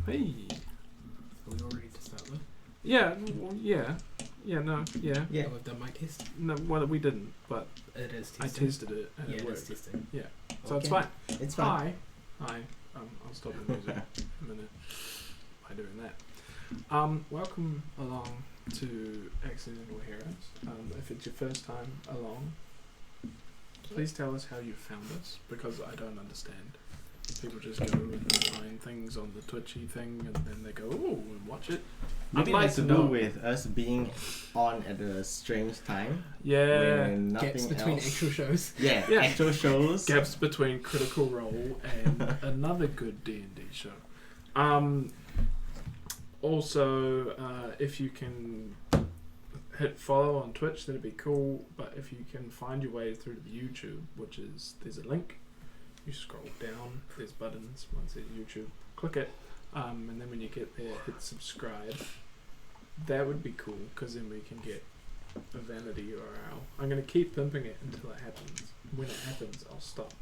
Hey. Are we all ready to start though? Yeah, yeah. Yeah, no, yeah. Yeah. We've done mic test. No, well, we didn't, but It is testing. I tested it and it it worked. is testing. Yeah, so Okay. it's fine. It's fine. Hi. I'll stop the music a minute by doing that. Welcome along to Accidental Heroes. If it's your first time along, please tell us how you found us, because I don't understand. People just go and find things on the Twitchy thing and then they go, ooh, and watch it. Maybe I'd like it has to to do know. with us being on at a strange time. Yeah. When nothing Gaps between else. actual shows. Yeah, Yeah. actual shows. Gaps between Critical Role and another good D&D show. Also, if you can hit follow on Twitch, that'd be cool. But if you can find your way through to the YouTube, which is, there's a link. You scroll down, there's buttons. Once there's YouTube, click it. And then when you get there, hit subscribe. That would be cool, because then we can get a vanity URL. I'm going to keep pimping it until it happens. When it happens, I'll stop.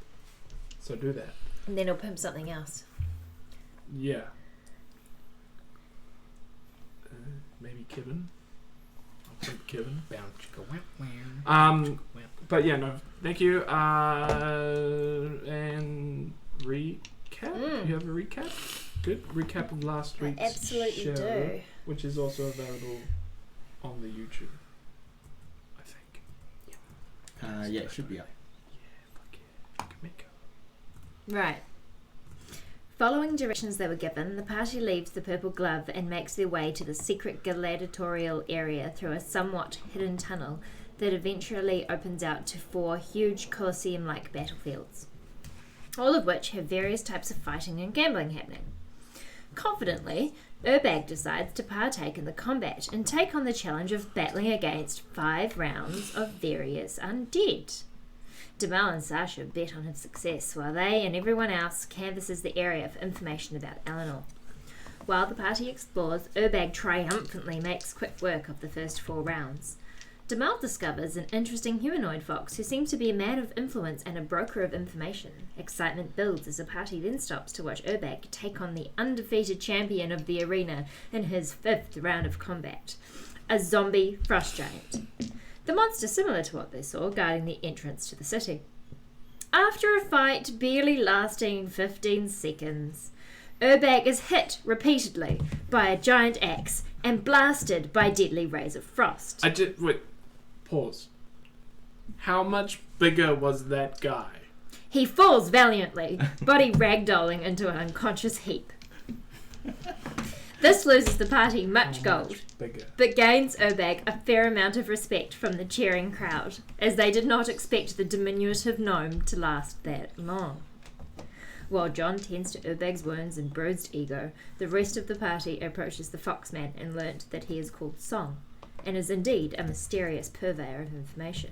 So do that. And then he'll pimp something else. Yeah. Maybe Kevin. I'll pimp Kevin. Bound chicka wham. But yeah, no, thank you. And recap? You have a recap? Good. Recap of last week's I absolutely show, do. which is also available on the YouTube, I think. Yeah, it should be up. Right. Following directions they were given, the party leaves the Purple Glove and makes their way to the secret gladiatorial area through a somewhat hidden tunnel that eventually opens out to 4 huge Colosseum-like battlefields, all of which have various types of fighting and gambling happening. Confidently, Urbag decides to partake in the combat and take on the challenge of battling against 5 rounds of various undead. Demal and Sasha bet on his success, while they and everyone else canvasses the area for information about Eleanor. While the party explores, Urbag triumphantly makes quick work of the first 4 rounds. Demal discovers an interesting humanoid fox who seems to be a man of influence and a broker of information. Excitement builds as the party then stops to watch Urbag take on the undefeated champion of the arena in his 5th round of combat, a zombie frost giant. The monster similar to what they saw guarding the entrance to the city. After a fight barely lasting 15 seconds, Urbag is hit repeatedly by a giant axe and blasted by deadly rays of frost. Wait, pause. How much bigger was that guy? He falls valiantly, body ragdolling into an unconscious heap. This loses the party much gold, Bigger. but gains Urbag a fair amount of respect from the cheering crowd, as they did not expect the diminutive gnome to last that long. While John tends to Urbag's wounds and bruised ego, the rest of the party approaches the Foxman and learnt that he is called Song, and is indeed a mysterious purveyor of information.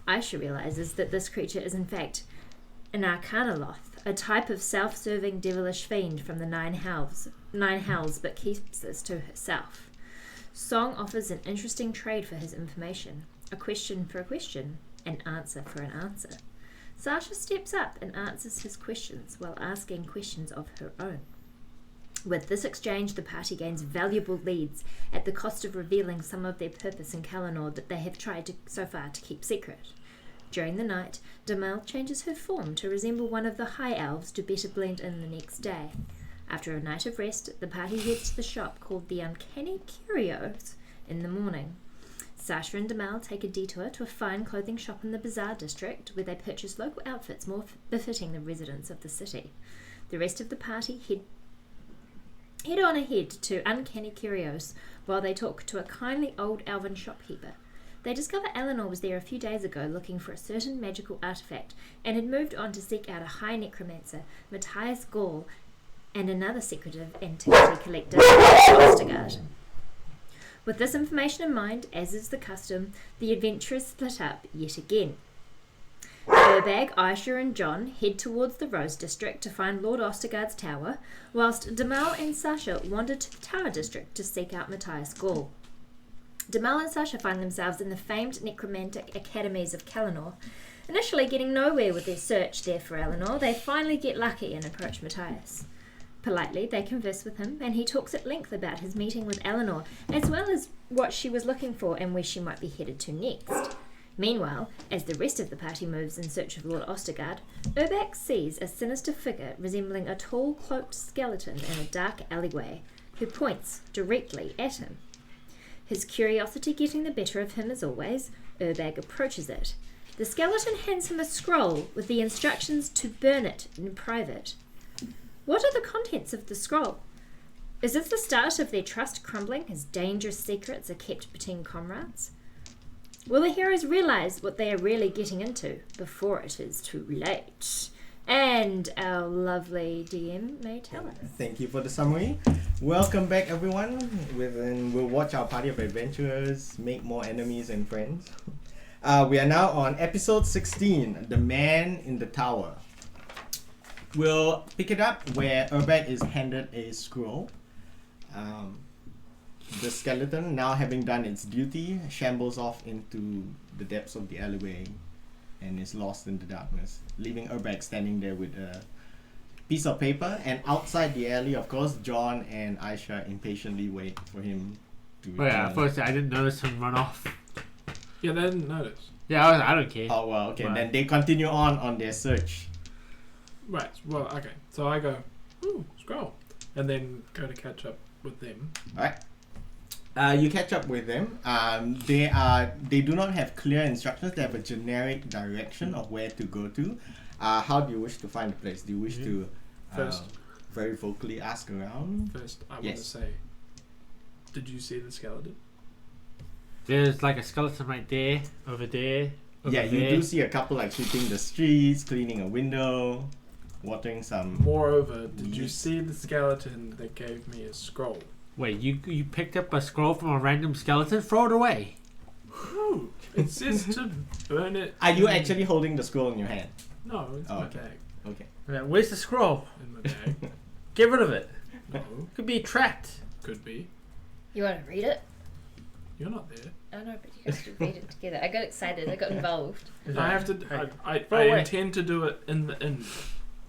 Aisha realizes that this creature is in fact an Arcanoloth, a type of self-serving devilish fiend from the Nine Hells, but keeps this to herself. Song offers an interesting trade for his information, a question for a question, an answer for an answer. Sasha steps up and answers his questions while asking questions of her own. With this exchange, the party gains valuable leads at the cost of revealing some of their purpose in Kalanor that they have tried so far to keep secret. During the night, Demal changes her form to resemble one of the High Elves to better blend in the next day. After a night of rest, the party heads to the shop called the Uncanny Curios in the morning. Sasha and Demal take a detour to a fine clothing shop in the Bazaar district where they purchase local outfits more befitting the residents of the city. The rest of the party head on ahead to Uncanny Curios while they talk to a kindly old elven shopkeeper. They discover Eleanor was there a few days ago looking for a certain magical artifact and had moved on to seek out a high necromancer, Matthias Gall, and another secretive antiquity collector, Ostergaard. With this information in mind, as is the custom, the adventurers split up yet again. Urbag, Aisha and John head towards the Rose District to find Lord Ostergaard's tower, whilst Demal and Sasha wander to the Tower District to seek out Matthias Gall. Demal and Sasha find themselves in the famed necromantic academies of Kalanor. Initially getting nowhere with their search there for Eleanor, they finally get lucky and approach Matthias. Politely, they converse with him, and he talks at length about his meeting with Eleanor, as well as what she was looking for and where she might be headed to next. Meanwhile, as the rest of the party moves in search of Lord Ostergaard, Urbex sees a sinister figure resembling a tall, cloaked skeleton in a dark alleyway, who points directly at him. His curiosity getting the better of him as always, Urbag approaches it. The skeleton hands him a scroll with the instructions to burn it in private. What are the contents of the scroll? Is this the start of their trust crumbling as dangerous secrets are kept between comrades? Will the heroes realise what they are really getting into before it is too late? And our lovely DM may tell us. Thank you for the summary. Welcome back, everyone. We'll watch our party of adventurers make more enemies and friends. We are now on episode 16, The Man in the Tower. We'll pick it up where Urbag is handed a scroll. The skeleton, now having done its duty, shambles off into the depths of the alleyway and is lost in the darkness, leaving Urbag standing there with a piece of paper. And outside the alley, of course, John and Aisha impatiently wait for him to return. Oh yeah, first I didn't notice him run off. Yeah, they didn't notice. Yeah, I don't care. Oh well, okay. Right. Then they continue on their search. Right, well, okay. So I go, ooh, scroll. And then go to catch up with them. Alright. You catch up with them. They do not have clear instructions. They have a generic direction of where to go to. How do you wish to find the place? Do you wish to First. very vocally ask around? First, I want Yes. to say, did you see the skeleton? There's like a skeleton right there, over there. Over Yeah, you there. do see a couple like sweeping the streets, cleaning a window, watering some. Moreover, did you Yes. see the skeleton that gave me a scroll? Wait, you picked up a scroll from a random skeleton? Throw it away. Ooh, it says to burn it. Are you in- actually holding the scroll in your hand? No, it's Oh, my okay. bag. Okay. Yeah, where's the scroll? In my bag. Get rid of it. No, Could be trapped. could be. You want to read it? You're not there. Oh no, but you guys should read it together. I got excited. I got involved. I have to. Hey, I throw it away. intend to do it in the inn.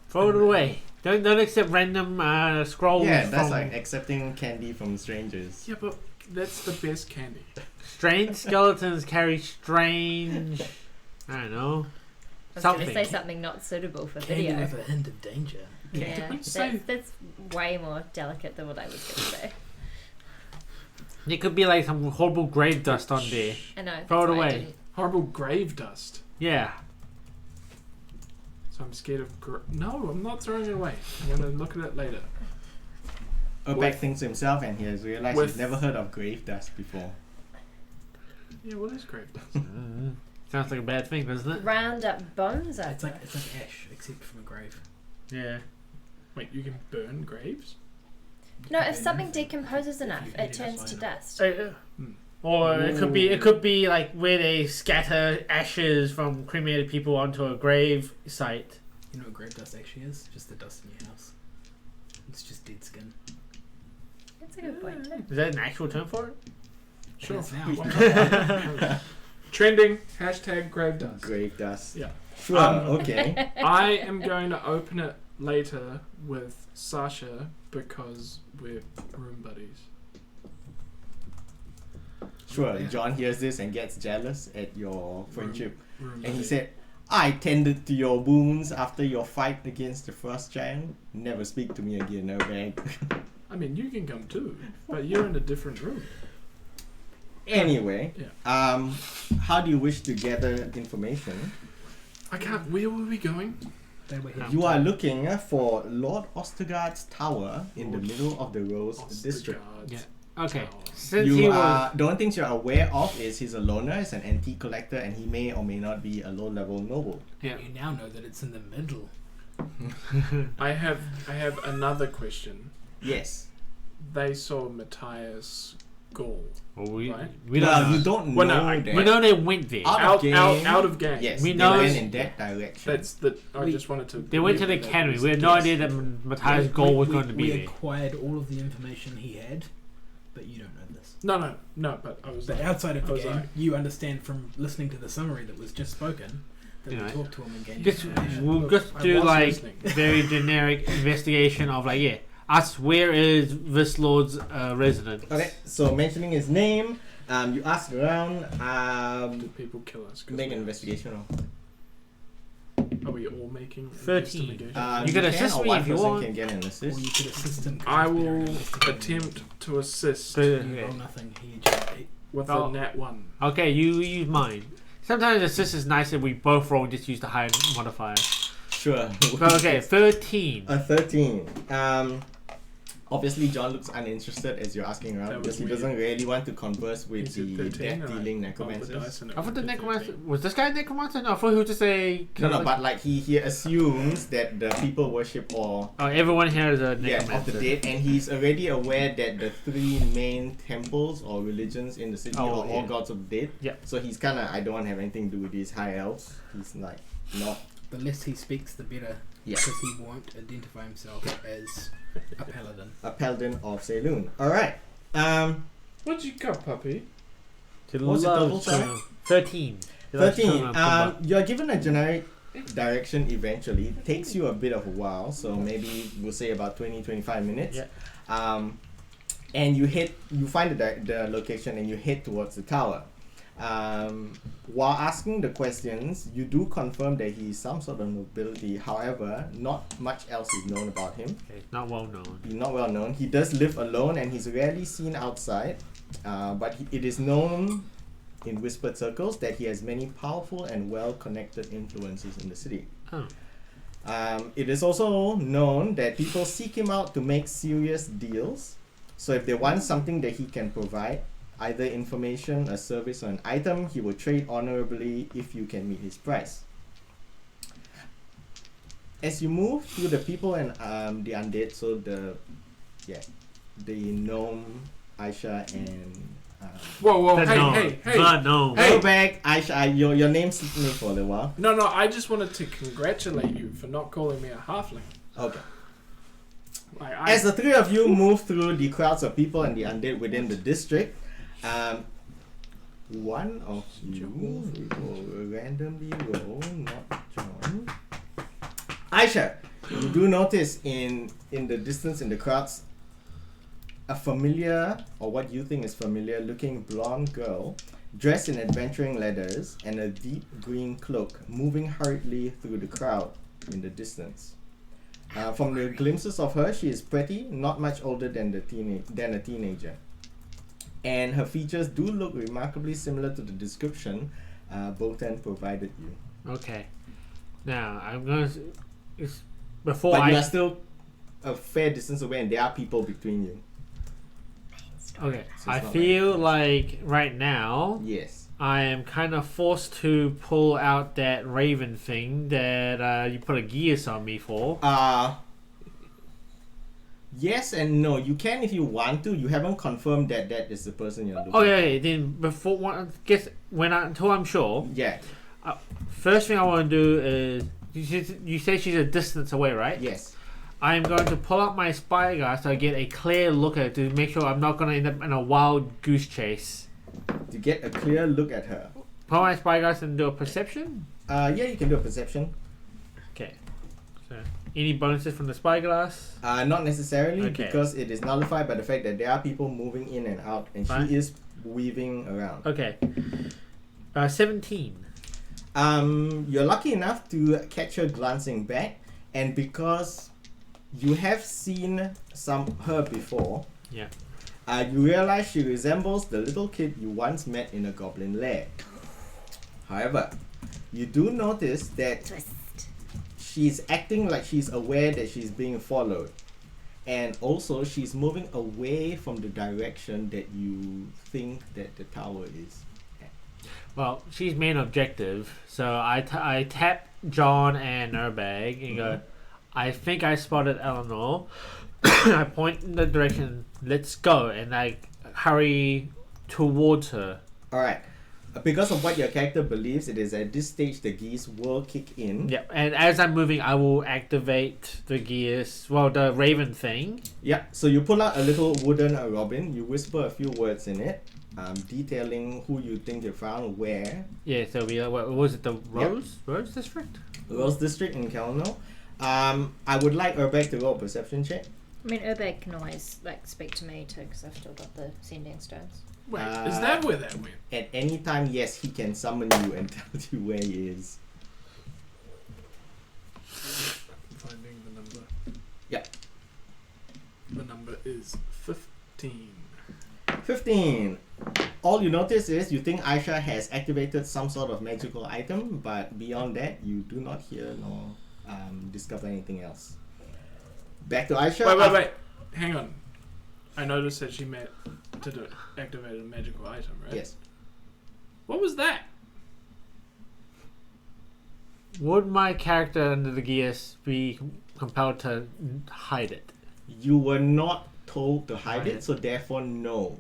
Throw it away. Don't accept random scrolls Yeah, that's from like accepting candy from strangers. Yeah, but that's the best candy. strange skeletons carry strange. I don't know. I was going Something. to say something not suitable for Candy video. with a hint of danger. Yeah, Don't say- that's way more delicate than what I was going to say. It could be like some horrible grave dust on there. I know. Throw it that's why I away. didn't- Horrible grave dust. Yeah. So I'm scared of. No, I'm not throwing it away. I'm gonna look at it later. Urbag thinks to himself and he has realized With- he's never heard of grave dust before. Yeah, what is grave dust? Sounds like a bad thing, doesn't it? Round up bones. It's like ash, except from a grave. Yeah. Wait, you can burn graves? No, if something decomposes enough, you it eat it, turns that's to fine. dust. Or it could be like where they scatter ashes from cremated people onto a grave site. You know what grave dust actually is? Just the dust in your house. It's just dead skin. That's a good point. Too. Is that an actual term for it? Sure. Yes, now. Trending hashtag grave dust. Grave dust. Yeah. Sure, okay. I am going to open it later with Sasha because we're room buddies. Sure, Yeah. John hears this and gets jealous at your friendship. Room And he buddies. said, I tended to your wounds after your fight against the frost giant. Never speak to me again, Urbag. I mean, you can come too, but you're in a different room. Anyway, Yeah. how do you wish to gather information? I can't. Where were we going? They were here. You are looking for Lord Ostergaard's tower in the Lord middle of the Rose District. Ostergaard's Yeah. Okay. tower. Since he You was are the only things you're aware of is he's a loner, he's an antique collector, and he may or may not be a low-level noble. yeah. You now know that it's in the middle. I have another question. Yes. They saw Matthias Gall. Well, we Right. we don't Well, know. you don't Well, know no, that. We know they went there. Out of Out game. of game. Yes, We they know went it's- in that direction. That's the. I We- just wanted to. They went to the leave that academy. as We a had no guess. idea that Matthias Goal was going to be we there. acquired all of the information he had, but you don't know this. No. But I was. But like, outside of I the was game, like- you understand from listening to the summary that was just spoken that You we know, talked to him and gained Just information. we'll Look, just I do was like listening. very generic investigation of like Ask where is this lord's residence. Okay, so mentioning his name, you ask around. Did people kill us? 'Cause Make an we- investigation roll. Are we all making 13. investigation? You can assist or me one if you person want. can get an Or assist. you could assist him. 'cause I he's better will at investigating. attempt to assist You Okay. roll nothing. He just with Oh. a nat 1. Okay, you use mine. Sometimes assist is nicer. We both roll and just use the higher modifier. Sure. Okay, 13. A 13. Obviously, John looks uninterested as you're asking around That because was he doesn't really want to converse with Is it the 13? death-dealing Alright, roll the necromancers. dice and it I thought the was necromancer 13. was this guy a necromancer? No, I thought he was just a. No, but like he assumes that the people worship or Oh, everyone here is a yeah, necromancer. of the dead, and he's already aware that the 3 main temples or religions in the city Oh, are all yeah. gods of the dead. Yeah. So he's kind of, I don't want to have anything to do with these high elves. He's like not. The less he speaks, the better. Yeah. Because he won't identify himself as a paladin. A paladin of Saloon. All right. What'd you got, puppy? What's the total, sorry? 13. 13. You're given a generic direction eventually. It takes you a bit of a while, so maybe we'll say about 20-25 minutes. Yeah. And you find the location and you head towards the tower. While asking the questions, you do confirm that he is some sort of nobility. However, not much else is known about him. Okay, not well known. He's not well known. He does live alone and he's rarely seen outside. But it is known in whispered circles that he has many powerful and well-connected influences in the city. Oh. It is also known that people seek him out to make serious deals. So if they want something that he can provide, either information, a service, or an item, he will trade honorably if you can meet his price. As you move through the people and the undead, so the gnome, Aisha, and Whoa, The gnome. hey. The gnome. Hey. go back, Aisha. Your name slipped me for a little while. No, I just wanted to congratulate you for not calling me a halfling. Okay. Like, As the 3 of you move through the crowds of people and the undead within the district, one of you will randomly roll, not John. Aisha, you do notice in the distance in the crowds a familiar, or what you think is familiar looking blonde girl dressed in adventuring leathers and a deep green cloak moving hurriedly through the crowd in the distance. From the glimpses of her, she is pretty, not much older than a teenager. And her features do look remarkably similar to the description Bolton provided you. Okay. Now, I'm going to... But you are still a fair distance away and there are people between you. Okay. So I it's not feel like right now, Yes. I am kind of forced to pull out that raven thing that you put a gears on me for. Yes and no. You can if you want to. You haven't confirmed that is the person you're looking Oh yeah, then before until I'm sure. Yeah. First thing I want to do is you say she's a distance away, right? Yes. I am going to pull out my spyglass so I get a clear look at it to make sure I'm not going to end up in a wild goose chase. To get a clear look at her. Pull my spyglass and do a perception. Yeah, you can do a perception. Okay. So any bonuses from the spyglass? Not necessarily Okay. because it is nullified by the fact that there are people moving in and out and Fine. she is weaving around. Okay. 17. You're lucky enough to catch her glancing back, and because you have seen her before, Yeah. you realize she resembles the little kid you once met in a goblin lair. However, you do notice that Twist. she's acting like she's aware that she's being followed, and also she's moving away from the direction that you think that the tower is. Well, she's main objective, so I tap John and Nurbag and go, I think I spotted Eleanor. I point in the direction, let's go, and I hurry towards her. Alright. Because of what your character believes, it is at this stage the geese will kick in. Yep, and as I'm moving, I will activate the gears, the raven thing. Yeah, so you pull out a little wooden robin, you whisper a few words in it, detailing who you think you found where. Yeah, so what was it, the Rose District? Rose District in Kelno. I would like Urbek to roll a perception check. I mean, Urbag can always speak to me too, because I've still got the sending stones. Wait, is that where that went? At any time, yes, he can summon you and tell you where he is. Finding the number. Yep. The number is 15. 15. All you notice is you think Aisha has activated some sort of magical item, but beyond that, you do not hear nor discover anything else. Back to Aisha. Wait. Hang on. I noticed that she activated a magical item, right? Yes. What was that? Would my character under the gears be compelled to hide it? You were not told to hide Hide it, it. so therefore no.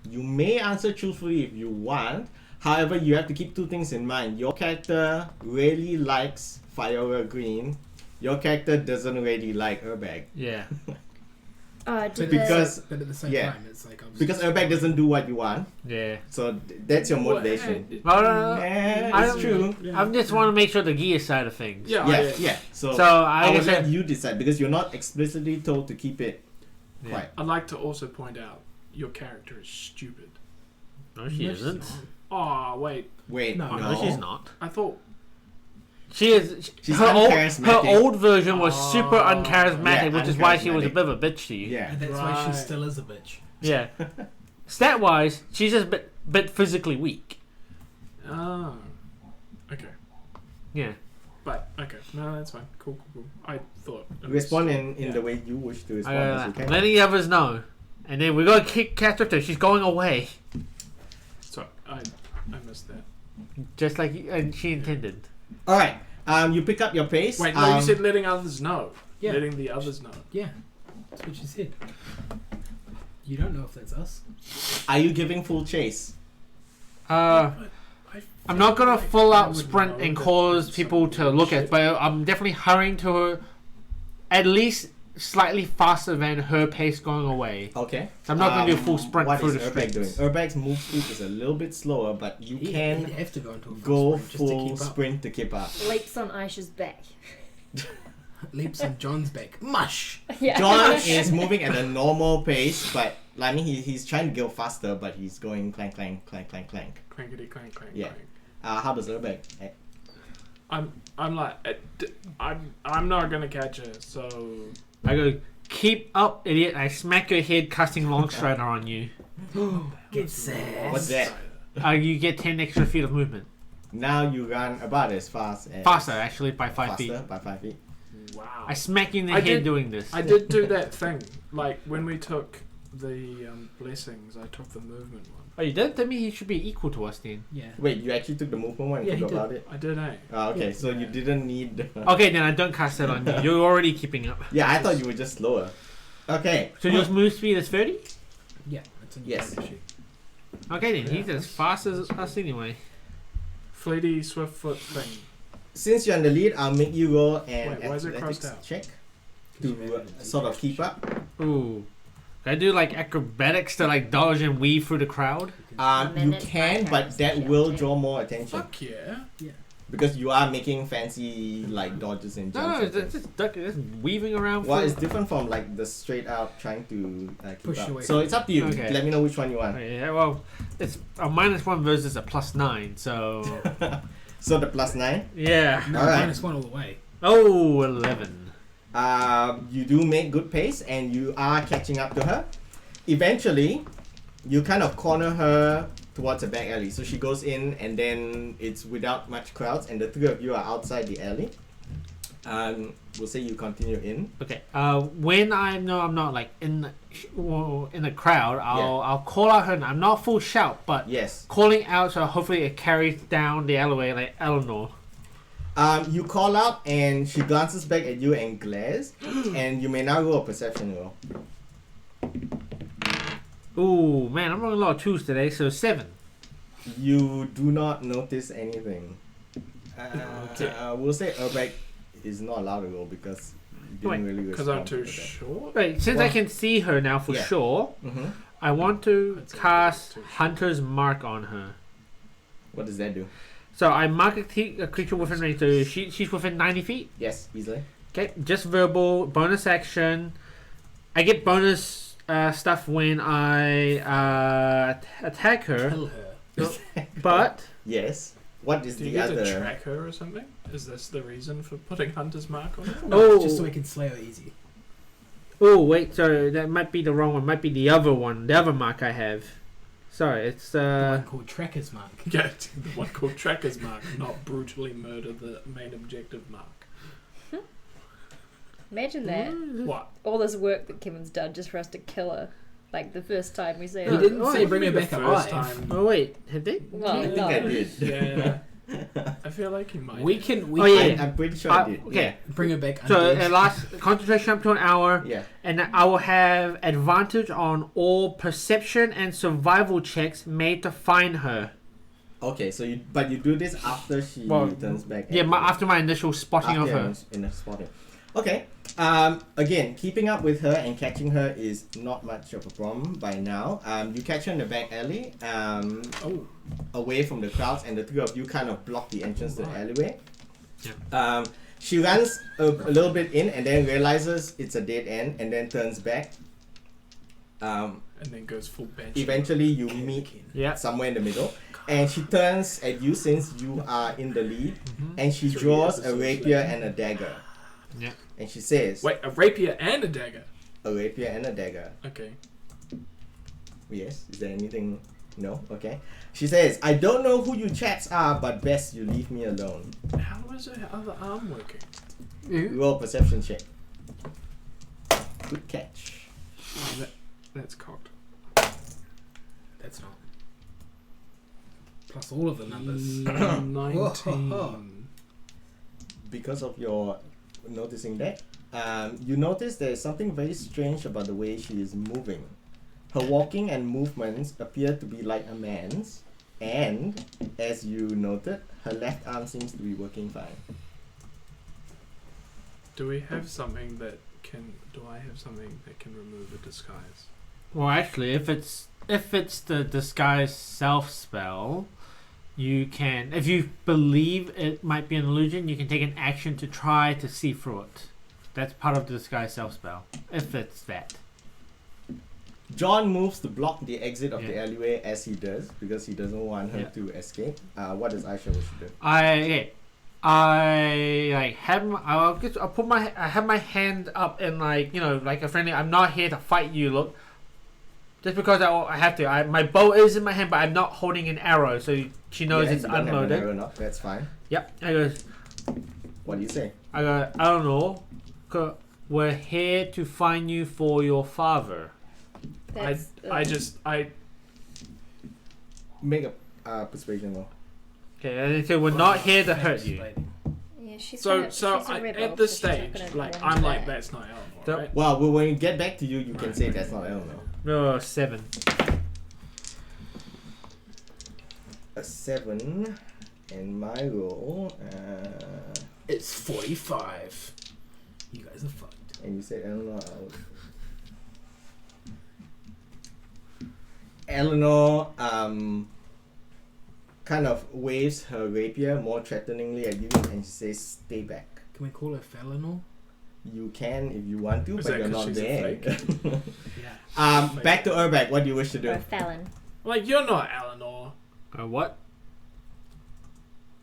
You may answer truthfully if you want. However, you have to keep two things in mind. Your character really likes Fire Green. Your character doesn't really like Urbag. Yeah. Did Because- but at the same yeah. time, it's like Because Urbag doesn't do what you want. Yeah. So that's your motivation. No, Yeah, it's true. Yeah. I just want to make sure the gear side of things. Yeah. So So I I will guess let you decide because you're not explicitly told to keep it Yeah. quiet. I'd like to also point out your character is stupid. No, she No, she's isn't. not. Oh, wait. Wait, No, No, she's not. I thought. She is. She's her uncharismatic. old version was super Oh. uncharacmatic, Yeah, which is why she was a uncharismatic. bit of a bitch to you. Yeah. And that's why she Right. still is a bitch. Yeah. Stat wise, she's just a bit physically weak. Oh. Okay. Yeah. But, okay. No, that's fine. Cool. I thought. it was- Respond in yeah. the way you wish to respond as you can. Letting the others know. And then we're going to catch up to her. She's going away. Sorry, I missed that. Just like she intended. Alright. You pick up your pace. Wait, no, you said letting others know. Yeah. Letting the others know. Yeah, that's what she said. You don't know if that's us. Are you giving full chase? I'm not going to full I out would sprint know and that cause there's people to some look at, shit. but I'm definitely hurrying to her at least slightly faster than her pace going away. Okay. So I'm not going to do a full sprint What through is the Urbag streets. doing? Urbag's move speed is a little bit slower, but you He'd can have to go into a go sprint just to full keep up. sprint to keep up. leaps on Aisha's back. Leaps on John's back. Mush! Yeah. John is moving at a normal pace, but I mean he's trying to go faster, but he's going clank clank clank clank clank. Clankety clank clank Yeah. clank. How does Urbag act? I'm like, I'm not gonna catch her, so. I go, keep up, idiot. I smack your head, casting Long Strider on you. Get sad. What's that? You get 10 extra feet of movement. Now you run about as fast as Faster, actually, by 5 feet. faster by 5 feet. Wow. I smack you in the I head did- doing this. I did do that thing. Like, when we took the blessings, I took the movement one. Oh, you did? That means he should be equal to us then. Yeah. Wait, you actually took the movement one and Yeah, he forgot did. about it? I did, eh? Okay, Yeah. so you didn't need the... Okay, then I don't cast that on you. You're already keeping up. Yeah, I thought you were just slower. Okay. So your move speed is 30? Yeah, that's in your Yes. character sheet. Okay, then he's as fast as us anyway. Fleety swift foot thing. Since you're in the lead, I'll make you roll an Wait, why is it athletics crossed out? check You to have it. sort of keep up. Ooh. Can I do like acrobatics to like dodge and weave through the crowd? And then You it's can, my but turn, that yeah, will okay. draw more attention Fuck yeah. because you are making fancy like dodges and No, jumps. no, and it's things. just, just weaving around. Well, through- it's different from like the straight out trying to keep Push up. away So from it's up to you. Okay. Let me know which one you want. Okay, yeah, well, it's a -1 versus a +9, so So the +9. yeah. No, Alright. -1 all the way. Oh, 11. You do make good pace and you are catching up to her. Eventually, you kind of corner her towards a back alley. So she goes in and then it's without much crowds and the three of you are outside the alley. We'll say you continue in. Okay. When I know I'm not like in the crowd, I'll call out her. I'm not full shout, but Yes. calling out so hopefully it carries down the alleyway like Eleanor. You call out and she glances back at you and glares. And you may now roll a perception roll. Ooh, man, I'm rolling a lot of twos today, so 7. You do not notice anything. Okay. We'll say Urbag is not allowed to roll because you Wait, didn't really Because respond I'm too to that. short? Wait, since I Well, can see her now for yeah. sure, Mhm. I want to That's a cast bit too- Hunter's Mark on her. What does that do? So I mark a creature within range. So she's within 90 feet. Yes, easily. Okay, just verbal, bonus action. I get bonus stuff when I attack her, Kill her. but Yes. What is Do you the get to other? track her or something? Is this the reason for putting Hunter's Mark on her? No, Oh. just so we can slay her easy. oh wait, sorry, that might be the wrong one. Might be the other one, the other mark I have. Sorry, it's The one called Tracker's Mark. Yeah, the one called Tracker's Mark, not brutally murder the main objective mark. Imagine that. What? All this work that Kevin's done just for us to kill her. Like the first time we see He her. didn't Oh, say it bring her The back first alive. time. Oh wait, have they? Well, I think no. I did. Yeah. I feel like he might. We can Oh, yeah. can I'm pretty sure I did. Okay, bring her back. so undead. it lasts concentration up to an hour, Yeah. and I will have advantage on all perception and survival checks made to find her. Okay, so you do this after she Well, turns back. Yeah, at my, you. after my initial spotting of her. In a spotting. Okay. Again, keeping up with her and catching her is not much of a problem by now. You catch her in the back alley, Oh, away from the crowds, and the three of you kind of block the entrance to the Right. alleyway. Yeah. She runs a little bit in and then realizes it's a dead end and then turns back. and then goes full bench. Eventually, you meet Yeah. somewhere in the middle, and she turns at you since you are in the lead, and she 3 draws a episodes rapier later. and a dagger. Yeah. And she says, Wait, a rapier and a dagger. a rapier and a dagger. Okay. Yes. Is there anything? No. Okay. She says, I don't know who you chaps are, but best you leave me alone. How is her other arm working? Roll a perception check. Good catch. Oh, that's cocked. That's not. Plus all of the numbers. 19. Because of your noticing that, you notice there is something very strange about the way she is moving. Her walking and movements appear to be like a man's, and as you noted, her left arm seems to be working fine. Do we have something that can? Do I have something that can remove a disguise? Well, actually, if it's the disguise self spell, you can. If you believe it might be an illusion, you can take an action to try to see through it. That's part of the disguise self spell. If it's that. John moves to block the exit of the Yeah. alleyway as he does because he doesn't want her Yeah. to escape. What does Aisha wish to do? I like have I have my hand up and like a friendly. I'm not here to fight you. Look, just because I have to. My bow is in my hand, but I'm not holding an arrow, so she knows it's you don't have an unloaded. arrow, no? That's fine. Yep. I goes. What do you say? I don't know. We're here to find you for your father. That's, I Make a persuasion roll. Okay, and so we're not here to hurt you. yeah, she's so gonna, so she's a I, rebel, at this so she's not stage, gonna like want I'm to like die. that's not Eleanor, So- right? Well, when we get back to you, you can Right. say that's not Eleanor. No, 7. A 7, and my roll, It's 45. You guys are fucked. and you said Eleanor. Eleanor kind of waves her rapier more threateningly at you, and she says, "Stay back." Can we call her Felinor? You can if you want to, Is but that you're 'cause not she's a there. Yeah. Back to Urbak. What do you wish to Or do? a felon. Like you're not Eleanor. What?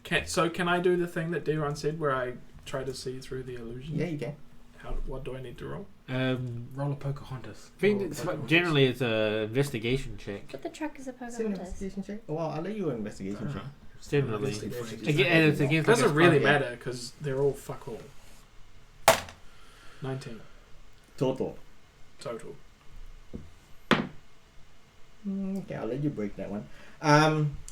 Can I do the thing that Deron said where I try to see through the illusion? Yeah, you can. What do I need to roll? Roll a Pocahontas. I think Oh, it's, Pocahontas. generally it's a investigation check. But the truck is a It's an Pocahontas. investigation check. Well, I'll let you an investigation check. It's generally. Investigation. Again, and it's It against like a doesn't really spell. matter because they're all fuck all. 19 Total. total. Okay, I'll let you break that one.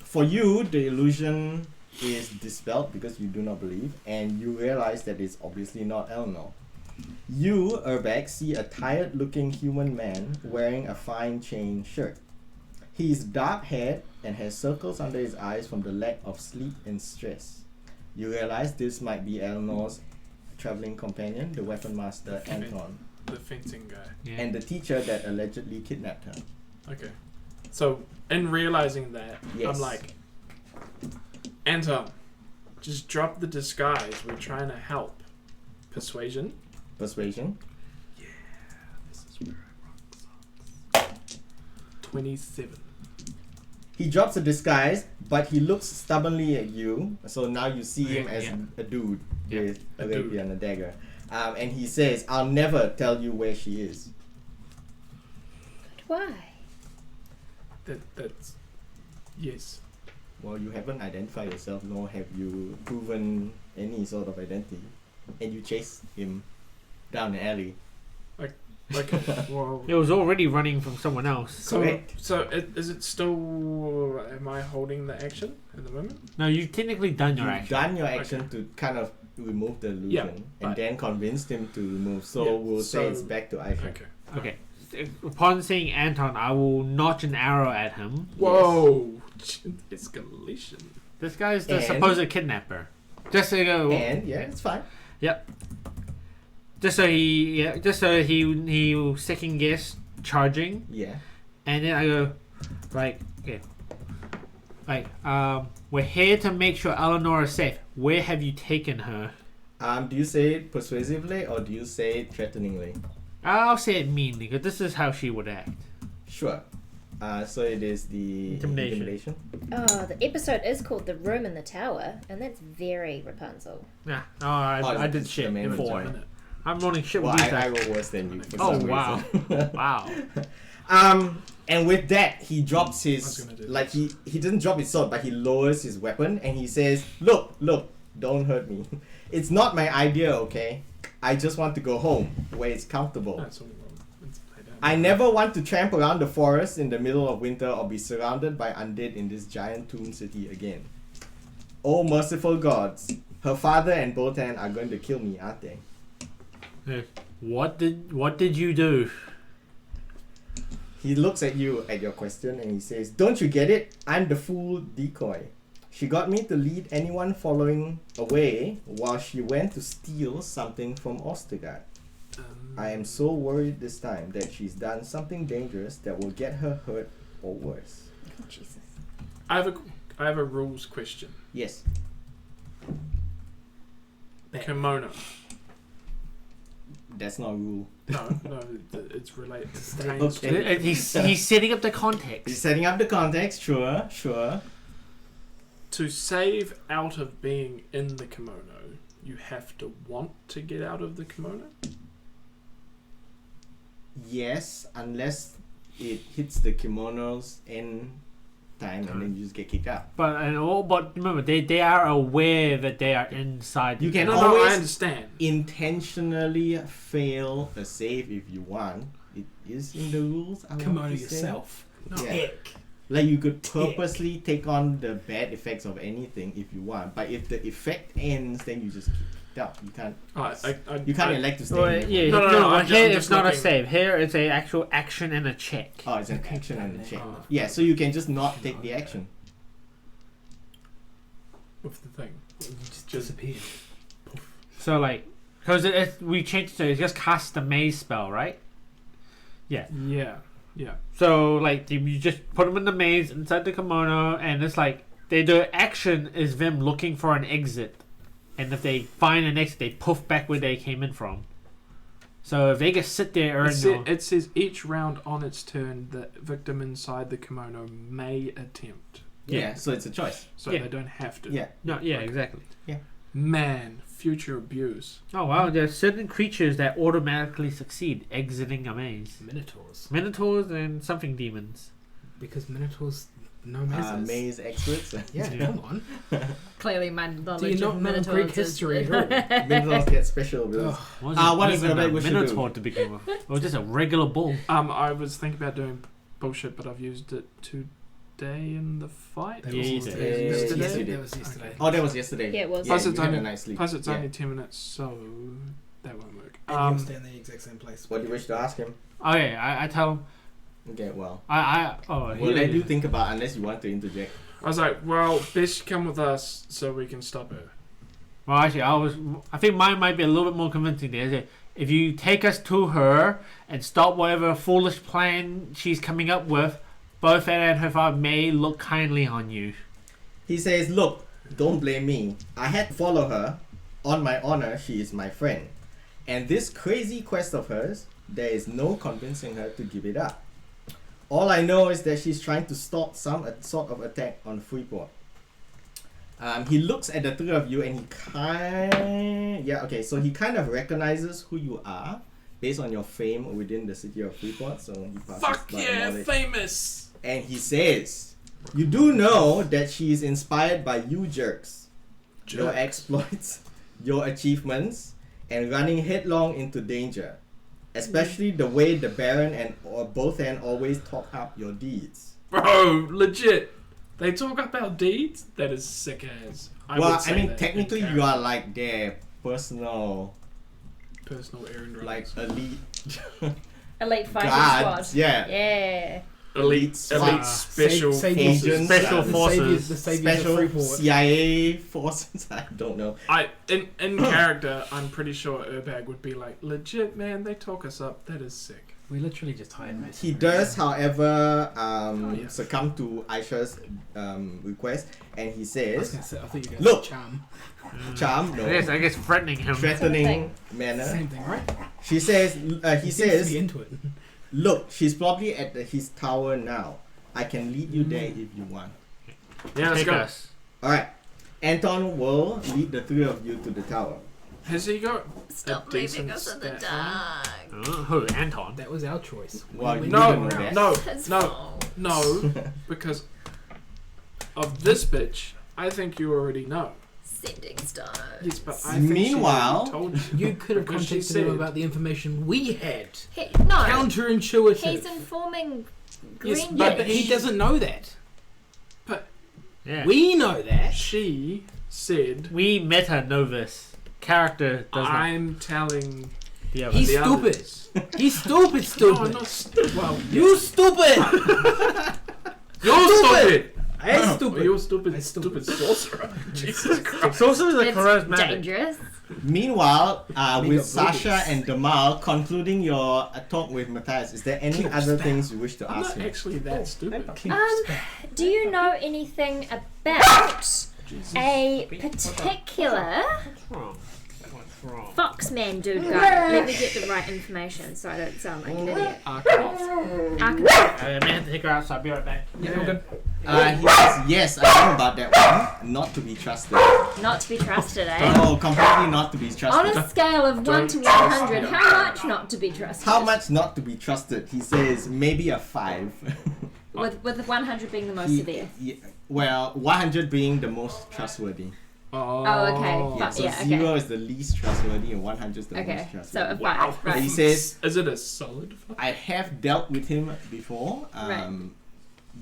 For you, the illusion is dispelled because you do not believe, and you realize that it's obviously not Eleanor. You, Urbak, see a tired-looking human man wearing a fine chain shirt. He is dark-haired and has circles under his eyes from the lack of sleep and stress. You realize this might be Eleanor's traveling companion, the weapon master Okay. Anton, The fencing guy. Yeah. and the teacher that allegedly kidnapped her. Okay. So in realizing that, Yes. I'm like, Anton, just drop the disguise. We're trying to help. Persuasion. Persuasion. This is where 27. He drops a disguise, but he looks stubbornly at you. So now you see him as a dude with a rapier and a dagger. And he says, "I'll never tell you where she is." But why? That's yes. Well, you haven't identified yourself, nor have you proven any sort of identity. And you chase him down the alley. Like, well, It was already running from someone else. Correct. Is it still? Am I holding the action at the moment? No, you've technically done your You've action. done your action to kind of remove the illusion, and but- then convinced him to remove. So Yeah, we'll say it's so- back to Aisha. Okay. Okay. Upon seeing Anton, I will notch an arrow at him. Whoa! Escalation. This guy's the And- supposed kidnapper. Just to go. And yeah, it's fine. Just so he will second guess charging, Yeah. and then I go, we're here to make sure Eleanor is safe. Where have you taken her? Do you say it persuasively or do you say it threateningly? I'll say it meanly, because this is how she would act. Sure. So it is the Intimidation. Oh, the episode is called The Room in the Tower, and that's very Rapunzel. Yeah. Oh, I did it's shit the main Give it before. a minute. I'm rolling shit Well, with these I guys. roll worse than you. For Oh, some wow. reason. Wow. And with that, he drops I was his gonna do like this. he doesn't drop his sword, but he lowers his weapon and he says, "Look, don't hurt me. It's not my idea, okay? I just want to go home where it's comfortable. No, it's all wrong. It's laid out. I never want to tramp around the forest in the middle of winter or be surrounded by undead in this giant tomb city again. Oh merciful gods, her father and Botan are going to kill me, aren't they?" What did you do? He looks at you at your question and he says, "Don't you get it? I'm the fool decoy. She got me to lead anyone following away while she went to steal something from Ostergaard. I am so worried this time that she's done something dangerous that will get her hurt or worse." Oh, Jesus. I have a rules question. Yes. Kimono. That's not a rule. No, it's related. Okay. He's setting up the context. He's setting up the context, sure. To save out of being in the kimono, you have to want to get out of the kimono. Yes, unless it hits the kimono's end time and then you just get kicked out. But remember, they are aware that they are inside. You can No, always I understand. intentionally fail a save if you want. It is in the rules. I want Kimono to say. yourself. No. Yeah. Heck. Like you could purposely take on the bad effects of anything if you want, but if the effect ends, then you just get kicked out. You can't. You can't elect to stay. Well, in there. yeah, No, I'm here just it's not a looking- save. Here it's a actual action and a check. Oh, it's an action and a check. Oh. Yeah, so you can just not take the action. With the thing. You just disappeared. So because we changed it, so it's just cast the maze spell, right? Yeah. Yeah. So you just put them in the maze inside the kimono, and it's the action is them looking for an exit, and if they find an exit, they poof back where they came in from. So if they just sit there, It says each round on its turn, the victim inside the kimono may attempt. Yeah, so it's a choice. So Yeah. they don't have to. Yeah. no, yeah, exactly. Man, future abuse. Oh wow, there's certain creatures that automatically succeed exiting a maze. Minotaurs and something demons. Because Minotaurs know mazes. Maze experts. Yeah, come on. Clearly, my knowledge Do you not of know Minotaurs Greek history is... at all? Minotaurs get special abilities. What is even the a we should do? minotaur to begin with? It was just a regular bull. I was thinking about doing bullshit, but I've used it today in the fight. That Yeah, was you yesterday. did. Yesterday. That was yesterday. Oh, that was yesterday. Yeah, it was. Plus you it's had only- a night's sleep. Plus, it's Yeah. only 10 minutes, so that won't work. And you'll stay in the exact same place. What do you wish to ask him? Okay, I tell him. Okay, well. We'll Let you think about unless you want to interject. I was like, well, best come with us so we can stop her. Well, actually, I think mine might be a little bit more convincing there. If you take us to her and stop whatever foolish plan she's coming up with, both Anna and her father may look kindly on you. He says, "Look, don't blame me. I had to follow her. On my honor, she is my friend. And this crazy quest of hers, there is no convincing her to give it up. All I know is that she's trying to stop some sort of attack on Freeport. He looks at the three of you and he so he kind of recognizes who you are based on your fame within the city of Freeport. So he passes Fuck by yeah, knowledge. famous! And he says, you do know that she is inspired by you jerks. Your exploits, your achievements, and running headlong into danger. Especially the way the Baron or both end always talk up your deeds. Bro, legit. They talk about deeds? That is sick as. Technically you are like their personal errand like runners. Elite fighting guards, squad. yeah. Elite special agents, special forces, the saviors special of Freeport. CIA forces. I don't know. In character, I'm pretty sure Urbag would be like, legit man, they talk us up. That is sick. We literally just hired mercenaries. He does, however, yeah. succumb to Aisha's request, and he I says, thought you were going Look. to charm. "Charm, no, I guess threatening him. threatening manner." Same thing, right? He says, He seems to be into it. "Look, she's probably at his tower now. I can lead you there if you want." Yeah, let's Take go. us. All right, Anton will lead the three of you to the tower. Has he got Stop a decent leaving us in the stat dark. Who? Anton. That was our choice. Well, you No, didn't know that. That's no, fault. no, because of this bitch, I think you already know. Sending stars. Yes, but I think Meanwhile- she already told you. You could have Because she contacted him said- about the information we had. No, Counterintuitive. he's informing Yes, Green. but But he doesn't know that. Yeah. We know that. She said, We meta know this. Character does not. I'm telling The other. He's the stupid. others. He's stupid, No, stupid. I'm not stupid. Well, You stupid! you're stupid. I am Oh, stupid. you're stupid, I'm stupid stupid. sorcerer. Jesus Christ. Sorcerer is a It's charismatic. dangerous. Meanwhile, Big with up Sasha boobies. and Damal concluding your talk with Matthias, is there any other things you wish to I'm ask not him? actually that stupid. Do you know anything about Jesus. a particular What's wrong? What's wrong? Foxman dude guy? Let me get the right information so I don't sound like an idiot. Archive. Architect. I may have to take her outside. I'll be right back. Yeah, all good. He says, yes, I know about that one. Not to be trusted. Not to be trusted, eh? Oh, completely not to be On trusted. a scale of 1 to 100, how much not to be trusted? How much not to be trusted? He says maybe a 5. With 100 being the most severe. Well, 100 being the most trustworthy. Oh, okay. Yeah, so yeah, okay. 0 is the least trustworthy and 100 is the Okay, most so trustworthy. a 5, Wow. right. He says, Is it a solid? I have dealt with him before. Right.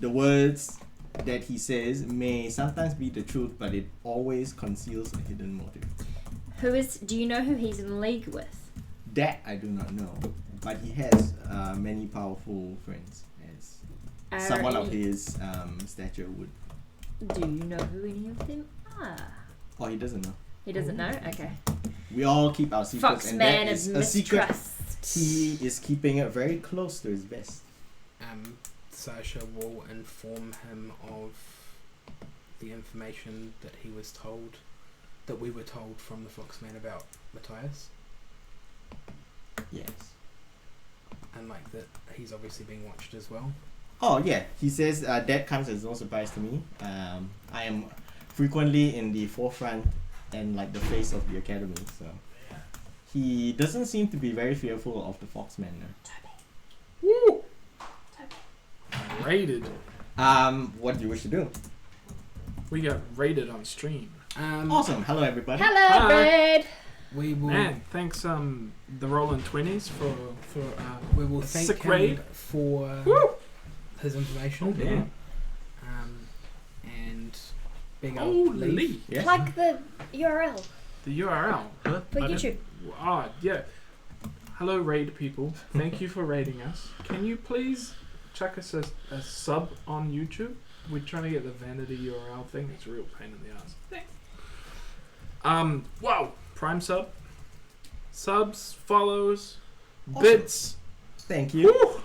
The words that he says may sometimes be the truth, but it always conceals a hidden motive. Do you know who he's in league with? That I do not know, but he has many powerful friends, as someone of his stature would. Do you know who any of them are? Oh, he doesn't know. He doesn't know? Okay. We all keep our secrets, and that Foxman is of a secret mistrust. he is keeping it very close to his vest. Sasha will inform him of the information that he was told, that we were told from the Foxman about Matthias, Yes. and like that he's obviously being watched as well. Oh yeah, he says that comes as no surprise to me. I am frequently in the forefront and like the face of the academy, so he doesn't seem to be very fearful of the Foxman. Woo! Raided. What do you wish to do? We got raided on stream. Awesome. Hello everybody. Hello, Hi. Red. We will Man, thanks the Rolling 20s for we will thank sick him raid. for Woo! his information. Oh, yeah. And big up Holy. Lee. Yes. Plug the URL The URL. Huh? for Pardon? YouTube. Ah, yeah. Hello, raid people. Thank you for raiding us. Can you please chuck us a sub on YouTube? We're trying to get the vanity URL thing. It's a real pain in the ass. Thanks. Wow. Prime sub. Subs, follows, Awesome. bits. Thank you. Woo!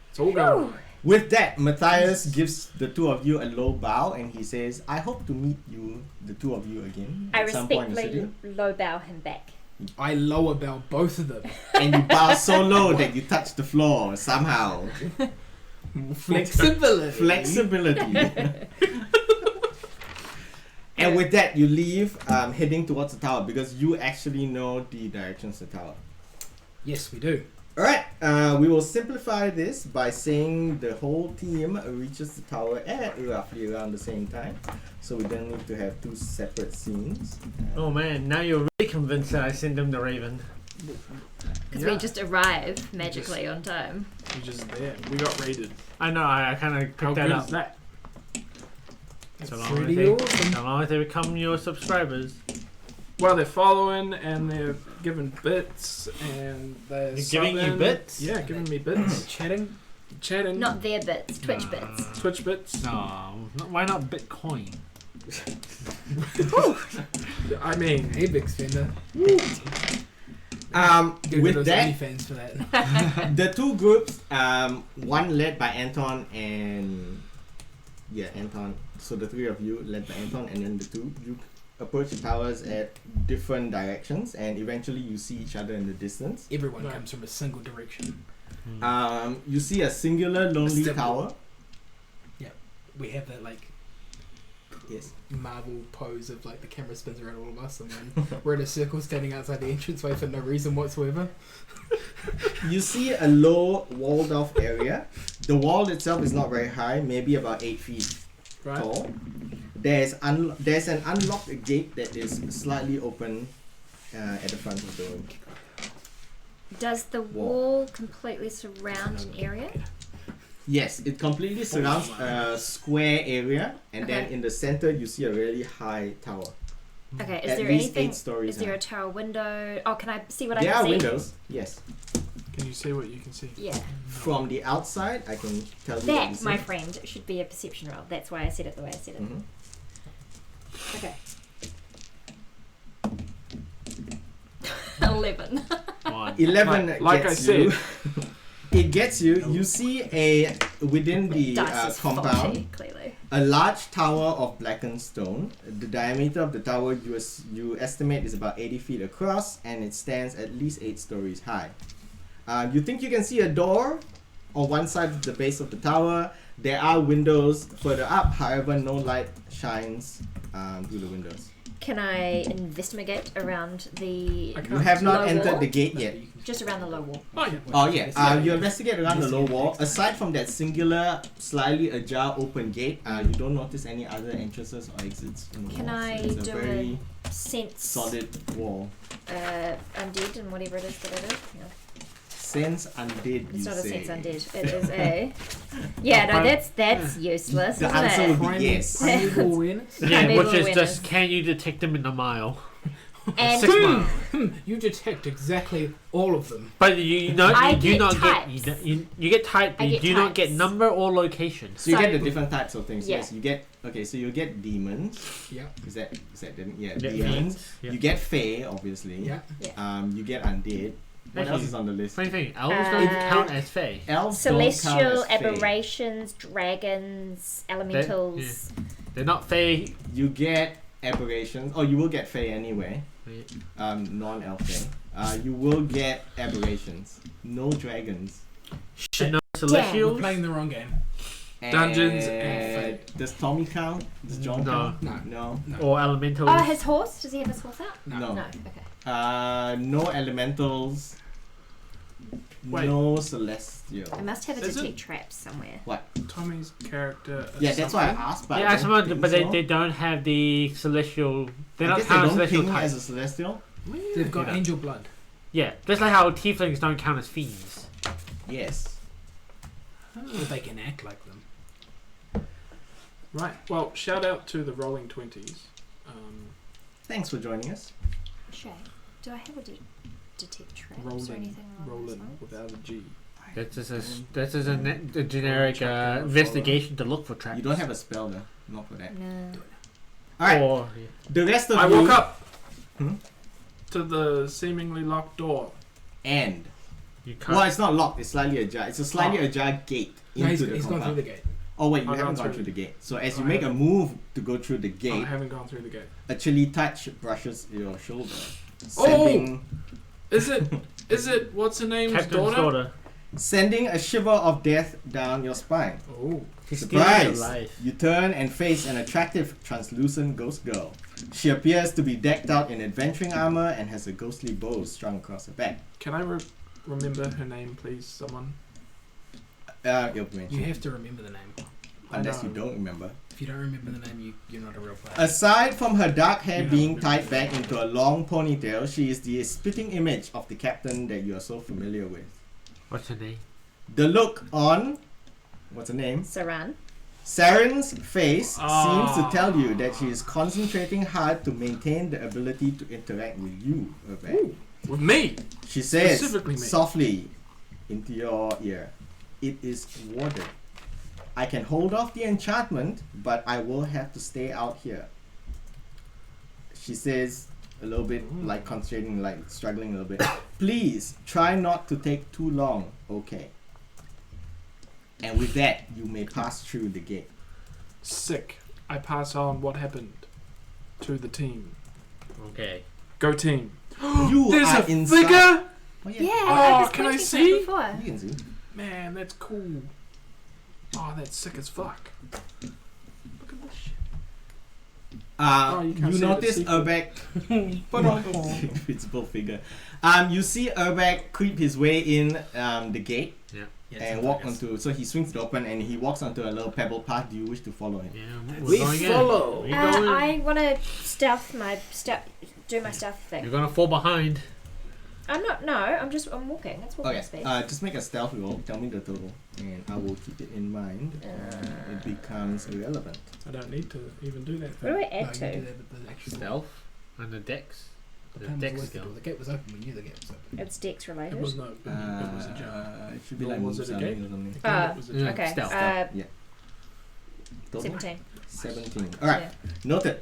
It's all going. With that, Matthias gives the two of you a low bow and he says, I hope to meet you, the two of you again, I at some point in the respectfully city. low bow him back. I lower bow both of them. And you bow so low that you touch the floor somehow. Flexibility. Flexibility. And with that, you leave heading towards the tower because you actually know the directions to the tower. Yes, we do. Alright, we will simplify this by saying the whole team reaches the tower at roughly around the same time. So we don't need to have two separate scenes. Oh man, now you're really convinced that I sent them the Raven. Because we just arrive magically on time. You're just there. We got raided. I know, I kind of How picked that good up. is that? So That's long, as pretty they, awesome. so long as they become your subscribers. Well, they're following and they're giving bits and they're You're giving you subbing. bits? Yeah, giving me bits. Chatting. Chatting. Not their bits, Twitch bits. Twitch bits. No, why not Bitcoin? I mean, Hey, big spender. Dude, with those that, OnlyFans for that. the two groups, one led by Anton and Anton. So the three of you led by Anton, and then the two you approach the towers at different directions, and eventually you see each other in the distance. Everyone Right. comes from a single direction. You see a singular lonely Simple. tower. We have that like Yes. Marvel pose of like the camera spins around all of us, and then we're in a circle standing outside the entranceway for no reason whatsoever. You see a low walled off area. The wall itself is not very high, maybe about 8 feet right? tall. There's an unlocked gate that is slightly open at the front of the room. Does the wall completely surround an area? Yes, it completely surrounds a square area, and then Okay. in the center you see a really high tower. Okay, is At there least anything? 8 stories Is there high. a tower window? Oh, can I see what I There can are see? windows, yes. Can you see what you can see? Yeah. From the outside, I can tell you what you That, see. my friend, should be a perception roll. That's why I said it the way I said it. Mhm. Okay. 11. One. 11 Like gets I you. said. It gets you. You see within the Dice is compound faulty, clearly. a large tower of blackened stone. The diameter of the tower you estimate is about 80 feet across, and it stands at least 8 stories high. You think you can see a door on one side of the base of the tower. There are windows further up, however, no light shines through the windows. Can I investigate around the Okay. You have not low entered wall? the gate yet. Just around the low wall. Oh, yeah. Oh yeah, you investigate around the low wall. Aside from that singular, slightly ajar open gate, you don't notice any other entrances or exits in the Can wall. I So it's a do very Sense solid wall. undead and whatever it is that it is. Yeah. Sense undead, It's you not a say. sense undead. It is a. Yeah, no, that's useless, The isn't answer it? would be Primal- yes. primal awareness. Yeah, Primeval which is awareness. just can you detect them in a mile? And 6 miles. You detect exactly all of them. But you know I you do get not types. get you get type, but I you get do not get types. number or location. So you So- get the different types of things. Yeah. Yes, you get so you get demons. Yeah. Is that Yeah, demons? fiends. Yeah. You get fae, obviously. Yeah. You get undead. What Actually, else is on the list? Funny thing, elves don't count as fae. Elves don't count celestial as fae. aberrations, dragons, elementals. They're not fae. You get aberrations. Oh, you will get fae anyway. Wait. Non-elf fae. You will get aberrations. No dragons. And no We're celestials. playing the wrong game. Dungeons And does Tommy count? Does John No. count? No. No. Or elementals. Oh, his horse? Does he have his horse out? No. No. Okay. No elementals. Wait. No celestial. I must have a Is it- detect traps somewhere. Tommy's character. Yeah, that's why I asked. But Yeah, I I don't suppose, think but so. they don't have the celestial. They're I not guess they count as don't celestial ping type. as a celestial. They've got Yeah. angel blood. Yeah, just like how tieflings don't count as fiends. Yes. But they can act like them. Right. Well, shout out to the Rolling 20s. Thanks for joining us. Shay, do I have a detect traps or Rolling, anything along those rolling lines? without a G. That's just a generic investigation to look for traps. You don't have a spell though. Not for that. No. Alright. Or The rest of I you woke up Hmm? to the seemingly locked door. and you can't. well, it's not locked. It's slightly ajar. It's a slightly ajar gate No, into he's the gone compound. through the gate. Oh wait, you I've haven't gone gone through. through the gate. So as you I make a haven't. move to go through the Oh, I gate, haven't gone through the gate. a chilly touch brushes your shoulder, sending Is it what's her name's Captain's daughter? daughter. sending a shiver of death down your spine. Oh. She's stealing your Surprise! life. You turn and face an attractive, translucent ghost girl. She appears to be decked out in adventuring armor and has a ghostly bow strung across her back. Can I remember her name, please, someone? You'll mention. You have to remember the name. Unless you know. don't remember. If you don't remember the name, you're not a real player. Aside from her dark hair Yeah, being I tied back into a long ponytail, she is the spitting image of the captain that you are so familiar with. What's her name? The look on... What's her name? Saran. Saren's face Ah. seems to tell you that she is concentrating hard to maintain the ability to interact with you, Urbeck. With me. She says Specifically me. softly into your ear, "It is warded. I can hold off the enchantment, but I will have to stay out here." She says a little bit like concentrating, like struggling a little bit. "Please try not to take too long, okay?" And with that, you may pass through the gate. Sick. I pass on what happened to the team. Okay. Go team. You There's are a inside. figure? Oh, Yeah, yeah. Oh, I was can I pointing to it see? Before. You can see. Man, that's cool. Oh, that's sick as fuck. Look at this shit. Oh, you can't You see notice the Urbeck invisible figure. You see Urbeck creep his way in the gate and walk onto. So he swings it open and he walks onto a little pebble path. Do you wish to follow him? Yeah, We going follow. In. We going. I want to do my stealth thing. You're gonna fall behind. I'm not. No, I'm walking. That's walking Okay. speed. Just make a stealth roll. Tell me the total, and I will keep it in mind. It becomes irrelevant. I don't need to even do that. What do I No, add you to? do that with the actual Stealth and the dex. The The plan was dex always to skill. do. The gate was open. We knew the gate was open. It's dex It related. was no. It was a jump. It should be Nor like was move it a something gate? or something. It was a Yeah. jump. Okay. Stealth. Total? 17. 17. Alright. Yeah. Noted.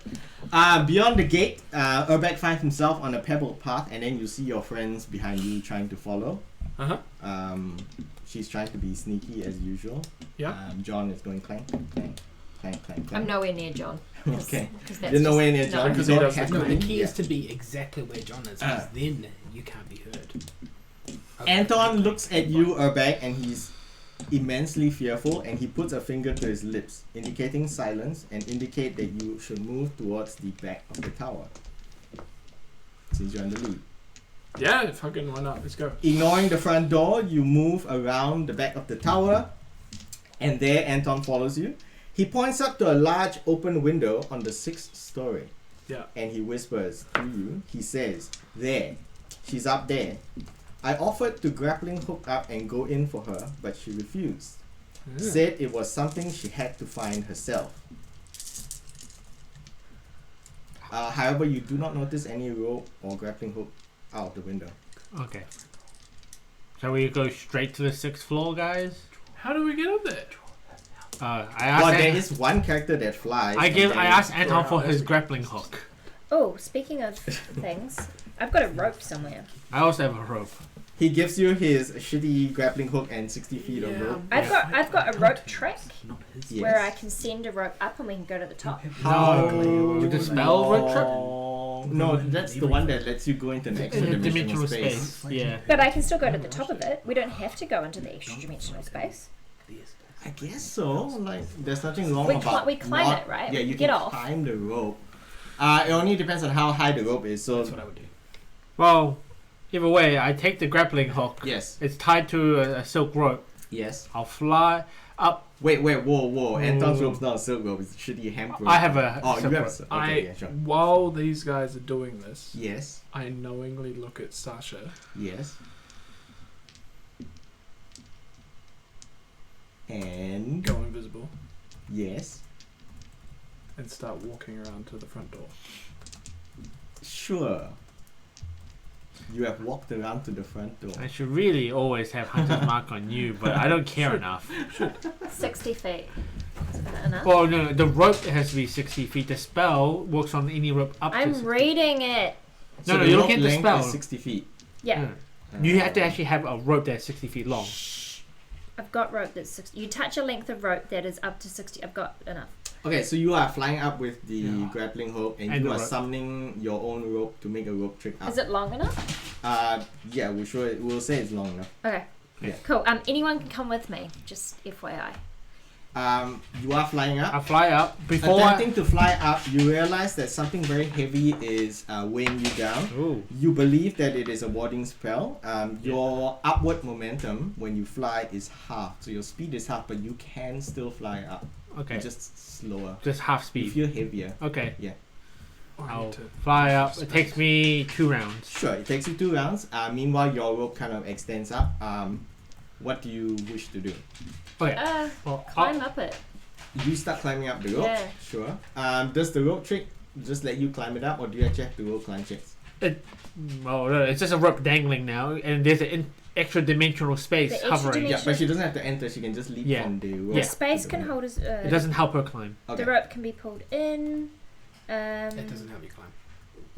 Beyond the gate, Urbeck finds himself on a pebbled path, and then you see your friends behind you trying to follow. Uh-huh. She's trying to be sneaky as usual. Yeah. John is going clank, clank, clank, clank, I'm clank. nowhere near John. 'cause- Okay. 'cause that's You're nowhere just- near John no. because he you don't does have No, to the be. key is to be exactly where John is, because then you can't be heard. Anton looks at you, Urbeck, and he's immensely fearful, and he puts a finger to his lips, indicating silence and indicate that you should move towards the back of the tower. Since you're in the lead. Yeah, fucking why not? Let's go. Ignoring the front door, you move around the back of the tower, and there Anton follows you. He points up to a large open window on the 6th story. Yeah. And he whispers to you. He says, "There. She's up there. I offered to grappling hook up and go in for her, but she refused. Yeah. Said it was something she had to find herself. However, you do not notice any rope or grappling hook out of the window." Okay. Shall we go straight to the 6th floor, guys? How do we get up there? I asked. Well, there is one character that flies. I and asked then- Anton for his grappling hook. Oh, speaking of things, I've got a rope somewhere. I also have a rope. He gives you his shitty grappling hook and 60 feet of Yeah. rope. I've got a rope trick Not his. Yes. where I can send a rope up and we can go to the top. No, the spell rope trip. No, that's the one that lets you go into the extra In a dimensional dimensional space. space. Yeah. But I can still go to the top of it. We don't have to go into the extra dimensional space. I guess so. Like, there's nothing wrong We about we climb not- it, right? Yeah, you Get can off. climb the rope. It only depends on how high the rope is. So That's what I would do. Well, either way, I take the grappling hook. yes, It's tied to a silk rope. yes. I'll fly up. Wait, whoa. Anton's Ooh. rope's not a silk rope. It's a shitty hemp rope. I have a Oh, you silk have a rope. silk. Okay, yeah, sure. While these guys are doing this, Yes, I knowingly look at Sasha. yes. And Go invisible yes, and start walking around to the front door. sure. You have walked around to the front door. I should really always have Hunter's Mark on you, but I don't care enough. 60 feet. Is that enough? Well, no, the rope has to be 60 feet. The spell works on any rope up to I'm 60. reading it. So No, the you rope look at the length spell. is 60 feet. Yeah. You have to actually have a rope that's 60 feet long. I've got rope that's 60. You touch a length of rope that is up to 60. I've got enough. Okay, so you are flying up with the Yeah. grappling hook, and And you the are rope. summoning your own rope to make a rope trick up. Is it long enough? Yeah, we'll say it's long enough. Okay. Cool. Anyone can come with me. Just FYI. You are flying up. I fly up before Attempting to fly up, you realize that something very heavy is weighing you down. Ooh. You believe that it is a warding spell. Your upward momentum when you fly is half, so your speed is half, but you can still fly up. Okay. You're just slower. Just half You speed. feel heavier. Okay. Oh, I I'll need to fly up. push It takes me 2 rounds. Sure, it takes you 2 rounds. Meanwhile, your rope kind of extends up. What do you wish to do? Okay. Oh, Climb up it. You start climbing up the rope. Yeah. Sure. Does the rope trick just let you climb it up, or do you actually have to roll climb checks? Oh, no, it's just a rope dangling now, and there's an extra dimensional space The extra hovering. dimension- Yeah, but she doesn't have to enter. She can just leap Yeah. from the rope. The Yeah. space to can the hold us. It doesn't help her climb. Okay. The rope can be pulled in. That doesn't help you climb.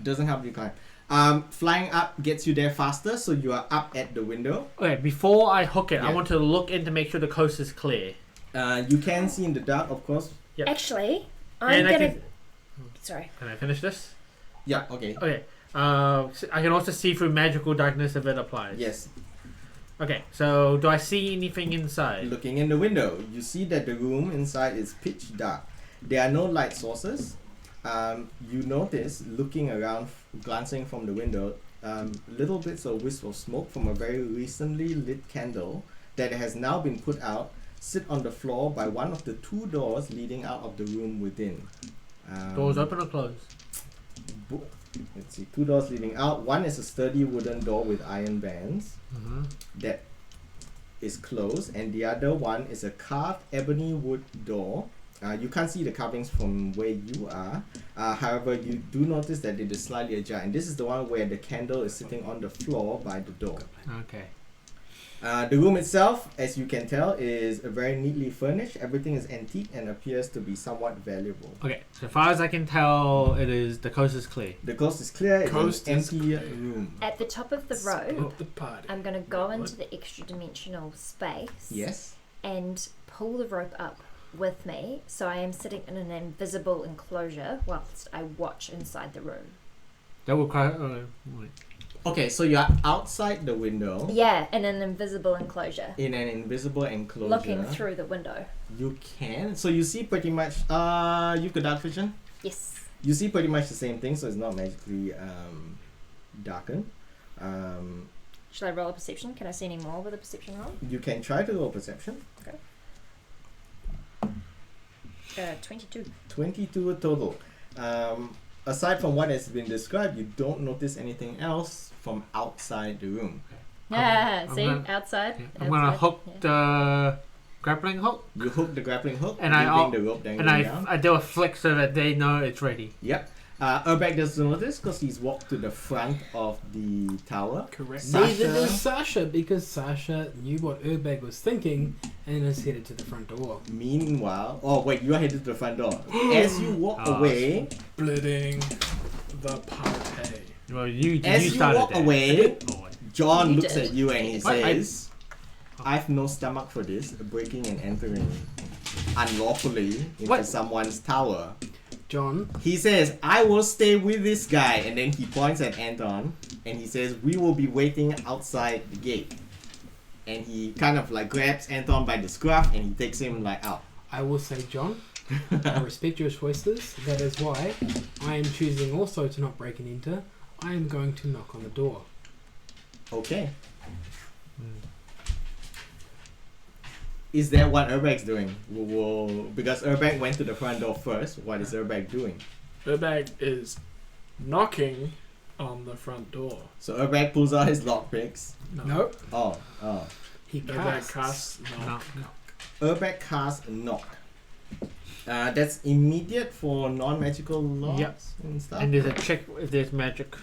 Doesn't help you climb. Flying up gets you there faster, so you are up at the window. Okay, before I hook it, I Yeah. want to look in to make sure the coast is clear. You can see in the dark, of course. Yep. Actually, I'm And I gonna. can- Sorry. Can I finish this? Yeah. Okay. Okay. I can also see through magical darkness if it applies. Yes. Okay, so do I see anything inside? Looking in the window, you see that the room inside is pitch dark. There are no light sources. You notice, looking around, glancing from the window, little bits of wisp of smoke from a very recently lit candle that has now been put out sit on the floor by one of the 2 doors leading out of the room within. Doors open or closed? Let's see, 2 doors leading out. One is a sturdy wooden door with iron bands Mm-hmm. that is closed, and the other one is a carved ebony wood door. You can't see the carvings from where you are. However, you do notice that it is slightly ajar, and this is the one where the candle is sitting on the floor by the door. Okay. The room itself, as you can tell, is very neatly furnished. Everything is antique and appears to be somewhat valuable. Okay, so far as I can tell, the coast is clear. The coast is clear. Coast it's is an empty clear. room. At the top of the rope, Split the party. I'm gonna go into the extra dimensional space. Yes. And pull the rope up with me, so I am sitting in an invisible enclosure whilst I watch inside the room. That will cry. Wait. Okay, so you are outside the window Yeah, in an invisible enclosure. in an invisible enclosure. Looking through the window. You can. So you see pretty much. You've got dark vision. Yes. You see pretty much the same thing, so it's not magically darkened. Should I roll a perception? Can I see any more with a perception roll? You can try to roll perception. 22. 22 total. Aside from what has been described, you don't notice anything else from outside the room. Yeah, I'm see? gonna- outside. I'm gonna outside, hook yeah. the grappling hook, You hook the grappling hook, And I leaving al- the rope dangling and down. I do a flick so that they know it's ready. Yep. Urbek doesn't notice because he's walked to the front of the tower. Correct. Neither Sasha- does Sasha, because Sasha knew what Urbeg was thinking and is headed to the front door. Meanwhile, oh wait, you are headed to the front door. As you walk Oh, away, Splitting the party. Well, you as you started walk that. away, Oh, wait. John You looks did. at you and he What? says, I've no stomach for this, breaking and entering unlawfully into What? someone's tower. John, He says, I will stay with this guy, and then he points at Anton and he says, we will be waiting outside the gate. And he kind of like grabs Anton by the scruff and he takes him like out. I will say, John, I respect your choices. That is why I am choosing also to not break and enter. I am going to knock on the door. Okay. Mm. Is that what Urbeg's doing? Because Urbeg went to the front door first, what is Urbeg doing? Urbag is knocking on the front door. So Urbeg pulls out his lockpicks. Nope. Oh. He Urbag casts. casts knock. Urbeg casts knock. That's immediate for non-magical locks Yep. and stuff. And there's a check if there's magic.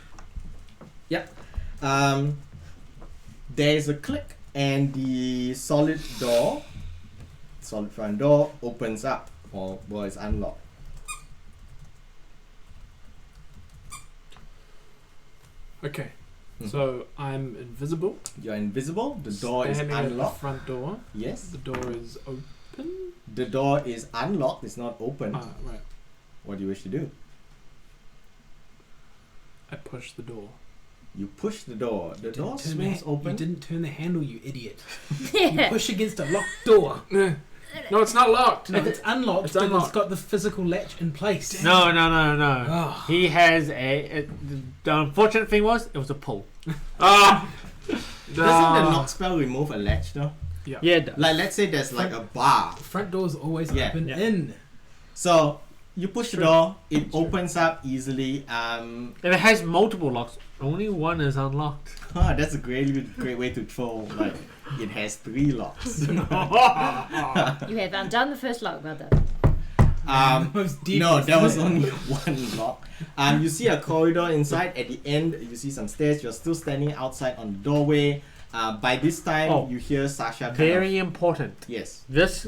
There's a click and the solid front door opens up or is unlocked. Okay. Mhm. So I'm invisible. You're invisible. The door is Standing at the unlocked. front door. Yes. The door is open. The door is unlocked. It's not open. Ah, right. What do you wish to do? I push the door. You push the door. The door Didn't turn swings open. You didn't turn the handle, you idiot. You Yeah. push against a locked door. No, it's not locked. No, it's unlocked, It's but unlocked. it's got the physical latch in place. No. Oh. He has the unfortunate thing was it was a pull. Ah! Doesn't the knock spell remove a latch though? Yeah, it does. Like let's say there's like a bar. Front door's always Yeah. open Yeah. in. So you push the door, it opens up easily. If it has multiple locks, only one is unlocked. That's a great way to troll. Like it has 3 locks. You have undone the first lock, well done. The most No, devious there was thing. only 1 lock. You see a corridor inside. At the end, you see some stairs. You're still standing outside on the doorway. By this time, you hear Sasha. Very important. Yes. This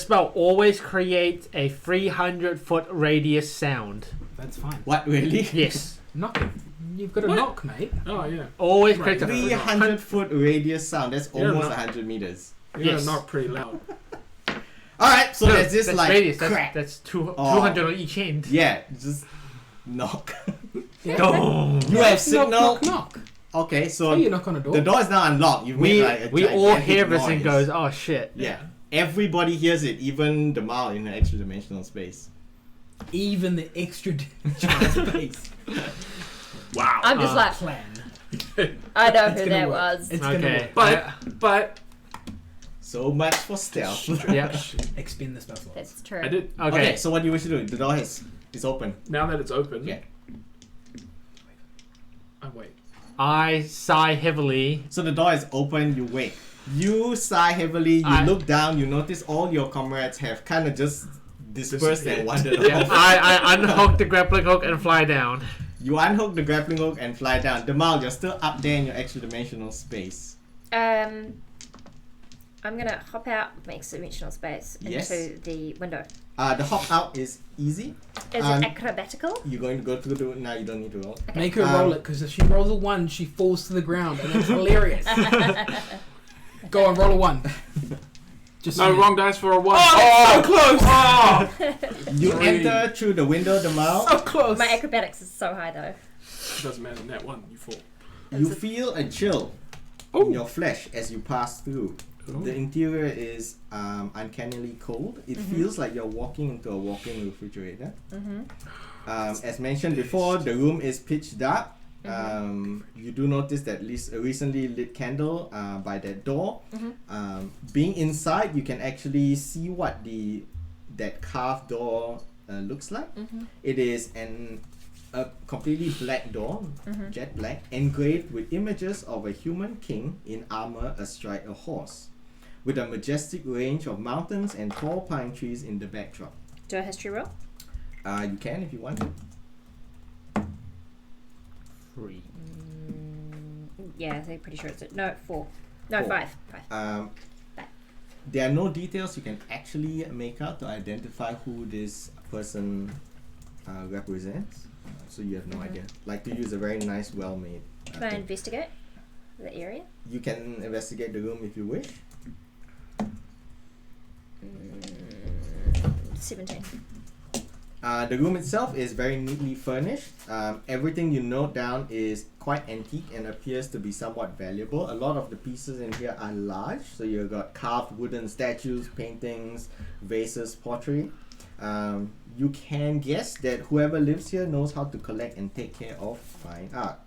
spell always creates a 300-foot radius sound. That's fine. What really? Yes. Knocking. You've got a What? knock, mate. Oh, yeah. Always Right. creates a 300-foot radius sound. That's Yeah, almost no. 100 meters. You're Yes. not pretty loud. All right. So No, there's this that's like radius. crack. That's 200 Oh. on each end. Yeah. Just knock. Boom. You have signal. Knock, knock. Okay. So Oh, you knock on a door. the door is now unlocked. You've made like a We all gigantic hear this and noise. goes, oh shit. Yeah. Everybody hears it, even the Mao in the extra dimensional space. Even the extra dimensional space Wow. I'm just like, plan. I know It's who gonna that work. was. It's gonna Okay. work. But So much for stealth. Yeah. Expend the spell slots. That's true. I did. Okay. Okay, so what do you wish to do? The door is open. Now that it's open, Yeah. I wait. I sigh heavily. So the door is open, you wait. You sigh heavily, you look down, you notice all your comrades have kind of just dispersed and wandered Yeah, off. I unhook the grappling hook and fly down. You unhook the grappling hook and fly down. Demal, you're still up there in your extra dimensional space. I'm gonna hop out, make dimensional space Yes. into the window. The hop out is easy. Is Um, it acrobatical? You're going to go through the... No, you don't need to roll. Okay. Make her roll it, because if she rolls a 1, she falls to the ground, and it's hilarious. Go on, roll a 1. Just No, so you- wrong dice for a 1. Oh, so close! Oh! You 3. enter through the window, Demal. So close! My acrobatics is so high though. Doesn't matter. Net 1, you fall. You feel a chill in your flesh as you pass through. The interior is uncannily cold. It feels like you're walking into a walk-in refrigerator. As mentioned before, the room is pitch dark. You do notice that a recently lit candle by that door. Being inside, you can actually see what that carved door looks like. It is a completely black door, jet black, engraved with images of a human king in armor astride a horse, with a majestic range of mountains and tall pine trees in the backdrop. Do a history roll? You can if you want to. 3. Yeah, I'm pretty sure it's no 4. No 4. 5. 5. There are no details you can actually make out to identify who this person represents. So you have no idea. Like to use a very nice, well-made. Can I investigate the area? You can investigate the room if you wish. 17. The room itself is very neatly furnished. Everything you note down is quite antique and appears to be somewhat valuable. A lot of the pieces in here are large, so you've got carved wooden statues, paintings, vases, pottery. You can guess that whoever lives here knows how to collect and take care of fine art.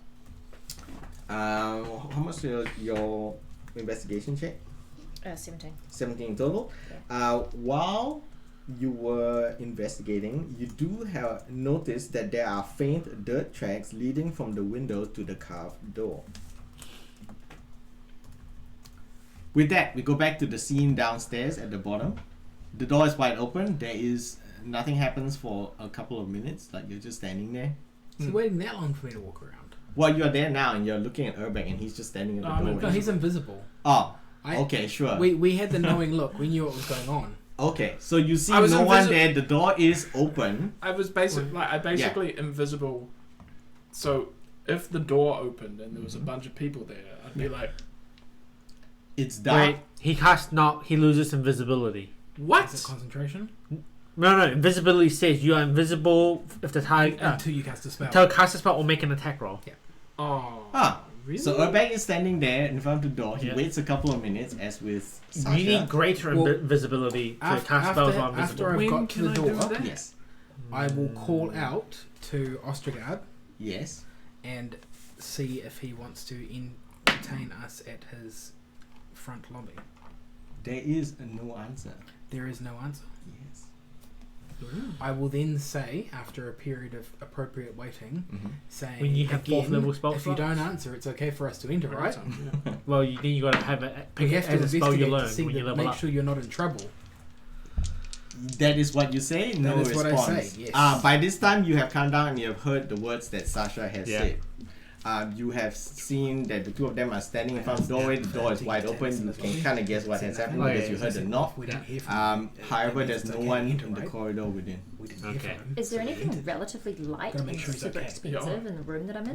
How much is your investigation check? 17. 17 total. While you were investigating, you do have noticed that there are faint dirt tracks leading from the window to the carved door. With that, we go back to the scene downstairs at the bottom. The door is wide open. There is nothing happens for a couple of minutes, like you're just standing there. Is he waiting that long for me to walk around? Well, you're there now and you're looking at Urbeck and he's just standing at the No, I mean, doorway. No, he's invisible. Oh, I- okay, sure. We had the knowing look. We knew what was going on. Okay, so you see I was no one invisi- there. The door is open. I was basically invisible. So if the door opened and there was a bunch of people there, I'd be like, It's dark. Wait, he casts knock, he loses invisibility. what? Is it concentration? No, invisibility says you are invisible if the target Until you cast a spell. until cast a spell or make an attack roll. Oh. Ah, Really? So Urbag is standing there in front of the door. He Yeah. waits a couple of minutes, as with You Sasha. need greater visibility to cast spells while after invisible. I've When got to can the I do door, that? Yes. I will call out to Ostrogard Yes. and see if he wants to entertain us at his front lobby. There is no answer. There is no answer. Yes. I will then say, after a period of appropriate waiting, Mm-hmm. saying When you have again, fourth level spell if you slots? don't answer, it's okay for us to enter, right? Well, then you gotta have it. We Pick have it to as a spell you investigate learn to see when you that, level make up. sure you're not in trouble. That is what you say. No That is what I response. say, yes. By this time, you have come down and you have heard the words that Sasha has Yeah. said. You have seen that the two of them are standing in front of the doorway. The door is wide open. You can kind of guess what has happened Oh, because yeah, you heard the knock. We didn't hear from him. However, That there's means no it's one okay to in the enter, right? corridor within. We didn't hear Okay. from him. Is there so we anything entered. relatively light Gotta make and sure he's super okay. expensive in the room that I'm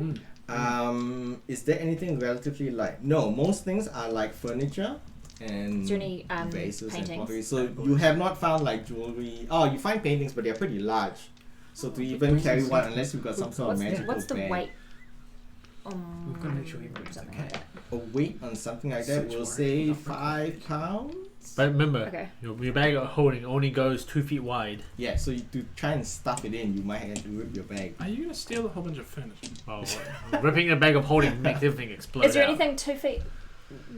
in? Is there anything relatively light? No, most things are like furniture and Is there any vases and paintings? pottery. So you have not found like jewelry. Oh, you find paintings, but they're pretty large. So to even carry one, unless you've got some sort of magical What's the bag. weight? We've got to make sure everybody's Something okay. like that. A weight on something like that, Search we'll for it. say Not 5 pounds. But remember, Okay. your bag of holding only goes 2 feet wide. Yeah, so to try and stuff it in, you might have to rip your bag. Are you gonna steal a whole bunch of furniture? Oh, ripping a bag of holding makes everything explode. Is there out. anything 2 feet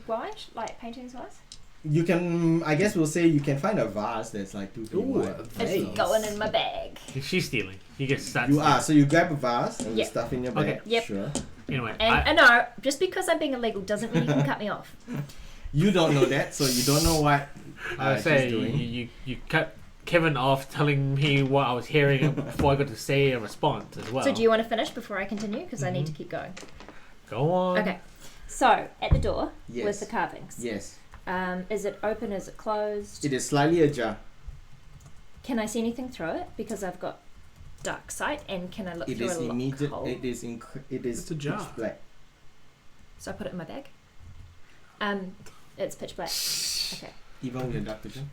wide, like paintings wise? You can, I guess we'll say you can find a vase that's like 2 feet Ooh, wide. a It's vase. going in my bag. She's stealing. You get stats. You are, so you grab a vase and you Yep. stuff in your bag. Okay. Yep. Sure. Anyway, And no, just because I'm being illegal doesn't mean you can cut me off. You don't know that, so you don't know what I she's say doing. you cut Kevin off telling me what I was hearing before I got to say a response as well. So do you want to finish before I continue? Because I need to keep going. Go on. Okay. So at the door Yes. with the carvings. Yes. Is it open? Is it closed? It is slightly ajar. Can I see anything through it? Because I've got dark sight, and can I look It through is a immediate. hole? It is It's a jar. pitch black. So I put it in my bag. It's pitch black. Okay. Even with the dark vision.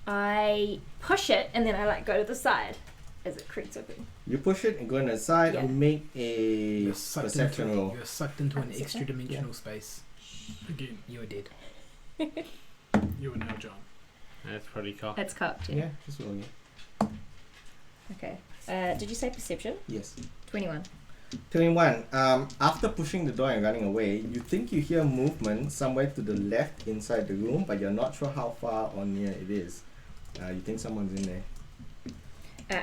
I push it, and then I like go to the side as it creaks open. You push it and go on the side Yeah. and make a You're sucked perception into, roll. you're sucked into an Perception? extra dimensional space. Again, You are dead. you and now John. That's pretty cool. It's cocked. Yeah, just roll it. Okay. Did you say perception? Yes. 21. 21. After pushing the door and running away, you think you hear movement somewhere to the left inside the room, but you're not sure how far or near it is. You think someone's in there.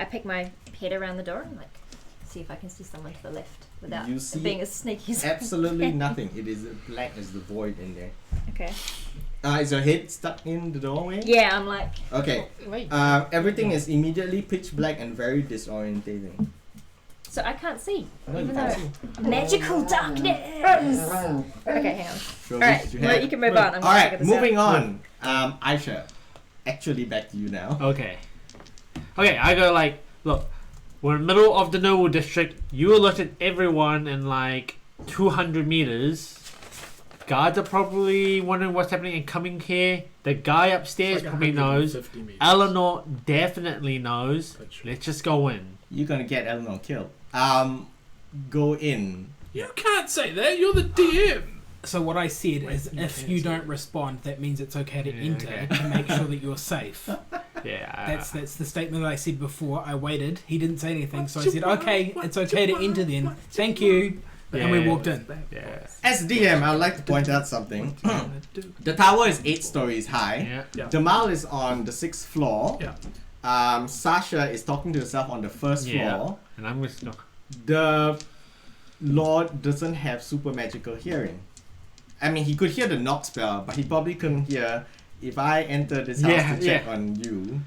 I pick my head around the door and like see if I can see someone to the left without You see being as sneaky as Absolutely nothing. It is black as the void in there. Okay. Is your head stuck in the doorway? Yeah, I'm like. Okay. Wait. Everything is immediately pitch black and very disorientating. So I can't see. No, you Even can't though see. magical darkness. Okay, hang on. Sure, All right, did you well, have- you can move on. I'm gonna Alright, figure this moving out. on. Aisha, actually back to you now. Okay. Okay, I go like, look, we're in the middle of the Noble District. You alerted everyone in like 200 meters. Guards are probably wondering what's happening and coming here. The guy upstairs It's like probably knows. 150 meters. Eleanor definitely knows. That's true. Let's just go in. You're gonna get Eleanor killed. Go in. You can't say that. You're the DM. So what I said Wait, is, you if can't you say don't it. respond, that means it's okay to Yeah, enter okay. to make sure that you're safe. Yeah. That's the statement that I said before. I waited. He didn't say anything, so I What said, you want? okay, What it's okay you to enter want? then. What Thank you you. And we Yeah. walked in. Yeah. As DM, I would like to point out something. The tower is 8 stories high. Yeah. Yeah. Jamal is on the 6th floor. Yeah. Sasha is talking to herself on the 1st Yeah. floor. And I'm just no. The Lord doesn't have super magical hearing. I mean, he could hear the knock spell, but he probably couldn't hear if I enter this house Yeah, to check yeah. on you.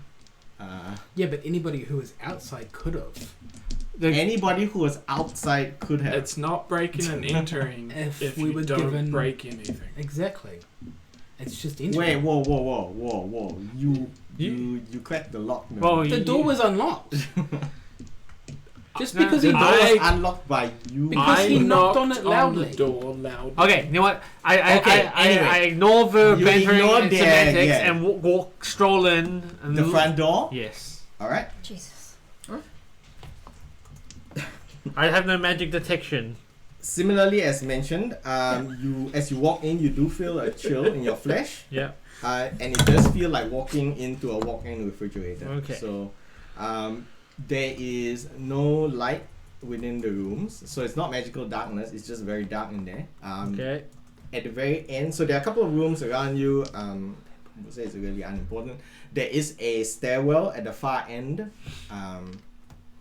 Yeah, but anybody who was outside could have. Anybody who was outside could have. It's not breaking and entering If if we you were don't given- break anything. Exactly. It's just entering. Wait, whoa. You cracked the lock. No. Well, The door was unlocked. Just No, because the he door I- was unlocked by you. Because I he knocked on knocked it loudly. the door loudly. Okay, you know what? I Okay, ignore the You bantering ignore and the- semantics yeah. and walk stroll in. And the front door. Yes. All right. Jesus. I have no magic detection. Similarly, as mentioned, as you walk in, you do feel a chill in your flesh. Yeah. And it does feel like walking into a walk-in refrigerator. Okay. So, there is no light within the rooms, so it's not magical darkness. It's just very dark in there. Okay. At the very end, so there are a couple of rooms around you. I would say it's really unimportant. There is a stairwell at the far end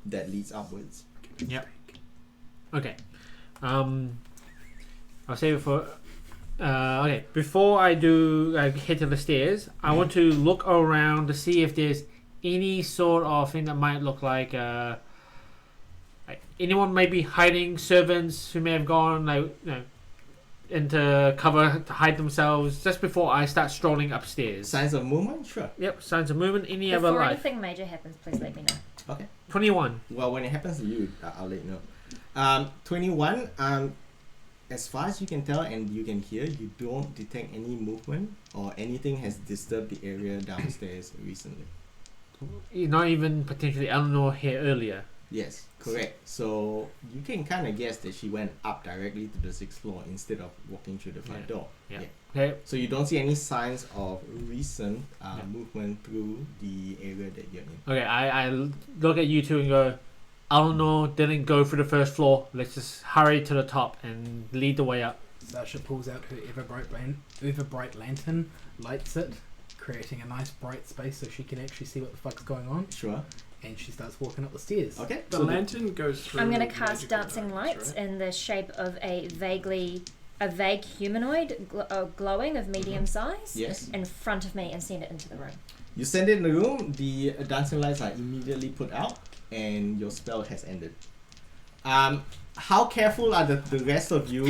that leads upwards. Yep. Okay. I'll save it for. Okay. Before I do head to the stairs, I want to look around to see if there's any sort of thing that might look like anyone may be hiding, servants who may have gone into cover to hide themselves just before I start strolling upstairs. Signs of movement? Sure. Yep, signs of movement. Any other Before life? anything major happens, please let me know. Okay. 21. Well, when it happens to you, I'll let you know. 21. As far as you can tell and you can hear, you don't detect any movement or anything has disturbed the area downstairs recently. Not even potentially Eleanor here earlier. Yes, correct. So you can kind of guess that she went up directly to the 6th floor instead of walking through the front door. Yeah. Okay. So you don't see any signs of recent movement through the area that you're in. Okay, I look at you two and go, Eleanor didn't go through the first floor. Let's just hurry to the top and lead the way up. Sasha pulls out her ever bright lantern, lights it, creating a nice bright space so she can actually see what the fuck's going on. Sure. And she starts walking up the stairs. Okay. The lantern goes through. I'm going to cast magical dancing darkness, lights right? in the shape of a vague humanoid glowing of medium size Yes. in front of me and send it into the room. You send it in the room, the dancing lights are immediately put out, and your spell has ended. How careful are the rest of you?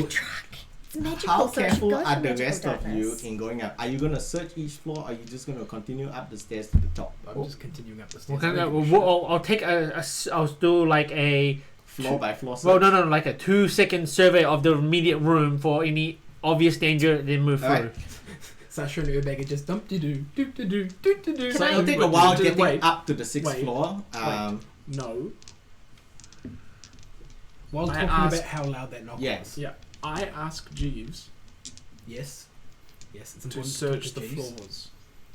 It's magical, How so it careful goes are to the magical rest of you darkness. in going up? Are you gonna search each floor, or are you just gonna continue up the stairs to the top? I'm just continuing up the stairs. Okay, I don't give a I'll take I'll do like a Floor by floor search. well, no, like a 2-second survey of the immediate room for any obvious danger, then move through. Alright. shit. Sasha and Urbeg are just do. So I- it'll take a Wait, while just getting wait. up to the 6th Wait. floor. No. While I talking asked- about how loud that knock Yeah. was. Yeah. I ask Jeeves Yes. Yes, it's to important search talk the to Jeeves. floors.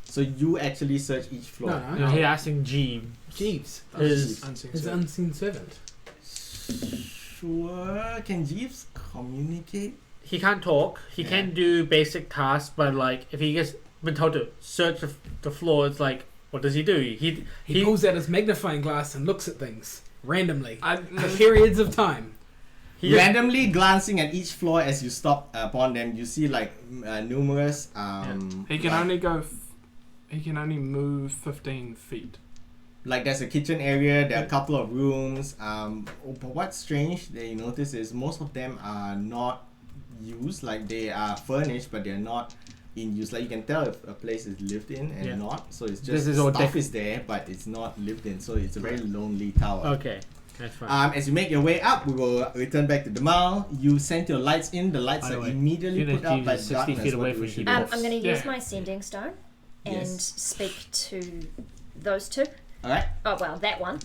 So you actually search each floor. No, You know, he's asking Jeeves. Jeeves. His- Unseen His servant. unseen servant. Sure. Can Jeeves communicate? He can't talk. He can do basic tasks, but like if he gets been told to search the floor, it's like what does he do? He pulls out his magnifying glass and looks at things randomly I, for periods of time. he just- Randomly glancing at each floor as you stop upon them, you see like numerous. he can like, only go. He can only move 15 feet. like there's a kitchen area. There are a couple of rooms. But what's strange that you notice is most of them are not used. Like they are furnished, but they're not in use. Like you can tell if a place is lived in and Yeah. not. So it's This just is all stuff dec- is there, but it's not lived in. So it's a very lonely tower. Okay, that's fine. As you make your way up, we will return back to the mall. You sent your lights in. The lights By the are way, immediately Eunice put out by is 60 darkness. feet away What from we should you. do. I'm going to Yeah. use my sending stone and Yes. speak to those two. Alright. Oh, well, that one.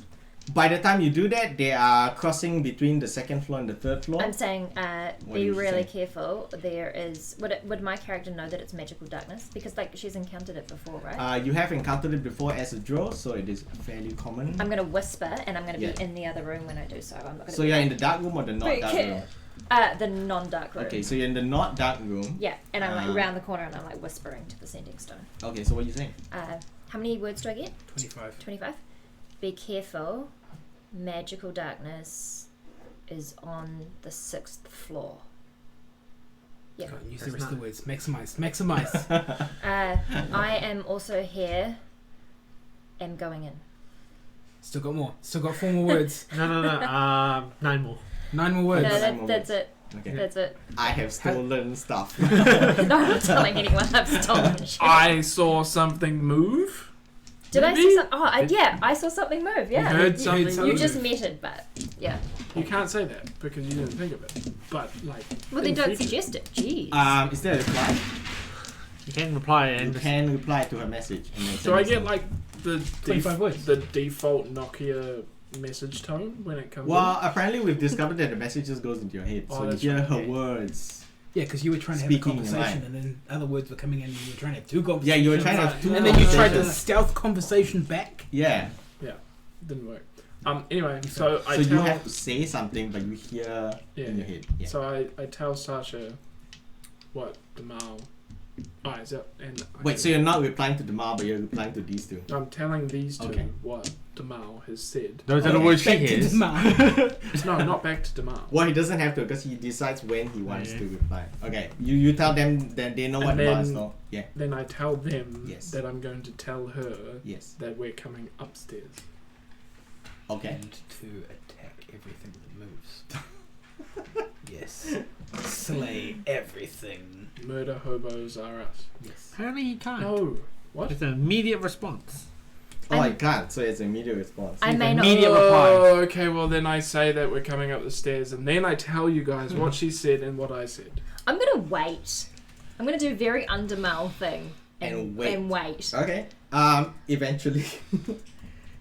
By the time you do that, they are crossing between the 2nd floor and the 3rd floor. I'm saying What be did you really say? careful. There is... Would my character know that it's magical darkness? Because, like, she's encountered it before, right? You have encountered it before as a drow, so it is fairly common. I'm going to whisper, and I'm going to Yeah. be in the other room when I do so. I'm not going to So you're in the dark room or the not dark room? the non-dark room. Okay, so you're in the not dark room. Yeah, and I'm like Ah. round the corner and I'm like whispering to the sending stone. Okay, so what are you saying? How many words do I get? 25. 25. Be careful. Magical darkness is on the 6th floor. Yeah. Can't use the That's rest of the not- words. Maximize. I am also here. Am going in. Still got more. Still got 4 more words. No. 9 more. 9 more No, words. that's it. Okay. That's it. I have stolen stuff. No, I'm not telling anyone I've stolen shit. I saw something move. Did I Maybe? see something? Oh, yeah, I saw something move. Yeah. You heard You something. heard You move. just metted, but yeah. You can't say that because you didn't think of it. But like. Well, then in don't future- suggest it. Jeez. Is there a reply? You can reply You and can reply to her message. And then Do send I us get some- like the 25 words. the default Nokia message tone when it comes Well, apparently we've discovered that the message just goes into your head, Oh, so you that's hear right, her yeah. words. Yeah, because you were trying to have a Speaking in conversation, line. and then other words were coming in, and you were trying to have two Yeah, conversations. you were trying to have two and then you tried to conversations. stealth conversation back. Yeah. in. Didn't work. Anyway, so I So tell you have to say something, but you hear Yeah. in your head. Yeah. so I tell Sasha what Demal. Oh, is that and Wait, so you're not replying to Demal, but you're replying to these two. I'm telling these two Okay. what Demal has said. Those are the Okay, words she back to hears. the mouth. No, not back to Demal. Well, he doesn't have to because he decides when he wants Yeah. to reply. Okay, you tell them that they know what And Demal is then- not. Yeah. Then I tell them Yes. that I'm going to tell her Yes. that we're coming upstairs. Okay. And to attack everything that moves. Yes. Slay everything. Murder hobos are us. Yes. Apparently he can't. No. What? It's an immediate response. Oh, I can't. So it's an immediate response. I may not. Immediate reply. Oh, okay. Well, then I say that we're coming up the stairs, and then I tell you guys what she said and what I said. I'm gonna wait. I'm gonna do a very undermal thing And wait. And wait. Okay. Eventually,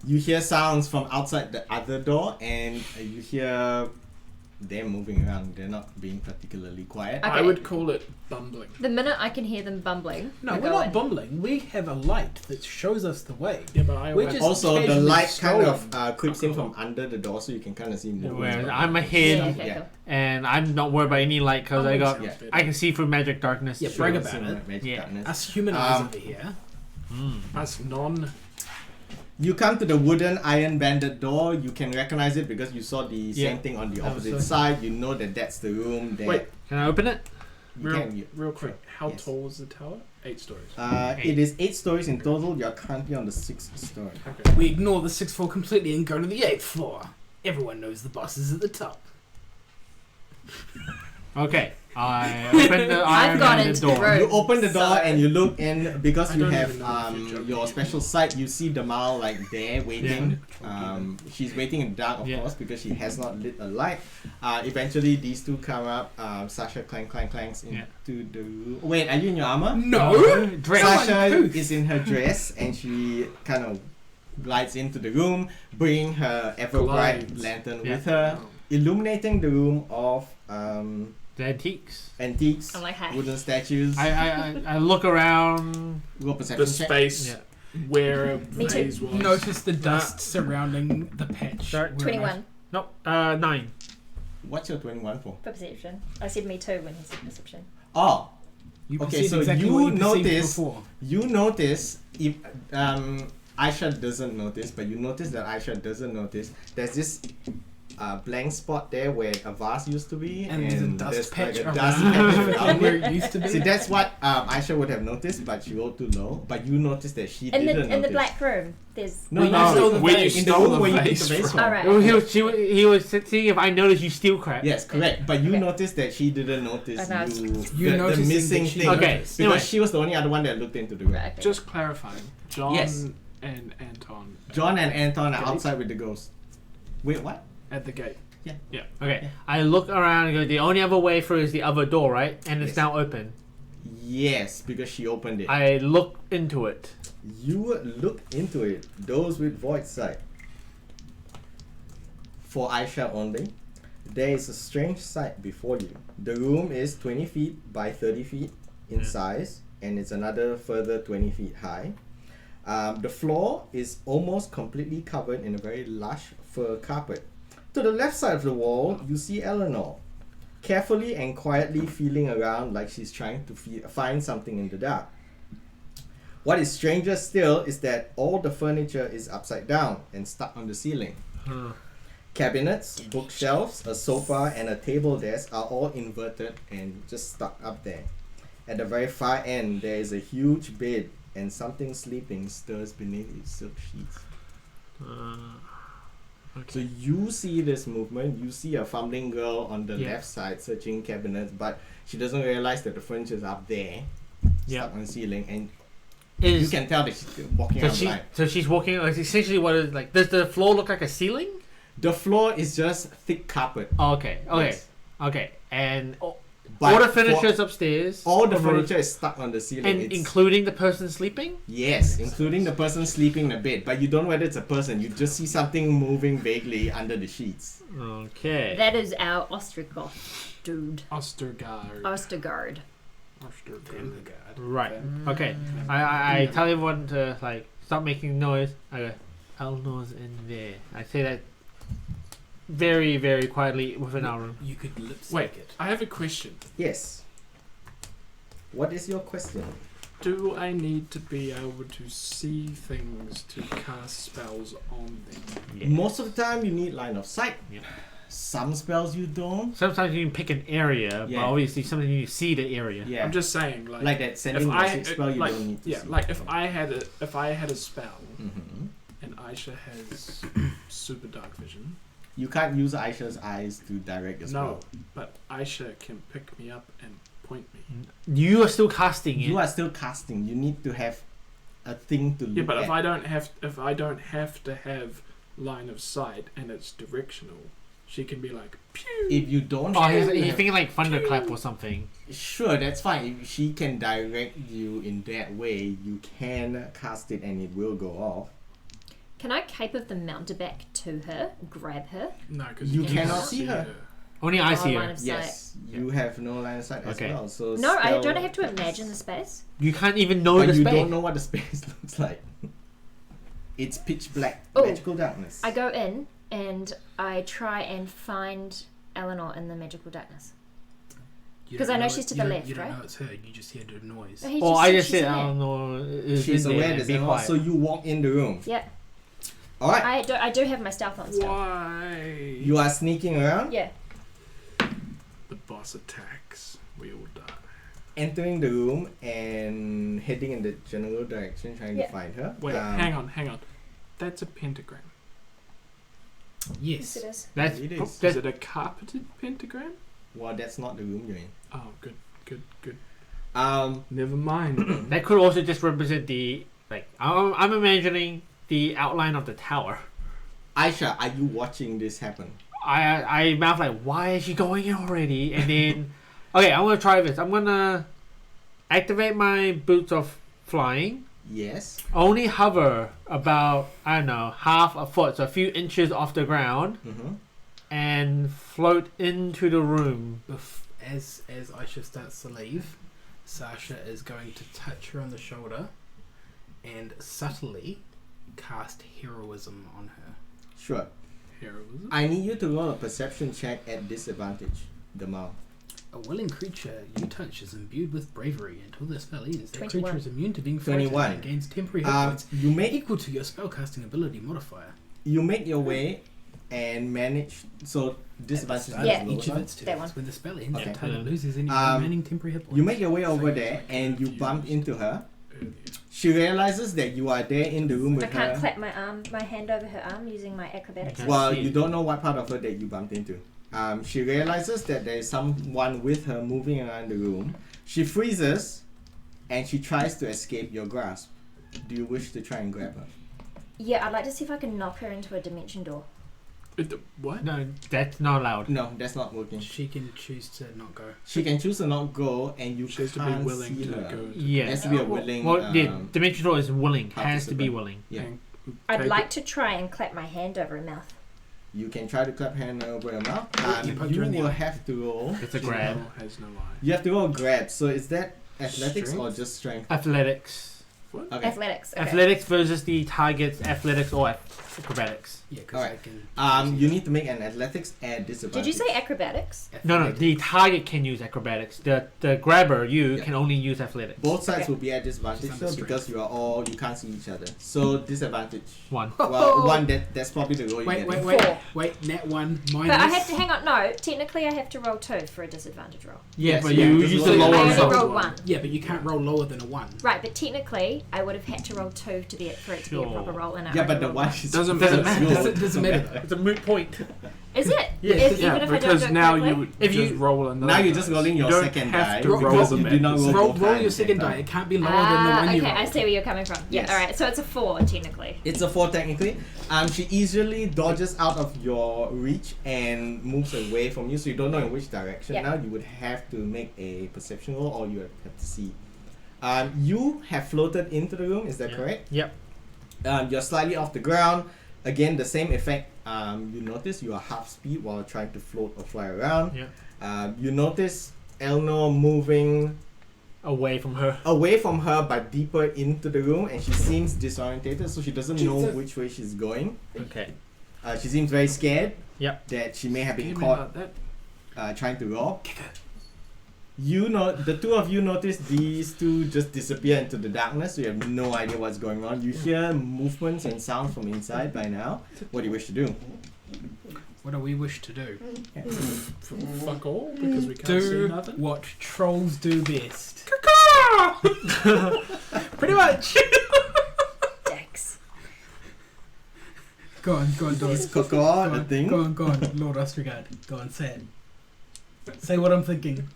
you hear sounds from outside the other door, and you hear them moving around. They're not being particularly quiet. Okay. I would call it bumbling. The minute I can hear them bumbling, No, I we're go not in. bumbling. We have a light that shows us the way. Yeah, but I We're always- just- Also, the casually light kind of strolling. creeps in from under the door, so you can kind of see movement. Whereas from- I'm Yeah, ahead okay, Yeah. cool. and I'm not worried about any light because I got Sounds better. I can see through magic darkness. Yeah, Sure, brag about see it. magic Yeah. darkness. Us human eyes Um, over here. Us non. You come to the wooden iron banded door. You can recognize it because you saw the Yeah. same thing on the I opposite was side. You know that that's the room. That Wait. Can I open it? you Real, can. real quick. How Yes. tall is the tower? 8 stories. It is 8 stories in total. You're currently on the 6th story. Okay. We ignore the 6th floor completely and go to the 8th floor. Everyone knows the boss is at the top. Okay. I open the I've iron gone banded into the door. room. You open the door So- and you look in because I you don't have even know if you're your joking. special sight. You see Demal like there waiting. Yeah. She's waiting in the dark, of Yeah. course, because she has not lit a light. Eventually, these two come up. Sasha clanks into Yeah. the room. Wait, are you in your armor? No! Dress. Sasha Poof. is in her dress and she kind of glides into the room, bringing her ever bright Glides. lantern Yeah. with her, illuminating the room of The antiques. antiques, I'm like, hey. wooden statues. I look around. Roll perception The check. space Yeah. where a Me too. vase was. Notice the dust surrounding the patch. Sorry. where I- 21 No. 9. What's your 21 for? for perception. I said me too when he said perception. Oh, You Okay, perceived so exactly you what you perceived notice- before. you notice if Aisha doesn't notice, but you notice that Aisha doesn't notice. There's this blank spot there where a vase used to be, And there's a dust there's patch like a around dust patch around where it. it used to be. See, that's what Aisha would have noticed, but she rolled too low. But you noticed that she In didn't the in the notice. black room, there's. No, Where you no, stole the where you vase. in the stole room the where you took vase the vase from. from. Alright. He was seeing if I noticed you steal crap. Yes, correct. But you Okay. noticed that she didn't notice Okay. you You the noticing missing that she thing. Okay, noticed. Because anyway. she was the only other one that looked into the room. Right, okay. Just clarifying. John Yes. and Anton. John and Anton are Gate. outside with the ghost. Wait, what? At the gate. Okay. Yeah. I look around and go, the only other way through is the other door, right? And it's Yes. now open. Yes, because she opened it. I look into it. You look into it. Those with void sight. For Aisha only, there is a strange sight before you. The room is 20 feet by 30 feet in Yeah. size, and it's another further 20 feet high. The floor is almost completely covered in a very lush fur carpet. To the left side of the wall, you see Eleanor, carefully and quietly feeling around like she's trying to find something in the dark. What is stranger still is that all the furniture is upside down and stuck on the ceiling. Huh. Cabinets, bookshelves, a sofa, and a table desk are all inverted and just stuck up there. At the very far end, there is a huge bed, and something sleeping stirs beneath its silk sheets. So Okay. you see this movement. You see a fumbling girl on the Yeah. left side searching cabinets, but she doesn't realize that the furniture is up there, Yeah. stuck on the ceiling, and you Is, can tell that she's walking so around she blind. so she's walking like essentially what is like does the floor look like a ceiling? The floor is just thick carpet. Oh, okay. Okay. Yes. Okay. And But all the for- furniture is upstairs. all the on the roof, furniture is stuck on the ceiling. and It's- including the person sleeping. yes, including the person sleeping in the bed. But you don't know whether it's a person. You just see something moving vaguely under the sheets. Okay. That is our Ostrogoth dude. Ostergaard. Ostergaard. Ostergaard. Right. Okay. Mm. I tell everyone to like stop making noise. I go, Eleanor's in there. I say that very, very quietly within our room. You could lip Wait, sync it. I have a question. Yes. What is your question? Do I need to be able to see things to cast spells on them? Yeah. Most of the time, you need line of sight. Yeah. Some spells you don't. Sometimes you can pick an area, Yeah. but obviously sometimes you see the area. Yeah. I'm just saying, like that sending if I message spell, you like, don't need to yeah, see. like if I had a spell Mhm. and Aisha has super dark vision, You can't use Aisha's eyes to direct your spell. no, but Aisha can pick me up and point me. You are still casting it. You are still casting. You need to have a thing to look Yeah, but at. if I don't have to have line of sight and it's directional, she can be like, pew. If you don't Oh, have, he's thinking like thunderclap or something. sure, that's fine. If she can direct you in that way, you can cast it and it will go off. Can I cape of the mountebank to her, grab her? No, because You can't cannot see her. Only I Oh, see line her. of sight. Yes, you have no line of sight as Okay. well. So No, I spell- don't have to imagine the space. You can't even know But the you space. don't know what the space looks like. It's pitch black, Oh, magical darkness. I go in and I try and find Eleanor in the magical darkness. You 'Cause don't I know know she's to you the don't- left, You don't right? know it's her. You just hear the noise. Oh, he Or I just she's said, in I there. don't know. She's aware there's be an quiet. so you walk in the room. Yeah, Alright, I do have my stealth on still. Why? you are sneaking around, Yeah. The boss attacks. We all die. entering the room and heading in the general direction trying Yeah. to find her. Wait, hang on. That's a pentagram. Yes, Yes. it is. That's, It is. Is that's it a carpeted pentagram? Well, that's not the room you're in. Oh, good. Never Never mind. that could also just represent the like. I'm imagining the outline of the tower. Aisha, are you watching this happen? I mouth like, why is she going in already? And then, okay, I'm gonna try this. I'm gonna activate my boots of flying. Yes. Only hover about, I don't know, half a foot, so a few inches off the ground, Mm-hmm. and float into the room. As Aisha starts to leave, Sasha is going to touch her on the shoulder and subtly cast heroism on her. Sure. Heroism. I need you to roll a perception check at disadvantage. Gamal. A willing creature you touch is imbued with bravery. Until the spell ends, that 21. creature is immune to being frightened 21. and gains temporary hit points You make equal to your spellcasting ability modifier. your way and manage. So disadvantage. At the start Yeah. of is each lower. of its That turns. one. When the spell ends, Okay. the target loses any Um, remaining temporary hit points. You make your way over Same there as and you confused. bump into her. Earlier. She realizes that you are there in the room I with can't her. clap my hand over her arm using my acrobatics. Okay. Well, See. you don't know what part of her that you bumped into. She realizes that there is someone with her moving around the room. She freezes and she tries to escape your grasp. Do you wish to try and grab her? Yeah, I'd like to see if I can knock her into a dimension door. What? No, that's not allowed. No, that's not working. She can choose to not go. She can choose to not go and you She has to can't be willing see to her. go. To It Yeah. has to be a Oh. willing. Well, yeah, Dimension Door is willing. Has to be participant. willing. Yeah. and I'd take like it- to try and clap my hand over her mouth. You can try to clap hand over her mouth. You poked You her in the will eye. have to roll. It's a She grab. has no eye. You have to roll grab. So is that athletics or Strength? just strength? Athletics. Okay. Athletics. Okay. Athletics versus the target's athletics or acrobatics. Yeah, because Alright. I can. You need to make an athletics at Did disadvantage. you say acrobatics? No, the target can use acrobatics. The grabber, you Yeah. can only use athletics. Both sides Okay. will be at disadvantage Just under though, strength. because you can't see each other. So disadvantage. One. Well, one that's probably the roll you Wait, get. wait, Four. wait. Nat 1 minus. But I have to hang on. No, technically I have to roll 2 for a disadvantage roll. Yeah, Yes, but yeah, you just use roll the it. lower I only result. rolled 1. Yeah, but you can't roll lower than a 1. Right, but technically I would have had to roll 2 for it to be a Sure. proper roll. And I Yeah, but only the rolled one one. is Doesn't because matter. it's yours. Doesn't matter. It's a moot point. Is it? Yeah, If, Yeah, even if I don't because do it now correctly? you would If just you- roll another. Now you're just dice. rolling your You don't second have die. to Roll- roll roll- them you at do not the roll same Roll, both roll times your at the same second time. die. It can't be lower than the one you Okay, rolled. I see where you're coming from. Yeah, Yes. alright, so it's a 4 technically. It's a 4 technically. She easily dodges out of your reach and moves away from you, so you don't know in which direction. Yeah. Now you would have to make a perception roll, or you have to see. You have floated into the room. Is that Yeah. correct? Yep. You're slightly off the ground. Again, the same effect. You notice you are half speed while trying to float or fly around. Yeah. You notice Eleanor moving Away from her. away from her but deeper into the room, and she seems disorientated, so she doesn't know Jesus. which way she's going. Okay. She seems very scared. Yep. That she may have been Give me caught that. trying to rob. You know, the two of you notice these two just disappear into the darkness, so you have no idea what's going on. You hear movements and sounds from inside by now. What do you wish to do? What do we wish to do? Fuck all, because we can't see Do nothing. what trolls do best. Pretty much. Dex. Go on, do Is it. Coco Go a on, thing? go on, Lord Ostergaard. Go on, say it. Say what I'm thinking.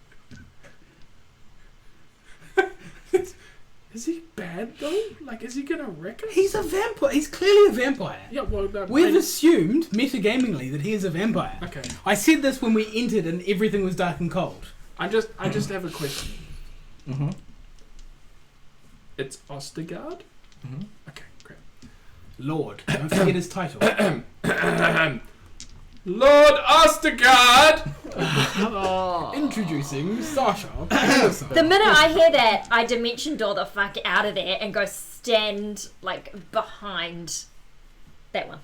Is he bad though? Like, is he gonna wreck us? He's a vampire. He's clearly a vampire. Yeah, well, We've assumed, metagamingly, that he is a vampire. okay. I said this when we entered and everything was dark and cold. I just have a question. Mm-hmm. It's Ostergaard? Mm-hmm. Okay, great. Lord. Don't forget his title. Lord Ostergaard! Introducing Sasha. The minute I hear that, I dimension door the fuck out of there and go stand like behind that one.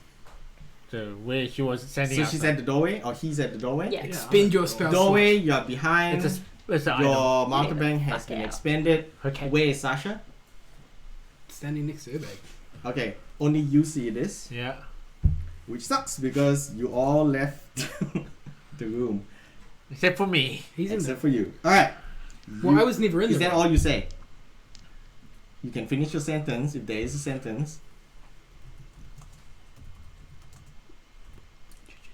So where she was standing. So she's outside. at the doorway, or he's at the doorway? Yeah. Expend your spell Doorway, you're behind. It's an item. Your mountebank has Fuck been out. expended. Okay. Where is Sasha? slot. Standing next to Urbeg. Okay, only you see this, Yeah. which sucks because you all left the room, Except for me. He's in except for you. Alright. Well, I was never in Is the that room. all you say? You can finish your sentence if there is a sentence.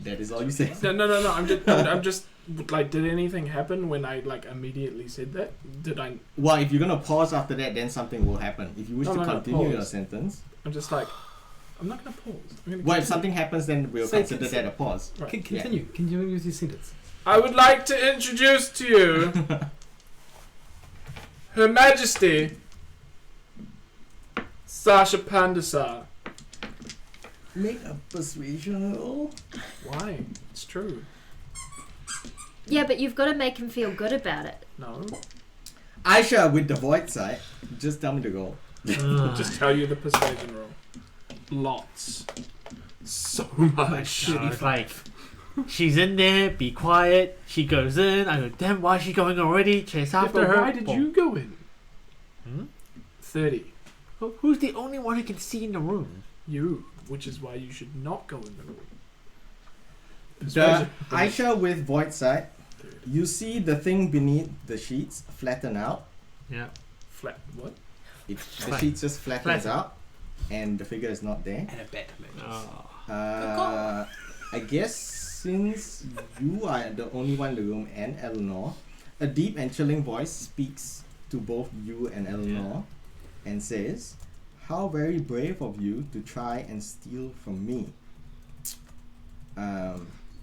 That is all you say. No. I'm just like, did anything happen when I like immediately said that? Did I? Well, if you're gonna pause after that, then something will happen. If you wish No, to no, continue your pause. sentence, I'm just like, I'm not gonna pause. I'm gonna well, if continue. something happens, then we'll Say consider consent. that a pause. Right. Continue. Continue with your sentence. I would like to introduce to you Her Majesty Sasha Pandasar. Make a persuasion roll. Why? It's true. Yeah, but you've got to make him feel good about it. No. Aisha with the void side. Just tell me the roll. Just tell you the persuasion roll. Lots. So much. I was like, she's in there, be quiet. She goes in. I go, damn, why is she going already? Chase Yeah, after but her. why did Boom. you go in? Hmm? 30. Who's the only one who can see in the room? You. Which is why you should not go in the room. The Persuasion. Aisha with void side. You see the thing beneath the sheets flatten out. Yeah. Flat. What? The Flat. sheets just flattens Flatten. out, and the figure is not there. And a bat emerges. Oh. I guess since you are the only one in the room and Eleanor, a deep and chilling voice speaks to both you and Eleanor and says, "How very brave of you to try and steal from me.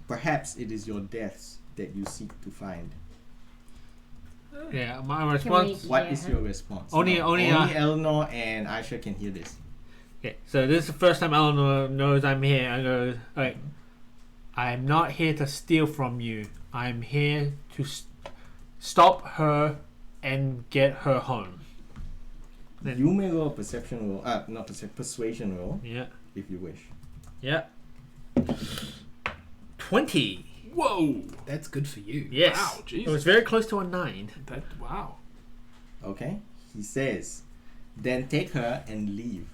Perhaps it is your deaths that you seek to find." Yeah, my Can response. we- What Yeah. is your response? Only- only, Eleanor and Aisha can hear this. Okay, so this is the first time Eleanor knows I'm here. I go, alright, I'm not here to steal from you. I'm here to stop her and get her home. Then, You may roll a perception roll, persuasion roll, yeah, if you wish. yeah. 20. Whoa! That's good for you. Yes. Wow, It Jesus. was very close to a 9. Wow. Okay? He says, "Then take her and leave."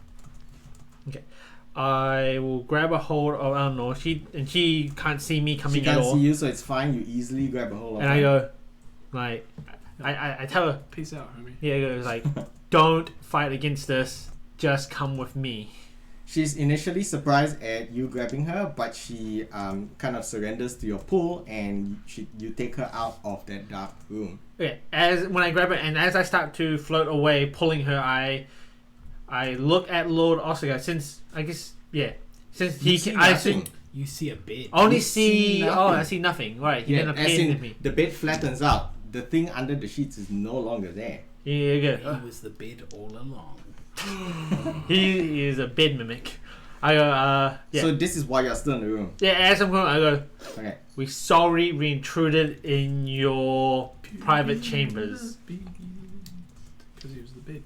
I will grab a hold of Eleanor. She can't see me She coming at can't all. see you, so it's fine. You easily grab a hold of And her. I go, like, I tell her, Peace out, homie. yeah, I goes like, don't fight against us. Just come with me. She's initially surprised at you grabbing her, but she kind of surrenders to your pull, and you take her out of that dark room. Okay, when I grab her and as I start to float away, pulling her, I look at Lord Oscar since he see can, I nothing. You see a bed. only You see see nothing. I see nothing. Right, he Yeah, didn't as appear to in me. the bed flattens out. The thing under the sheets is no longer there. Yeah, good. He was the bed all along. He is a bed mimic. I go, yeah. So this is why you're still in the room. Yeah, as I'm going, I go, Okay. we sorry we intruded in your private chambers. Because he was the bed.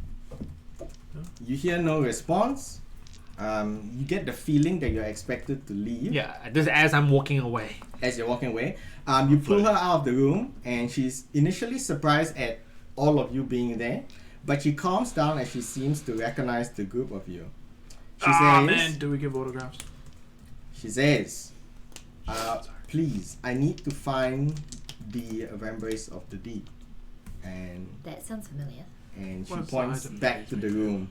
You hear no response. You get the feeling that you're expected to leave. Yeah, this is as I'm walking away. As you're walking away. You pull her out of the room, and she's initially surprised at all of you being there, but she calms down as she seems to recognize the group of you. She says, Man, do we give autographs? She says, please, I need to find the embrace of the deep. And That sounds familiar. she What's points the item? back to the room.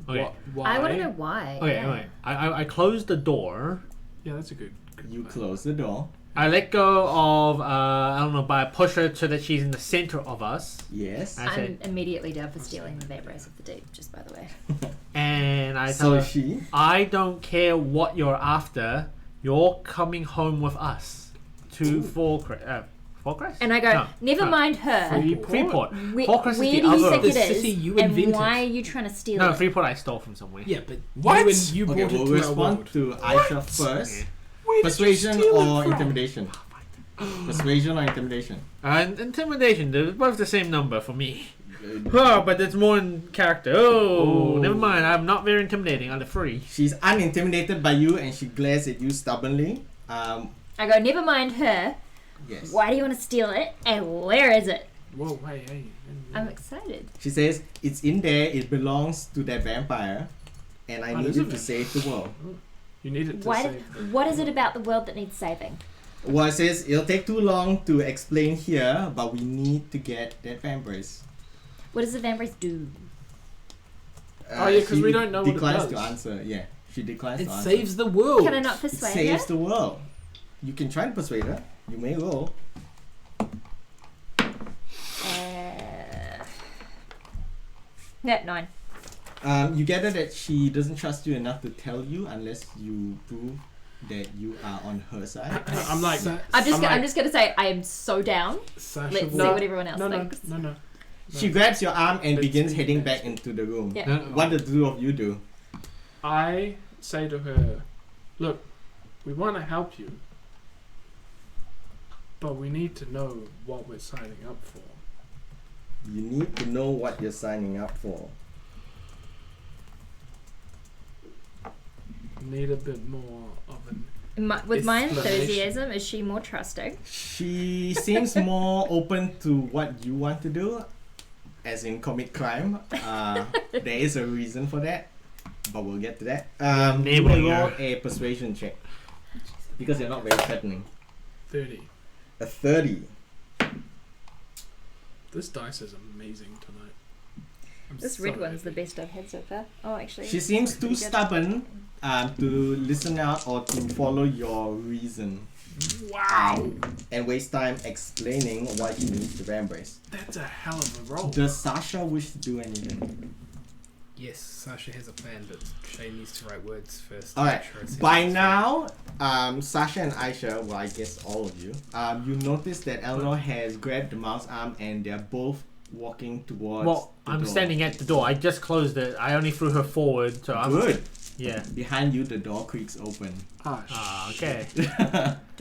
Okay. Why? I want to know why. Okay, yeah. okay. I close the door. Yeah, that's a good You plan. close the door. I let go of I don't know, but I push her so that she's in the center of us. Yes. I say, I'm immediately down for stealing the vambrace of the deep, just by the way. and I tell So her, she. I don't care what you're after. You're coming home with us to Forcrest. And I go, No, never no. mind her. Freeport. Where, Forcrest is where the do you other- think it The is? city you and invented. why are you trying to steal No, it? Freeport I stole from somewhere. Yeah, but What? you Okay, brought we'll it to our respond world. to Aisha first. Yeah. Where did you Persuasion steal it or from? intimidation? Persuasion or intimidation? Intimidation. They're both the same number for me. Oh, but it's more in character. Oh, Oh. never mind. I'm not very intimidating. I'm the free. She's unintimidated by you and she glares at you stubbornly. I go, never mind her. Yes. Why do you want to steal it? And where is it? Whoa, hey. I'm excited. She says, it's in there, it belongs to that vampire, and I Oh, need does you it? to save the world. You need it to Why? save. What is it about the world that needs saving? Well, it says, it'll take too long to explain here, but we need to get that vampires. What does the vambrace do? Oh, yeah, 'cause she we don't know what it declines to does. answer, yeah. She declines It to answer. saves the world. Can I not It persuade saves her? the world. You can try to persuade her. You may roll. No, 9. You gather that she doesn't trust you enough to tell you unless you prove that you are on her side. I'm like, I'm like- just gonna say I am so down. Sasha Let's see will- what everyone else no, thinks. No. She grabs your arm and Let's begins see. heading back into the room. Yeah. No, What do the two of you do? I say to her, look, we want to help you, but we need to know what we're signing up for. You need to know what you're signing up for. Need a bit more of an. With my Explanation. enthusiasm, is she more trusting? She seems more open to what you want to do, as in commit crime. There is a reason for that, but we'll get to that. You may Enabling roll her. a persuasion check because you're not very threatening. 30. A 30. This dice is amazing tonight. I'm This so red one's the happy. best I've had so far. Oh, actually. She seems too pretty good. stubborn to listen out or to follow your reason. Wow! And waste time explaining why she needs the vampires. That's a hell of a roll. Does Sasha wish to do anything? Yes, Sasha has a plan, but Shay needs to write words first. to Alright, make sure it says by it's now, Sasha and Aisha, well I guess all of you, you notice that Eleanor has grabbed the mouse arm and they're both walking towards Well, the I'm door. standing at the door. I just closed it. I only threw her forward, so I'm Good. Yeah. Behind you, the door creaks open. Ah, okay. Do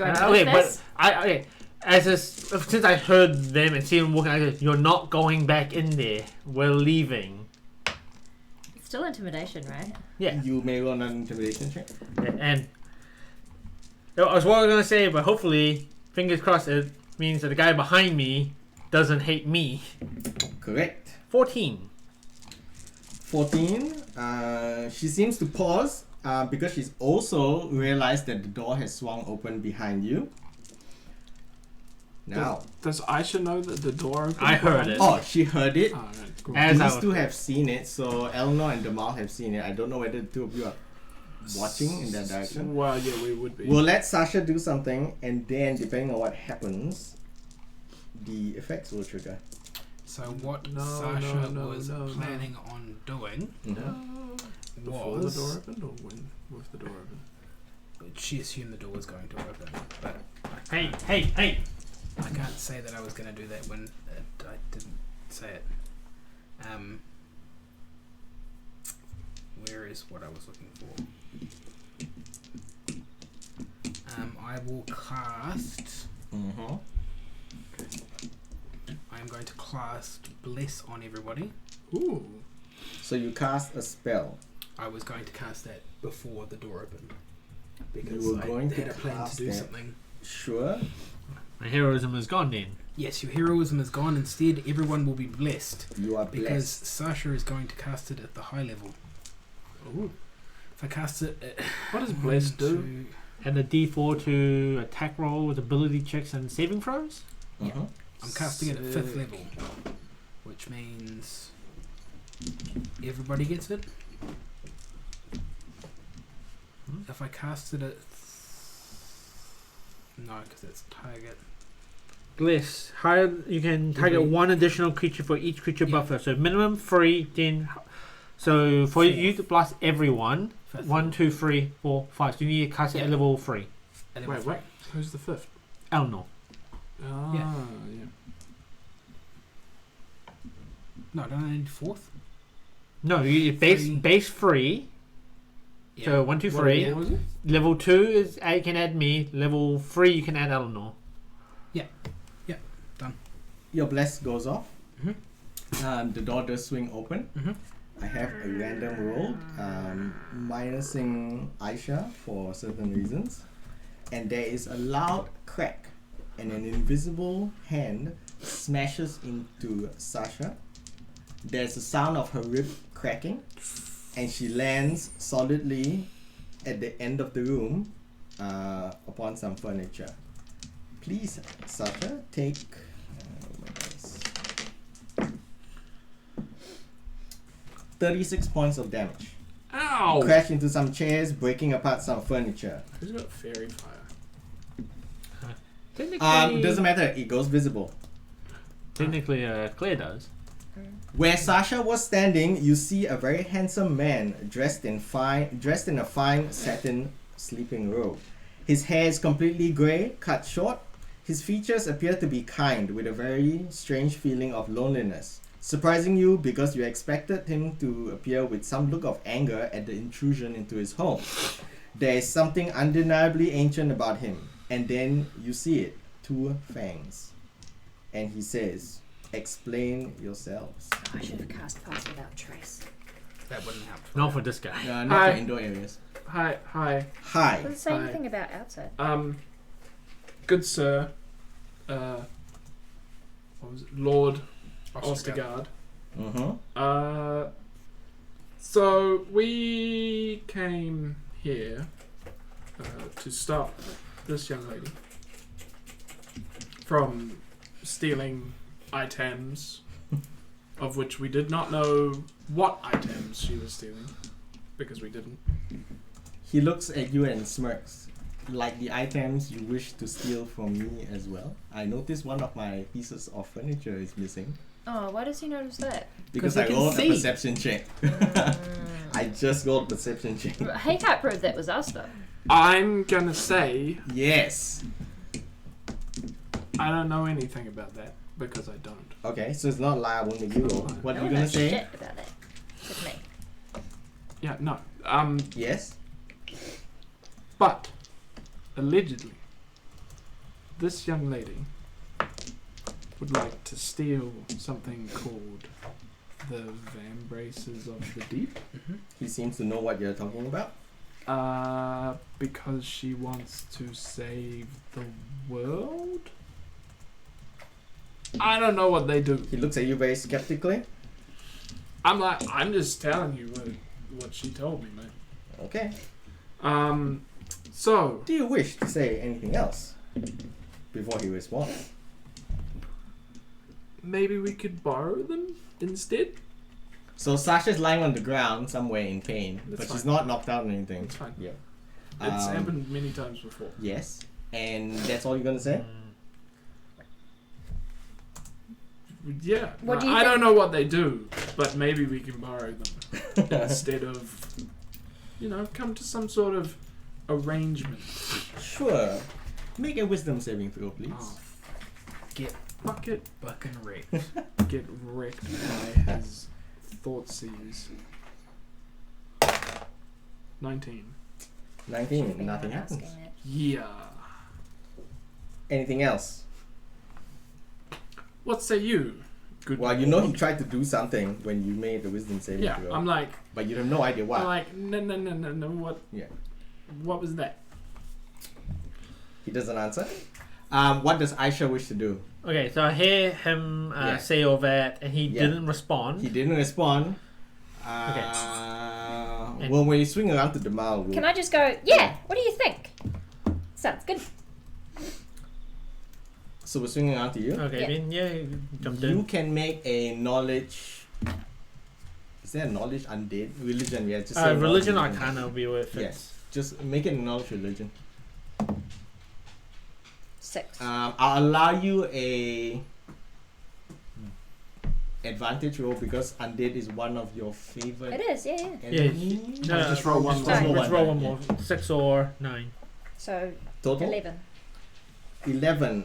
I notice okay, this? but okay. Since I heard them and see them walking, I said, "You're not going back in there. We're leaving." It's still intimidation, right? Yeah. You may roll an intimidation check. And that was what I was gonna say, but hopefully, fingers crossed, it means that the guy behind me doesn't hate me. Correct. 14. 14. She seems to pause because she's also realized that the door has swung open behind you. Now. Does Aisha know that the door opened? I heard it. Oh, she heard it. Alright, cool. As I These was- two have seen it, so Eleanor and Damal have seen it. I don't know whether the two of you are watching in that direction. Well, yeah, we would be. We'll let Sasha do something, and then depending on what happens, the effects will trigger. So what No, Sasha no, was no, no. planning on doing No. Before the was door opened, or when with the door open? she assumed the door was going to open, but Hey! I can't say that I was going to do that when I didn't say it. Where is what I was looking for? I will cast. Mm-hmm. I'm going to cast Bless on everybody. Ooh. So you cast a spell. I was going to cast that before the door opened You because were going I had to a plan to cast do that. something. Sure. My heroism is gone then. Yes, your heroism is gone. Instead, everyone will be blessed You are because blessed. Sasha is going to cast it at the high level. Ooh. If I cast it at What does Bless do? Add a D4 to attack roll with ability checks and saving throws. Mm-hmm. I'm casting it at 5th Sick. level, which means everybody gets it. If I cast it at no, because it's target. Bless. Higher, you can target Every- one additional creature for each creature Yeah. buffer. So minimum 3, then. So for Fourth. you to blast everyone, 5th 1, level. 2, 3, 4, 5. So you need to cast it Yeah. at level 3. At level Wait, three. what? Who's the fifth? Eleanor. Ah, Yeah. yeah. No, don't I need 4th? No, you base 3. Yeah. So 1, 2, What 3. level was it? Level 2 is you can add me. Level 3 you can add Eleanor. Your bless goes off. Mhm. The door does swing open. Mhm. I have a random roll, minusing Aisha for certain reasons. And there is a loud crack, and an invisible hand smashes into Sasha. There's a sound of her rib cracking, and she lands solidly at the end of the room upon some furniture. Please, Sasha, take. My dice. 36 points of damage. Ow! Crash into some chairs, breaking apart some furniture. Who's got fairy fire? Technically, Doesn't matter, it goes visible. technically Claire does. Where Sasha was standing, you see a very handsome man dressed in a fine satin sleeping robe. His hair is completely grey, cut short. His features appear to be kind, with a very strange feeling of loneliness, surprising you because you expected him to appear with some look of anger at the intrusion into his home. There is something undeniably ancient about him, and then you see it, 2 fangs. And he says, "Explain yourselves." Oh, I should have cast Pass Without Trace. That wouldn't help. Not for this guy. Not Hi. for indoor areas. Hi. Hi. Doesn't say Hi. anything about outside. Good sir. What was it? Lord Ostergaard. Mm-hmm. So we came here to stop this young lady from stealing items, of which we did not know what items she was stealing, because we didn't. He looks at you and smirks. Like the items you wish to steal from me as well. I noticed one of my pieces of furniture is missing. Oh, why does he notice that? Because 'Cause they I can rolled see. a perception check. I just rolled perception check. He can't prove that was us, though. I'm gonna say Yes. I don't know anything about that, because I don't. Okay, so it's not a lie, I won't make you roll. What no are you one gonna knows say? shit about that. Except me. Yeah, no. Yes? But allegedly, this young lady would like to steal something called the Vambraces of the Deep. He seems to know what you're talking about. Because she wants to save the world? I don't know what they do. He looks at you very skeptically. I'm just telling you what she told me, man. Okay. So, Do you wish to say anything else before he responds? maybe we could borrow them instead. So Sasha's lying on the ground somewhere in pain, That's but fine. she's not knocked out or anything. It's fine. Yeah. It's happened many times before. Yes. And that's all you're gonna say? Yeah. What do you I think? don't know what they do, but maybe we can borrow them instead of, come to some sort of arrangement. Sure. Make a wisdom saving throw, please. Oh, Get fuck it. fucking wrecked. Get wrecked by his thoughtseize. 19. 19. Shouldn't be Nothing anyone happens. asking that. Yeah. Anything else? What say you? Good. Well, you know he tried to do something when you made the wisdom saving Yeah, throw. I'm like, But you have no idea what. no. What? Yeah. What was that? He doesn't answer. What does Aisha wish to do? Okay, so I hear him Yeah. say all that, and he Yeah. didn't respond. He didn't respond. And- Well, when you swing around to the mile, Can I just go, yeah, what do you think? Sounds good. so we're swinging around to you. Okay, Yeah. then you jumped You in. can make a knowledge. Is there a knowledge undead? Religion, yeah. Just say Religion knowledge, Arcana will be where it fits. Yes. Just make it a knowledge religion. 6. I'll allow you a advantage roll because undead is one of your favorite It is, yeah. enemies. No, Just roll one just more. roll Let's roll one yeah. more. 6 or 9. So, Total 11. 11.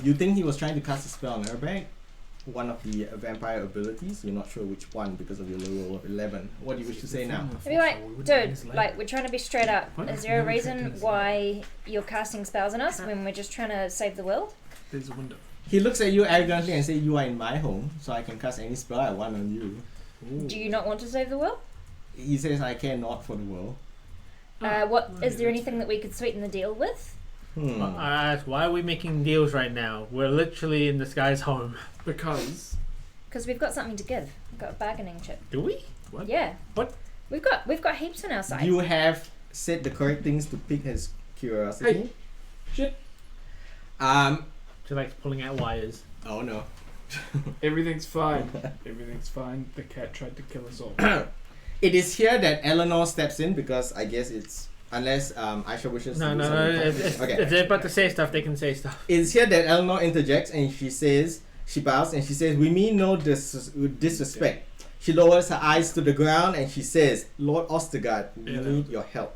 You think he was trying to cast a spell on Airbag? One of the vampire abilities. You're not sure which one because of your low roll of 11. What do you wish to say now? Maybe like, dude, like, we're trying to be straight up. What? Is there a No, reason why you're casting spells on us when we're just trying to save the world? There's a window. He looks at you arrogantly and says, "You are in my home, so I can cast any spell I want on you." Do you not want to save the world? He says, "I care not for the world." Is there anything that we could sweeten the deal with? I asked, why are we making deals right now? We're literally in this guy's home. Because Because we've got something to give. We've got a bargaining chip. Do we? What? Yeah. What? We've got heaps on our side. You have said the correct things to pique his curiosity. Hey, shit. She likes pulling out wires. Oh no. Everything's fine. Everything's fine. The cat tried to kill us all. It is here that Eleanor steps in because I guess it's unless Aisha wishes No, to do no, something. no. If they're about to say stuff, they can say stuff. It's here that Eleanor interjects and she says, she bows and she says, "We mean no disrespect." She lowers her eyes to the ground and she says, "Lord Ostergaard, we need your help."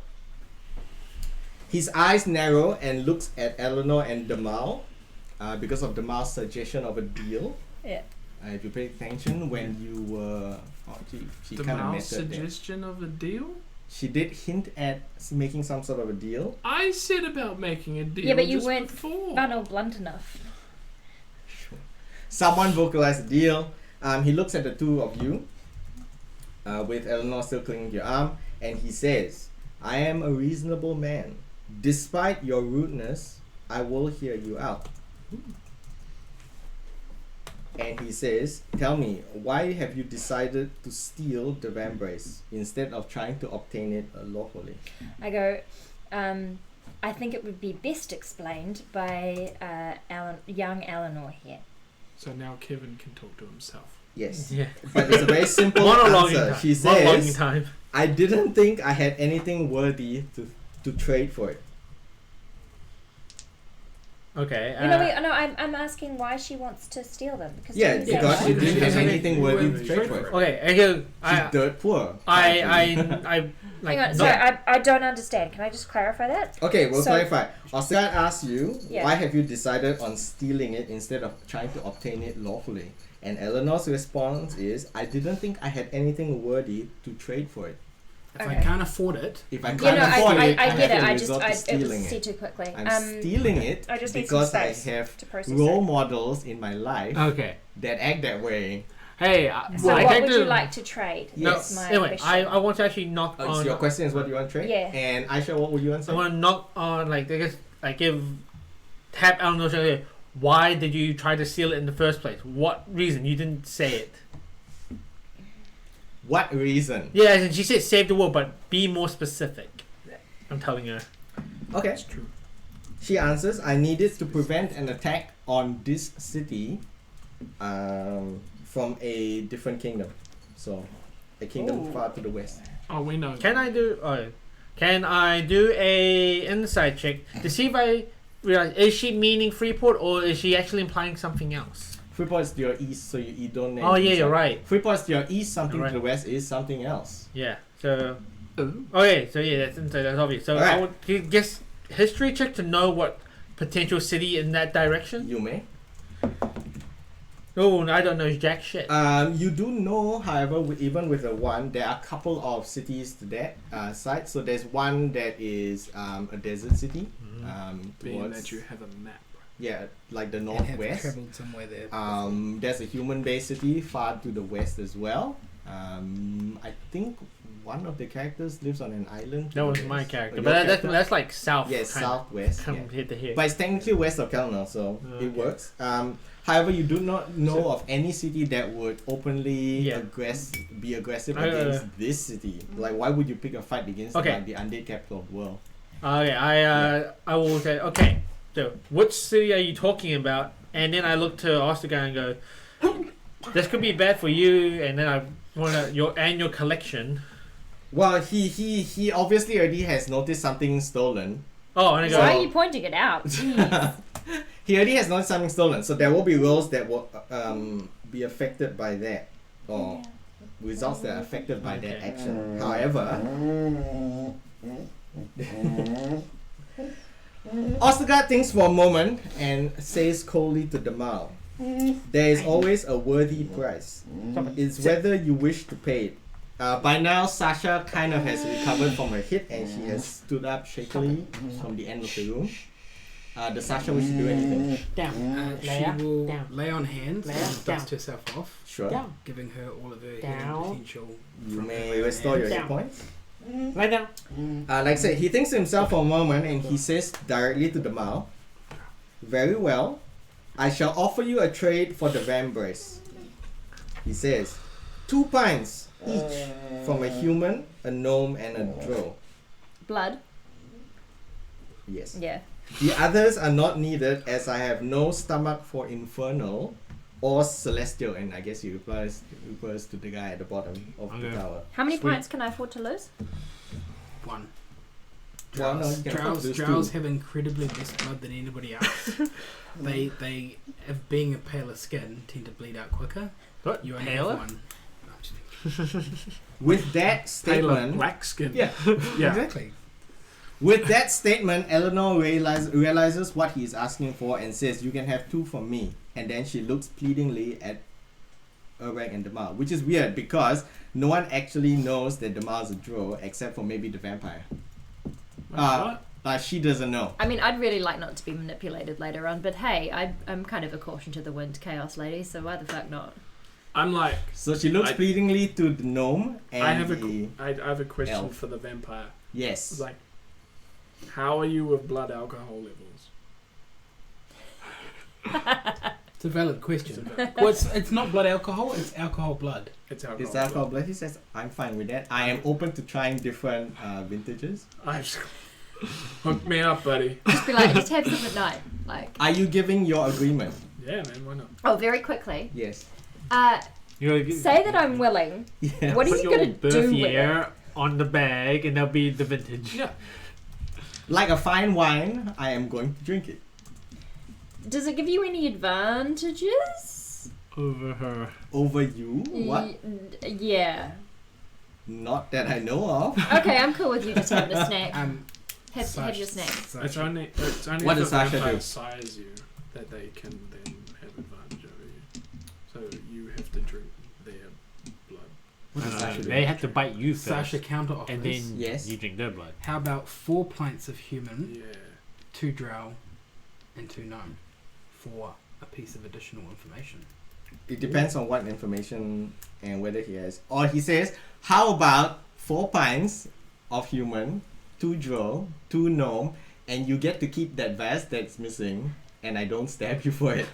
His eyes narrow and looks at Eleanor and Damal because of Damal's suggestion of a deal. Yeah. If you pay attention when you were... she The kind of mouse method there. suggestion of a deal? She did hint at making some sort of a deal. I said about making a deal. Yeah, but you just weren't before. funnel blunt enough. Someone vocalized the deal. He looks at the two of you, with Eleanor still clinging to your arm, and he says, "I am a reasonable man. Despite your rudeness, I will hear you out." And he says, "Tell me, why have you decided to steal the vambrace instead of trying to obtain it lawfully?" I go, I think it would be best explained by young Eleanor here. So now Kevin can talk to himself. Yes. Yeah. But it's a very simple Monologuing answer. time. She Monologuing says, time. "I didn't think I had anything worthy to trade for it." Okay. I'm asking why she wants to steal them. Because Yeah, she didn't say because why. she didn't have She anything didn't worthy have to trade for it. Okay, I go. She's dirt poor. I like. Hang on, no- sorry, I don't understand. Can I just clarify that? Okay, we'll So- clarify. Oscar asks you, Yeah. why have you decided on stealing it instead of trying to obtain it lawfully? And Eleanor's response is, "I didn't think I had anything worthy to trade for it. If Okay. I can't afford it, If I Yeah, can't no, afford it, I have get it. to I resort to it stealing was it. said too quickly. I'm stealing it I just need some because I space have to process role it. models in my life Okay. that act that way." Hey. So I what think would you the- like to trade? No, That's my Anyway, question. I want to actually knock So on. your question is what you want to trade? Yeah. And Aisha, what would you want to I say? want to knock on like I guess like give tap Eleanor. Say, why did you try to steal it in the first place? What reason? You didn't say it. What reason? Yeah, as in she said save the world, but be more specific. I'm telling her. Okay. That's true. She answers, "I needed to prevent an attack on this city from a different kingdom. So, a kingdom far to the west. Oh, we know. Can I do a insight check to see if I realize, is she meaning Freeport or is she actually implying something else? Freeport is to your east, so you don't name. Oh yeah, you're right. Freeport is to your east, something You're to the west is something else. Yeah. So. Okay. So yeah, that's insight. That's obvious. So Alright. I would guess history check to know what potential city in that direction. You may. Oh, I don't know jack shit. You do know, however, even with the one, there are a couple of cities to that side. So there's one that is a desert city. Being Towards, that you have a map. yeah, like the And have northwest. travelled somewhere there. There's a human-based city far to the west as well. I think one of the characters lives on an island. That was Yes. my character, Your but character? that's like south. Yes, kind of, southwest. Come Yeah. here to here. But it's technically west of Kelner, so Okay. it works. However, you do not know So- of any city that would openly Yeah. be aggressive I, against this city. Like, why would you pick a fight against Okay. like, the undead capital of the world? Okay, I will say okay. So which city are you talking about? And then I look to Ostagar and go, this could be bad for you. And then I want your annual collection. Well, he obviously already has noticed something stolen. Oh, and I go. Why are you pointing it out? Jeez. He already has noticed something stolen, so there will be rolls that will be affected by that, or results that are affected by that Okay. action. However, Ostergaard thinks for a moment and says coldly to Damal, "There is always a worthy price. It's whether you wish to pay it." By now, Sasha kind of has recovered from her hit and she has stood up shakily from the end of the room. Does Sasha wish to do anything? Down. She Layer, will down. lay on hands Layer, and dust down. herself off, Sure. Down. giving her all of her Down. healing potential. You from may her restore your hands. hit Down. points. Lie down. Like I said, he thinks to himself for a moment and he says directly to Damal, "Very well. I shall offer you a trade for the vambrace." He says, 2 pints each from a human, a gnome, and a drow. Blood. Yes. Yeah. The others are not needed as I have no stomach for infernal or celestial, and I guess he refers to the guy at the bottom of the Okay. tower. How many Sweet. pints can I afford to lose? One. Well, no, you can afford to lose Drows two. have incredibly less blood than anybody else. they, if being a paler skin, tend to bleed out quicker. What? You only Paler? have one. No, I'm just With that Taylor, statement, black skin. yeah. Yeah. Exactly. With that statement, Eleanor realizes what he is asking for and says, "You can have 2 from me." And then she looks pleadingly at Urag and Damal, which is weird because no one actually knows that Damal is a drow except for maybe the vampire. What? She doesn't know. I mean, I'd really like not to be manipulated later on, but hey, I'm kind of a caution to the wind chaos lady, so why the fuck not? I'm like, So she looks I- pleadingly to the gnome and I have the I have a question elf. for the vampire. yes. It's like, how are you with blood alcohol levels? It's a valid question. It's Well, it's not blood alcohol, it's alcohol blood. alcohol. Is that alcohol blood? He says, "I'm fine with that. I am open to trying different vintages." Hook me up, buddy. Just be like, just have some at night. Like, Are you giving your agreement? Yeah, man, why not? oh, very quickly. Yes. You gotta get, Say that I'm willing. Yeah. What are put you your gonna do birth with it? year on the bag, and that'll be the vintage. Yeah. Like a fine wine, I am going to drink it. Does it give you any advantages? Over her. Over you? What? Yeah. Not that I know of. Okay, I'm cool with you just having a snack. Have your snack. It's only What if does the Sasha vampire do? size you that they can then have advantage over you. So you have to drink their blood. What does Sasha do? They have to bite you first, Sasha counter offers. and then Yes. you drink their blood. How about 4 pints of human, Yeah. 2 drow, and 2 gnome for a piece of additional information? It depends on what information and whether he has. Or he says, how about 4 pints of human, 2 drow, 2 gnome, and you get to keep that vase that's missing, and I don't stab you for it.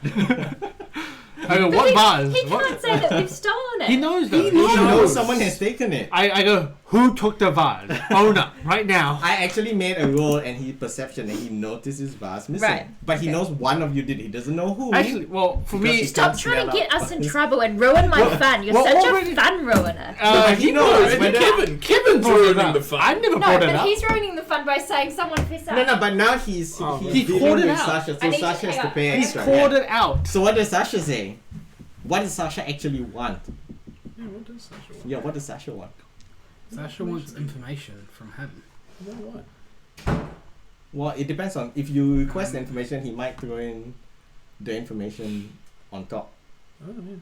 I go, what bars? He What? can't say that we've stolen it. He knows though. He knows someone has taken it. I go, Who took the vase? Own up right now. I actually made a roll and he perception and he noticed his vase missing. Right, But he okay. knows one of you did. He doesn't know who. Actually, well, for Because me, he Stop can't trying to smell get out. us in trouble and ruin my fun. You're well, such already- a fun ruiner. He knows whether- Kevin's brought it ruining up. the fun. I never No, brought it but up. he's ruining the fun by saying someone piss up. No, but now he's Oh, he's he dealing called it with out. Sasha, I so need to Sasha has hang to on. pay He's extra. called it out. So what does Sasha say? What does Sasha actually want? Yeah, what does Sasha want? Yeah, what does Sasha want? Sasha wants information from him. What? Well, it depends on if you request the information, he might throw in the information on top. Oh, yeah.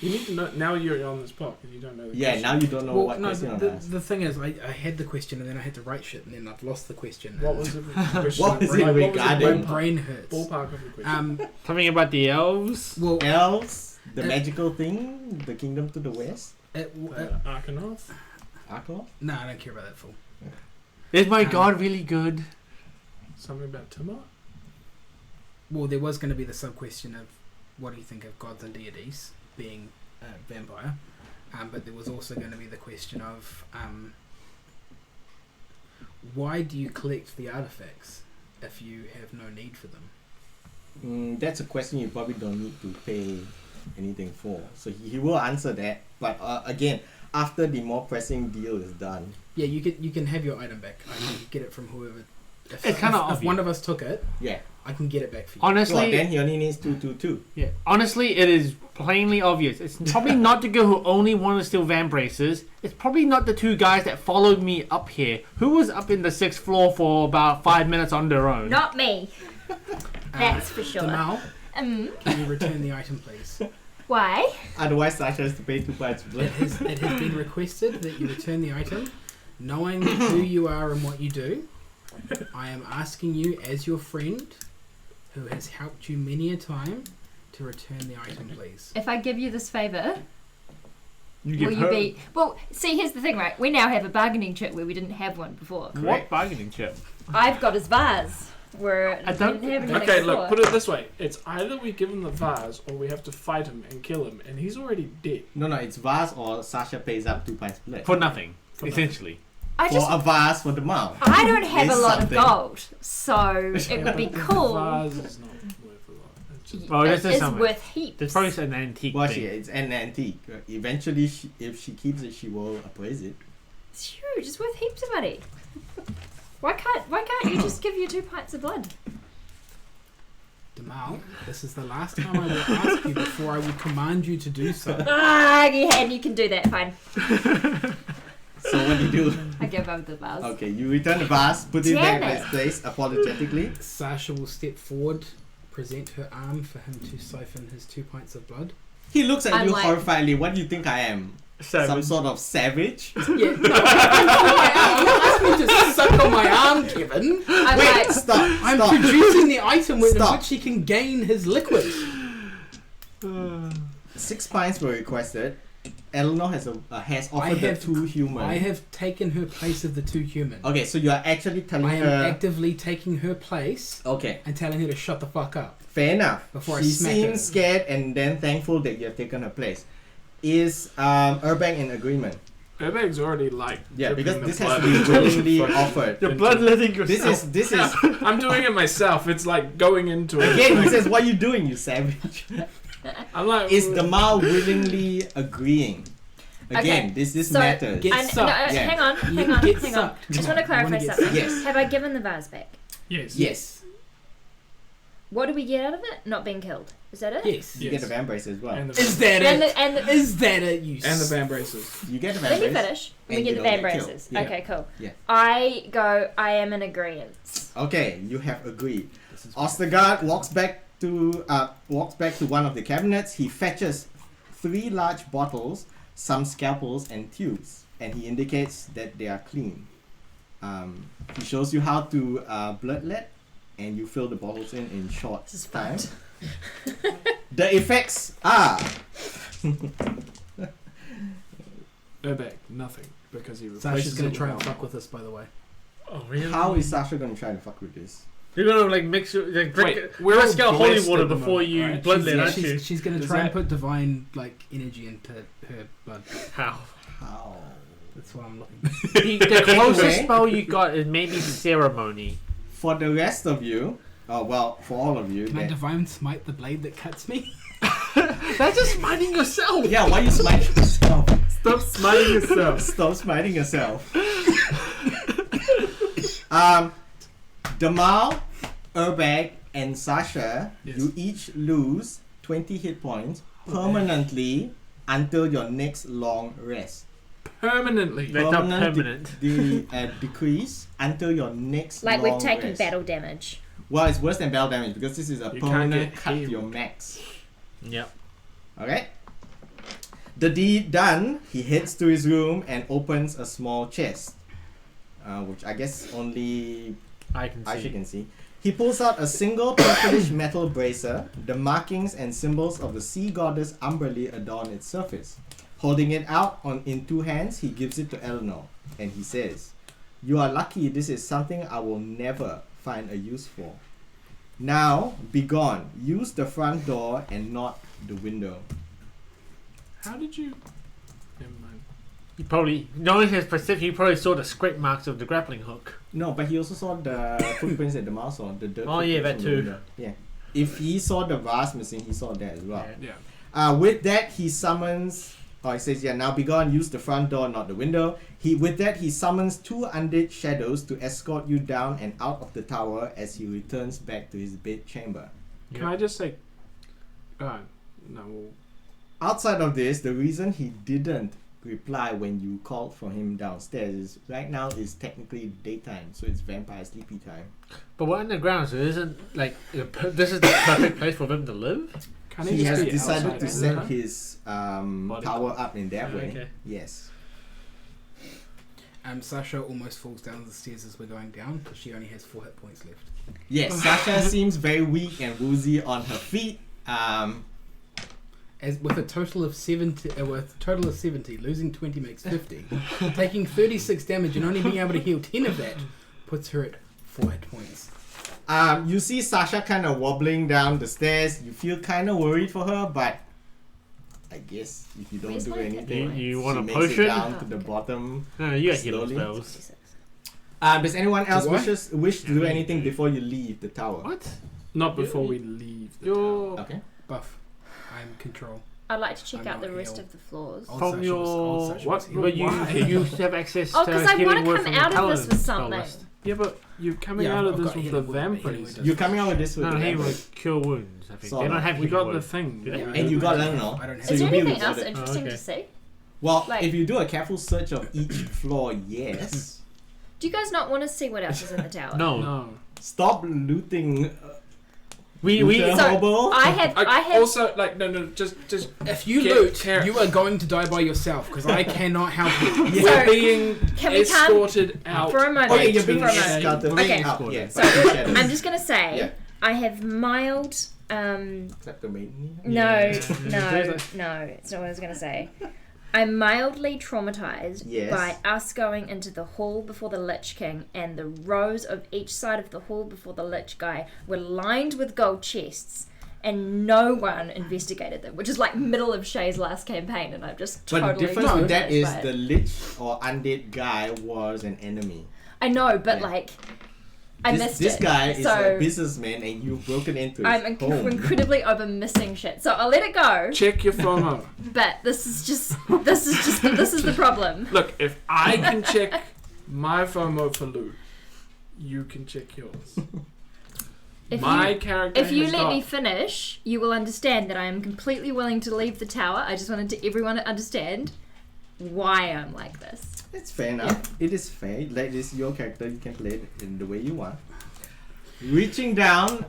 You need to know now you're on the spot because you don't know the Yeah, question. now you don't know Well, what no, question the, to ask. the thing is, I had the question and then I had to write shit and then I've lost the question. What was the question? What was it Like, regarding? My brain hurts. Ballpark of the question. Something about the elves. Well, Elves, the Uh, magical thing, the kingdom to the west, Arcanauts? Arkloth. no, I don't care about that fool. Is my Um, god really good? Something about Timur? Well, there was going to be the sub question of what do you think of gods and deities being vampire, but there was also going to be the question of why do you collect the artifacts if you have no need for them? That's a question you probably don't need to pay anything for. So he will answer that. But again, after the more pressing deal is done. Yeah, you can have your item back. I can get it from whoever. If, It's kinda if obvious. one of us took it, Yeah. I can get it back for you. Honestly, Well, then he only needs 222. yeah. Honestly, it is plainly obvious. It's probably not the girl who only wanted to steal van braces. It's probably not the two guys that followed me up here, who was up in the 6th floor for about 5 minutes on their own. Not me. That's for sure. Jamal, Um, can you return the item, please? why? Otherwise, Sasha has to pay 2 pints of blood. It has been requested that you return the item. Knowing who you are and what you do, I am asking you as your friend, who has helped you many a time, to return the item, please. If I give you this favour, You will give you her be... Well, see, here's the thing, right? We now have a bargaining chip where we didn't have one before. what bargaining chip? I've got his vase, where I don't- didn't have anything Okay, before. look, put it this way. It's either we give him the vase or we have to fight him and kill him, and he's already dead. No, it's vase or Sasha pays up 2 pints of blood. For nothing, For essentially. I For just... a vase for the mouth. I don't have Is a lot something. of gold, so it would be The cool. vase is not worth a lot. It's just, Well, this It is is something. worth heaps. There's probably an antique Well, thing. it's an antique. Eventually, if she keeps it, she will appraise it. It's huge. It's worth heaps of money. Why can't you just give you 2 pints of blood? Jamal, this is the last time I will ask you before I will command you to do so. Ah, yeah, and you can do that. Fine. So what do you do? I give over the vase. Okay, you return the vase, put it Damn back in it. its place apologetically. Sasha will step forward, present her arm for him to siphon his 2 pints of blood. He looks at I'm you like- horrifiedly. What do you think I am? Some sort of savage? Yeah, no, you asked me to suck on my arm, Kevin. I'm Wait, like, stop, I'm stop. producing the item in Stop. which he can gain his liquid. 6 pints were requested. Eleanor has offered the have- 2 human. I have taken her place of the 2 human. Okay, so you are actually telling I am her. actively taking her place Okay, and telling her to shut the fuck up. fair enough. Before I She smack seems her. scared and then thankful that you have taken her place. Is Urbang in agreement? Urbag's already like. Yeah, dripping because the this has blood to be into willingly fucking- offered. You're bloodletting yourself. This is I'm doing it myself. It's like going into it. again. He says, "What are you doing, you savage?" I'm like. Is Damal willingly agreeing? Again, Okay, this so- matters. Get no, sucked. Yeah. hang on. Get I sucked. just want to Come on, clarify you wanna get something. Yes. Have I given the vase back? Yes. Yes, What do we get out of it? Not being killed. Is that it? Yes. you Yes. get the van brace as well. And the Is that And it? the, and the, Is that it, you and the van braces. You get the van let me brace. finish. We And get you the don't van get killed. braces. Yeah. Okay, cool. Yeah. I go, I am in agreement. Okay, you have agreed. This is Ostergaard walks back to one of the cabinets. He fetches 3 large bottles, some scalpels and tubes, and he indicates that they are clean. He shows you how to bloodlet, and you fill the bottles in short This is time. fucked. The effects are Urbag, nothing. Because he replaces Sasha's gonna it try with and fuck alcohol. with us, by the way. Oh, really? how is Sasha gonna try to fuck with this? You're gonna like mix your like drink Wait, we're risk all out holy blessed water at the before moment, you right? bloodlet, aren't you? She's gonna Does try and that- put divine like energy into her blood. How? How? That's what I'm looking. The closest Anyway. spell you got is maybe ceremony. For the rest of you, for all of you, Can I that, divine smite the blade that cuts me? That's just smiting yourself. yeah, why you smiting yourself? Stop smiting yourself. Stop smiting yourself. Damal, Urbag, and Sasha, Yes. you each lose 20 hit points permanently until your next long rest. Permanently. That's not permanent. Decrease until your next Like long we've taken rest. battle damage. Well, it's worse than battle damage because this is a You can't permanent get cut to healed. your max. Yep. Okay? The deed done, he heads to his room and opens a small chest. Which I guess only I can see. Aisha can see. He pulls out a single purplish metal bracer. The markings and symbols of the sea goddess Umberly adorn its surface. Holding it out in two hands, he gives it to Eleanor, and he says, "You are lucky this is something I will never find a use for. Now, be gone. Use the front door and not the window." How did you? Never mind. You probably, knowing his perception, you probably saw the scrape marks of the grappling hook. No, but he also saw the footprints that the mouse saw. The dirt Oh, yeah, footprints that on the too. window. Yeah. If he saw the vase missing, he saw that as well. Yeah. Yeah. With that, he summons. He says, "Yeah, now be gone. Use the front door, not the window." With that, he summons two undead shadows to escort you down and out of the tower as he returns back to his bed chamber. Can I just say? No. Outside of this, the reason he didn't reply when you called for him downstairs is right now is technically daytime, so it's vampire sleepy time. But we're underground, so isn't like this is the perfect place for them to live? Can He just has be decided outside to the set window? his Body tower up in that Yeah, way. okay. Yes. Sasha almost falls down the stairs as we're going down because she only has 4 hit points left. Yes, Sasha seems very weak and woozy on her feet. As with a total of 70, losing 20 makes 50. Taking 36 damage and only being able to heal 10 of that puts her at 4 hit points. You see Sasha kind of wobbling down the stairs. You feel kind of worried for her, but I guess if you don't Where's do my hit anything, points? You want a she makes potion? it down to Oh, the okay. bottom. No, you got healing Slowly. spells. Does anyone else Do what? wish to do Yeah. anything before you leave the tower? What? Not before we leave. The You're Okay. Buff. I'm in control. I'd like to check I'm out the not rest healed. of the floors. Old From Sasha your was- old Sasha was what? healed. But you Why? you have access Oh, to 'cause I healing wanna word come from the out of this paladin with spell something. list. Yeah, but you're coming Yeah, out of I've this got with the healing word, but vampires. anyway, You're coming out with this with No, the he vampires. would cure wounds. I think Sort they don't of. have We healing got word. the thing. Yeah. And you got Eleanor. I don't have So Is there you'll be anything able else to- interesting okay. to see? Well, Like- if you do a careful search of each floor, yes. Do you guys not want to see what else is in the tower? No, No. Stop looting. we looter So, hobo. I had Also, like, no, just. If you Get loot, care- you are going to die by yourself because I cannot help you. We're being Can we escorted out. for a moment. Oh yeah, you're being for a moment. escorted Okay. out. Yeah, So by the shadows. I'm just gonna say Yeah. I have mild Kleptomania. no, Yeah. no, it's not what I was gonna say. I'm mildly traumatized Yes. by us going into the hall before the Lich King, and the rows of each side of the hall before the Lich guy were lined with gold chests, and no one investigated them, which is like middle of Shay's last campaign, and I'm just But totally the difference with that traumatized is by it. the lich or undead guy was an enemy. I know, but Yeah. like I missed This it. guy is so a businessman and you've broken into his I'm home. incredibly over missing shit. So I'll let it go. Check your FOMO. But this is the problem. Look, if I can check my FOMO for loot, you can check yours. If My you character if you has let got me finish, you will understand that I am completely willing to leave the tower. I just wanted everyone to understand why I'm like this. It's fair enough. It is fair. That is your character. You can play it in the way you want. Reaching down,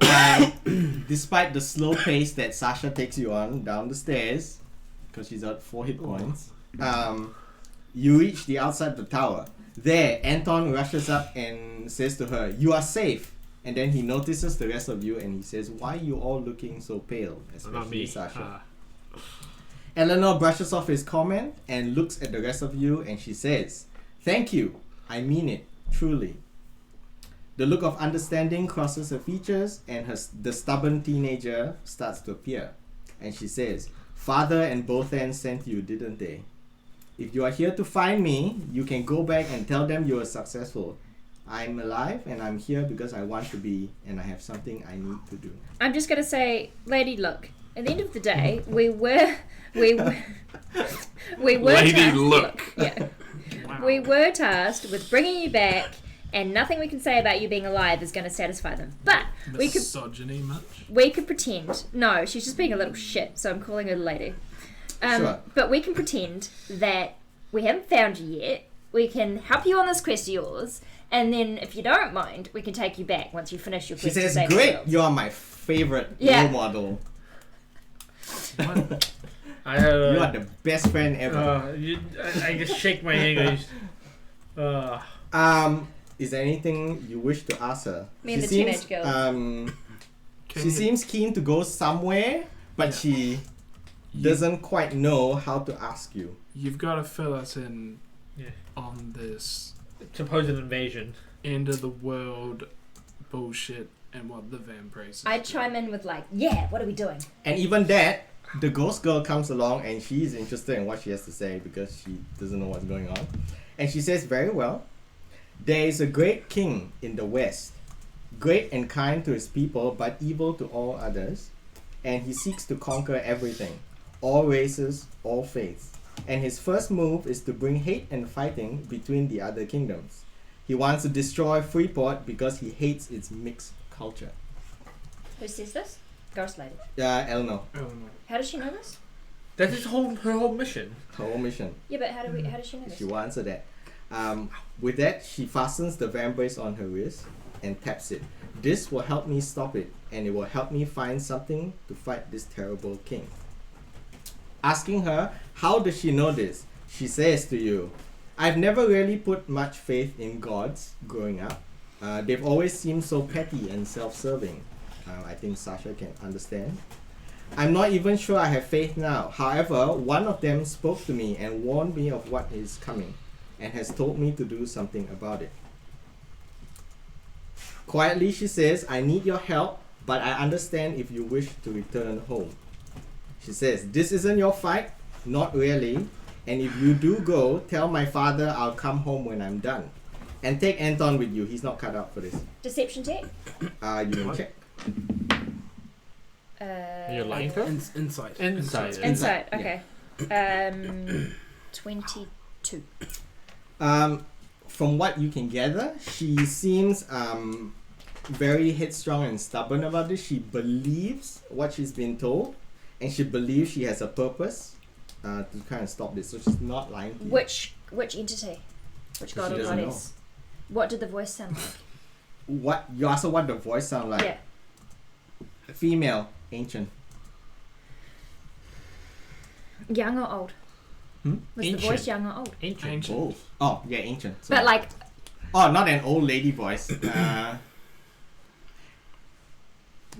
despite the slow pace that Sasha takes you on down the stairs, because she's at 4 hit points, you reach the outside of the tower. There, Anton rushes up and says to her, "You are safe." And then he notices the rest of you and he says, "Why are you all looking so pale?" Not Especially me. Sasha. Eleanor brushes off his comment and looks at the rest of you and she says, "Thank you. I mean it. Truly." The look of understanding crosses her features and the stubborn teenager starts to appear. And she says, "Father and both ends sent you, didn't they?" If you are here to find me, you can go back and tell them you are successful. I'm alive and I'm here because I want to be, and I have something I need to do. I'm just gonna say, lady, look. At the end of the day, we were Lady, tasked, look. yeah, we were tasked with bringing you back, and nothing we can say about you being alive is going to satisfy them. But we could Misogyny much? we could pretend. No, she's just being a little shit, so I'm calling her lady. Sure. But we can pretend that we haven't found you yet. We can help you on this quest of yours, and then if you don't mind, we can take you back once you finish your She quest. to says, save the great, world." you are my favorite Yeah. role model. I have. You are the best friend ever. I just shake my head. Is there anything you wish to ask her? Me and She the teenage girl. Can She you- seems keen to go somewhere, but she doesn't quite know how to ask you. You've got to fill us in Yeah. on this Supposed invasion. end of the world bullshit and what the vampires. I chime in with like, yeah, what are we doing? And even that, the ghost girl comes along and she's interested in what she has to say because she doesn't know what's going on. And she says, very well, there is a great king in the west, great and kind to his people, but evil to all others. And he seeks to conquer everything, all races, all faiths. And his first move is to bring hate and fighting between the other kingdoms. He wants to destroy Freeport because he hates its mixed culture. Who says this? Ghost lady. Eleanor, I don't know. How does she know this? That's her whole mission. her whole mission. Yeah, but how does she know this? She will answer that. With that, she fastens the vambrace on her wrist and taps it. This will help me stop it, and it will help me find something to fight this terrible king. Asking her, how does she know this? She says to you, I've never really put much faith in gods growing up. They've always seemed so petty and self-serving. I think Sasha can understand. I'm not even sure I have faith now. However, one of them spoke to me and warned me of what is coming and has told me to do something about it. Quietly, she says, I need your help, but I understand if you wish to return home. She says, this isn't your fight, not really, and if you do go, tell my father I'll come home when I'm done. And take Anton with you, he's not cut out for this. Deception check. You can check. You're lying to her? Insight. Inside. Insight. Yeah. Okay. 22. From what you can gather, she seems very headstrong and stubborn about this. She believes what she's been told, and she believes she has a purpose to kind of stop this. So she's not lying to you. Which entity? Which god She or doesn't goddess? What did the voice sound like? What you asked her what the voice sound like? Yeah. Female, ancient. Young or old? Hmm? Was Ancient. the voice young or old? Ancient. Ancient. Both. Oh, yeah, ancient. Sorry. But like, oh, not an old lady voice.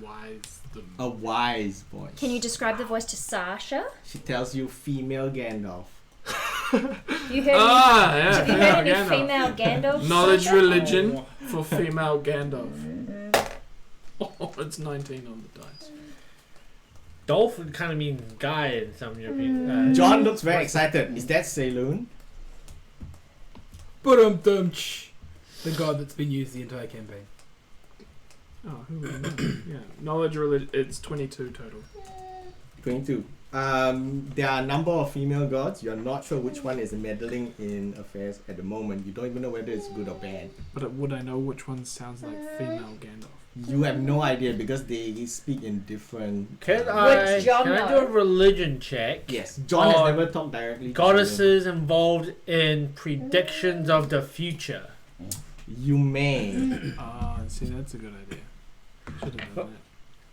Wisdom. A wise voice. can you describe the voice to Sasha? She tells you female Gandalf. You heard Yeah, have you heard any Gandalf. female Gandalf? Knowledge Sasha? religion for female Gandalf. Oh, it's 19 on the dice. Dolph would kind of mean guy in some European. John looks very excited. Is that Saloon? The god that's been used the entire campaign. Oh, who would know? Yeah, knowledge religion. It's 22 total. 22. There are a number of female gods. You're not sure which one is meddling in affairs at the moment. You don't even know whether it's good or bad. But would I know which one sounds like female Gandalf? You have no idea because they speak in different. Can I John do a know? religion check? Yes, John has Or never talked directly. To Goddesses involved in predictions of the future. you may. See, that's a good idea. Should have done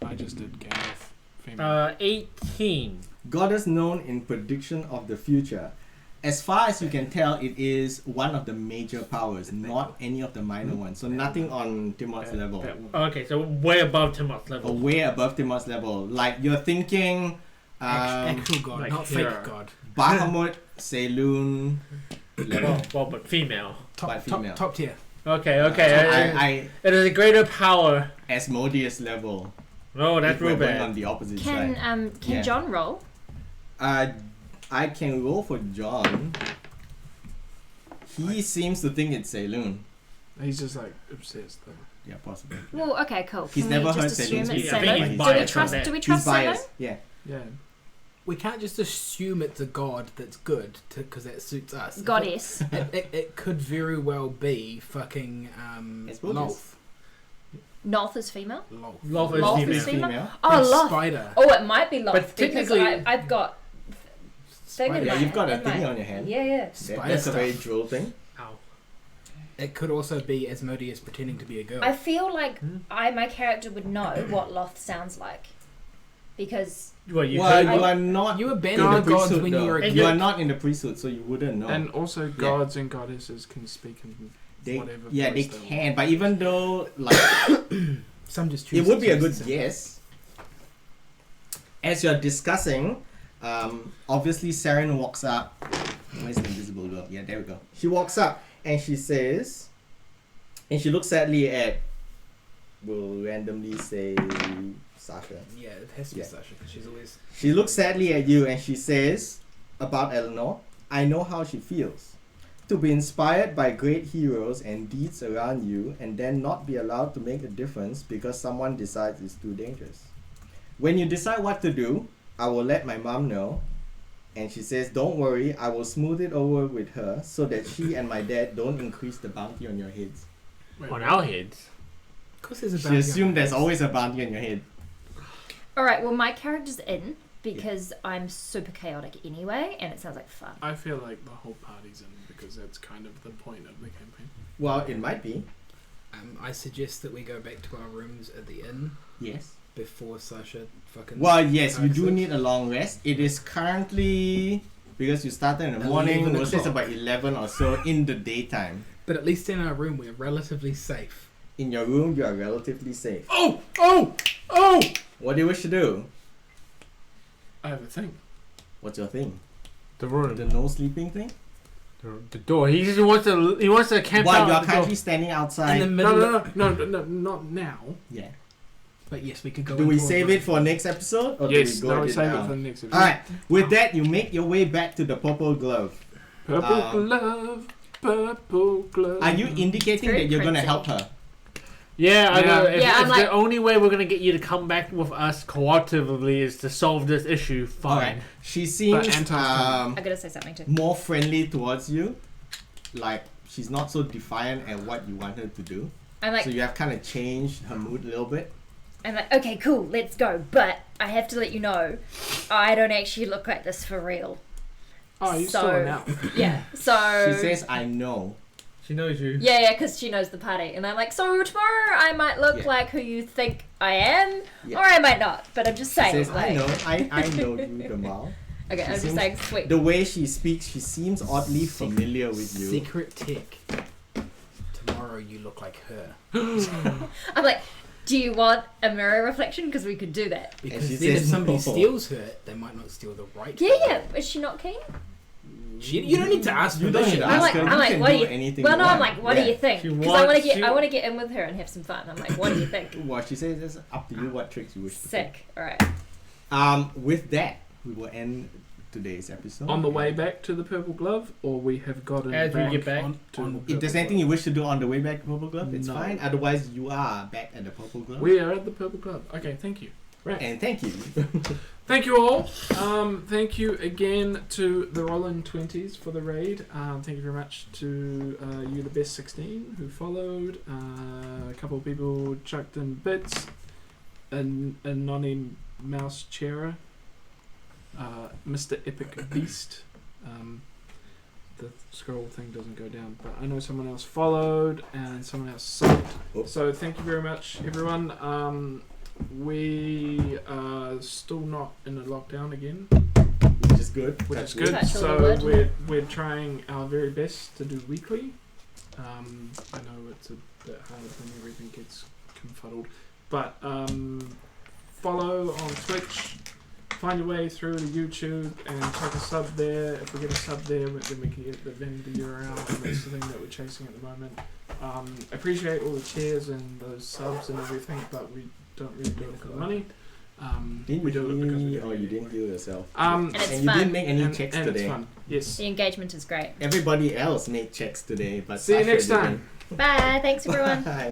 that. I just did Gandalf. Female. 18. Goddess known in prediction of the future. As far as you can tell, it is one of the major powers, not any of the minor ones. So nothing on Timot's level. That one. Okay, so way above Timot's Or level. way above Timot's level. Like you're thinking Actual god, like not Hera. fake god. Bahamut, Saloon level. Well, but female. By female. Top tier. Okay, okay. I It is a greater power. Asmodeus level. No, that's If we're real going on bad. the opposite Can side. can Yeah. John roll? I can roll for John. He seems to think it's Saloon. He's just like obsessed though. Yeah, possibly. Well, okay, cool. He's Can never we heard just assume Saloon it's speak. I think Saloon? he's Do we biased on trust? that. Do we He's trust Saloon? biased. Yeah. Yeah. We can't just assume it's a god that's good because that suits us. Goddess. It could very well be fucking It's gorgeous. Loth. Noth is female. Loth. Loth is Loth female. is female. Female. Oh, Big Loth. Spider. Oh, it might be Loth But because technically- I've got thing in Yeah, my you've got a in my- thingy on your hand. Yeah. Spider That's stuff. a very droll thing. Ow. It could also be Asmodeus pretending to be a girl. I feel like Hmm? my character would know what Loth sounds like because Well, you Well, could. you are not You in abandoned the the gods priesthood, when you though. were a And You kid. are not in the priesthood, so you wouldn't know. And also, gods and goddesses can speak in they, whatever. yeah, they voice can. want. But even though, like, Some just choose it would to be a choose good the same. guess. As you're discussing, obviously Saren walks up. Where's the invisible girl? Yeah, there we go. She walks up and she says, and she looks sadly at, we'll randomly say Sasha. Yeah, it has to be Yeah. Sasha because she's always. She looks sadly at you and she says about Eleanor, I know how she feels. To be inspired by great heroes and deeds around you and then not be allowed to make a difference because someone decides it's too dangerous. When you decide what to do, I will let my mom know. And she says, don't worry, I will smooth it over with her so that she and my dad don't increase the bounty on your heads. Wait, On our heads. Of course, there's a She bounty on assumed there's her. always a bounty on your head. all right. Well, my character's in because I'm super chaotic anyway, and it sounds like fun. I feel like the whole party's in because that's kind of the point of the campaign. Well, it might be. I suggest that we go back to our rooms at the inn Yes. before Sasha fucking. Well, yes, you do Excellent. need a long rest. It is currently, because you started in the morning, 11 we'll say it's o'clock. about 11 or so in the daytime. But at least in our room, we're relatively safe. In your room, you are relatively safe. Oh! Oh! Oh! What do you wish to do? I have a thing. What's your thing? The room. The no sleeping thing? The door. He just wants to camp While out you are at the door. currently standing outside. In the No, middle. no, not now. Yeah. But yes, we could go. Do we into a save room. it for next episode? Or Yes, do we go no, at it save now? it for the next episode. Alright, with that, you make your way back to the purple glove. Purple glove, purple glove. Are you indicating very that you're going to pretty. help her? Yeah, I Yeah. know. If, Yeah, I'm if like- the only way we're gonna get you to come back with us cooperatively is to solve this issue, fine. Alright. She seems Anton's coming. I gotta say something too. more friendly towards you. Like, she's not so defiant at what you want her to do. I'm like, So you have kind of changed her mood a little bit. okay, cool, let's go. But I have to let you know, I don't actually look like this for real. Oh, you So- saw it now. Yeah. So. She says, I know. She knows you. Yeah, because she knows the party, and I'm like, so tomorrow I might look Yeah. like who you think I am, Yeah. or I might not. But I'm just She saying, says, like, I know. I know you, Gamal. okay, She I'm just seems- saying, sweet. The way she speaks, she seems oddly familiar with you. Secret tech. Tomorrow you look like her. I'm like, do you want a mirror reflection? Because we could do that. Because she then if says somebody no. steals her, they might not steal the right. Yeah, one. yeah. Is she not keen? You don't need to ask You don't permission. need to I'm ask like, her. I'm You like, can what do do you? anything Well, you no, I'm want. like, what Yeah. do you think? She Because I want to wants- get, I want to get in with her and have some fun. I'm like, what do you think? Well, she says it's up to you what tricks you wish to play. Sick. All right. With that, we will end today's episode. On the way back to the purple glove, or we have gotten As we back get back on to on- the If purple there's glove. anything you wish to do on the way back to Purple Glove, it's No. fine. Otherwise, you are back at the Purple Glove. We are at the purple glove. Okay, thank you. Right. And thank you. Thank you all. Thank you again to the Rollin' 20s for the raid. Thank you very much to you, the best 16, who followed. A couple of people chucked in bits. Anonymous Mouse Chera. Mr. Epic Beast. The scroll thing doesn't go down, but I know someone else followed and someone else subbed. Oops. So thank you very much, everyone. We are still not in a lockdown again, Which is good. which That's is good. Touch So wood. we're trying our very best to do weekly. I know it's a bit hard when everything gets confuddled, but follow on Twitch. Find your way through to YouTube and check a sub there. If we get a sub there, then we can get the vendor URL, and that's the thing that we're chasing at the moment. Appreciate all the cheers and those subs and everything, but we don't really do it for the money. Didn't we do it because we you? do Oh, it you didn't anyway. heal yourself. And it's and you fun. didn't make any and checks it's today. fun. Yes. The engagement is great. Everybody else made checks today, but See you Sasha next didn't. time. Bye. Thanks, everyone. Bye.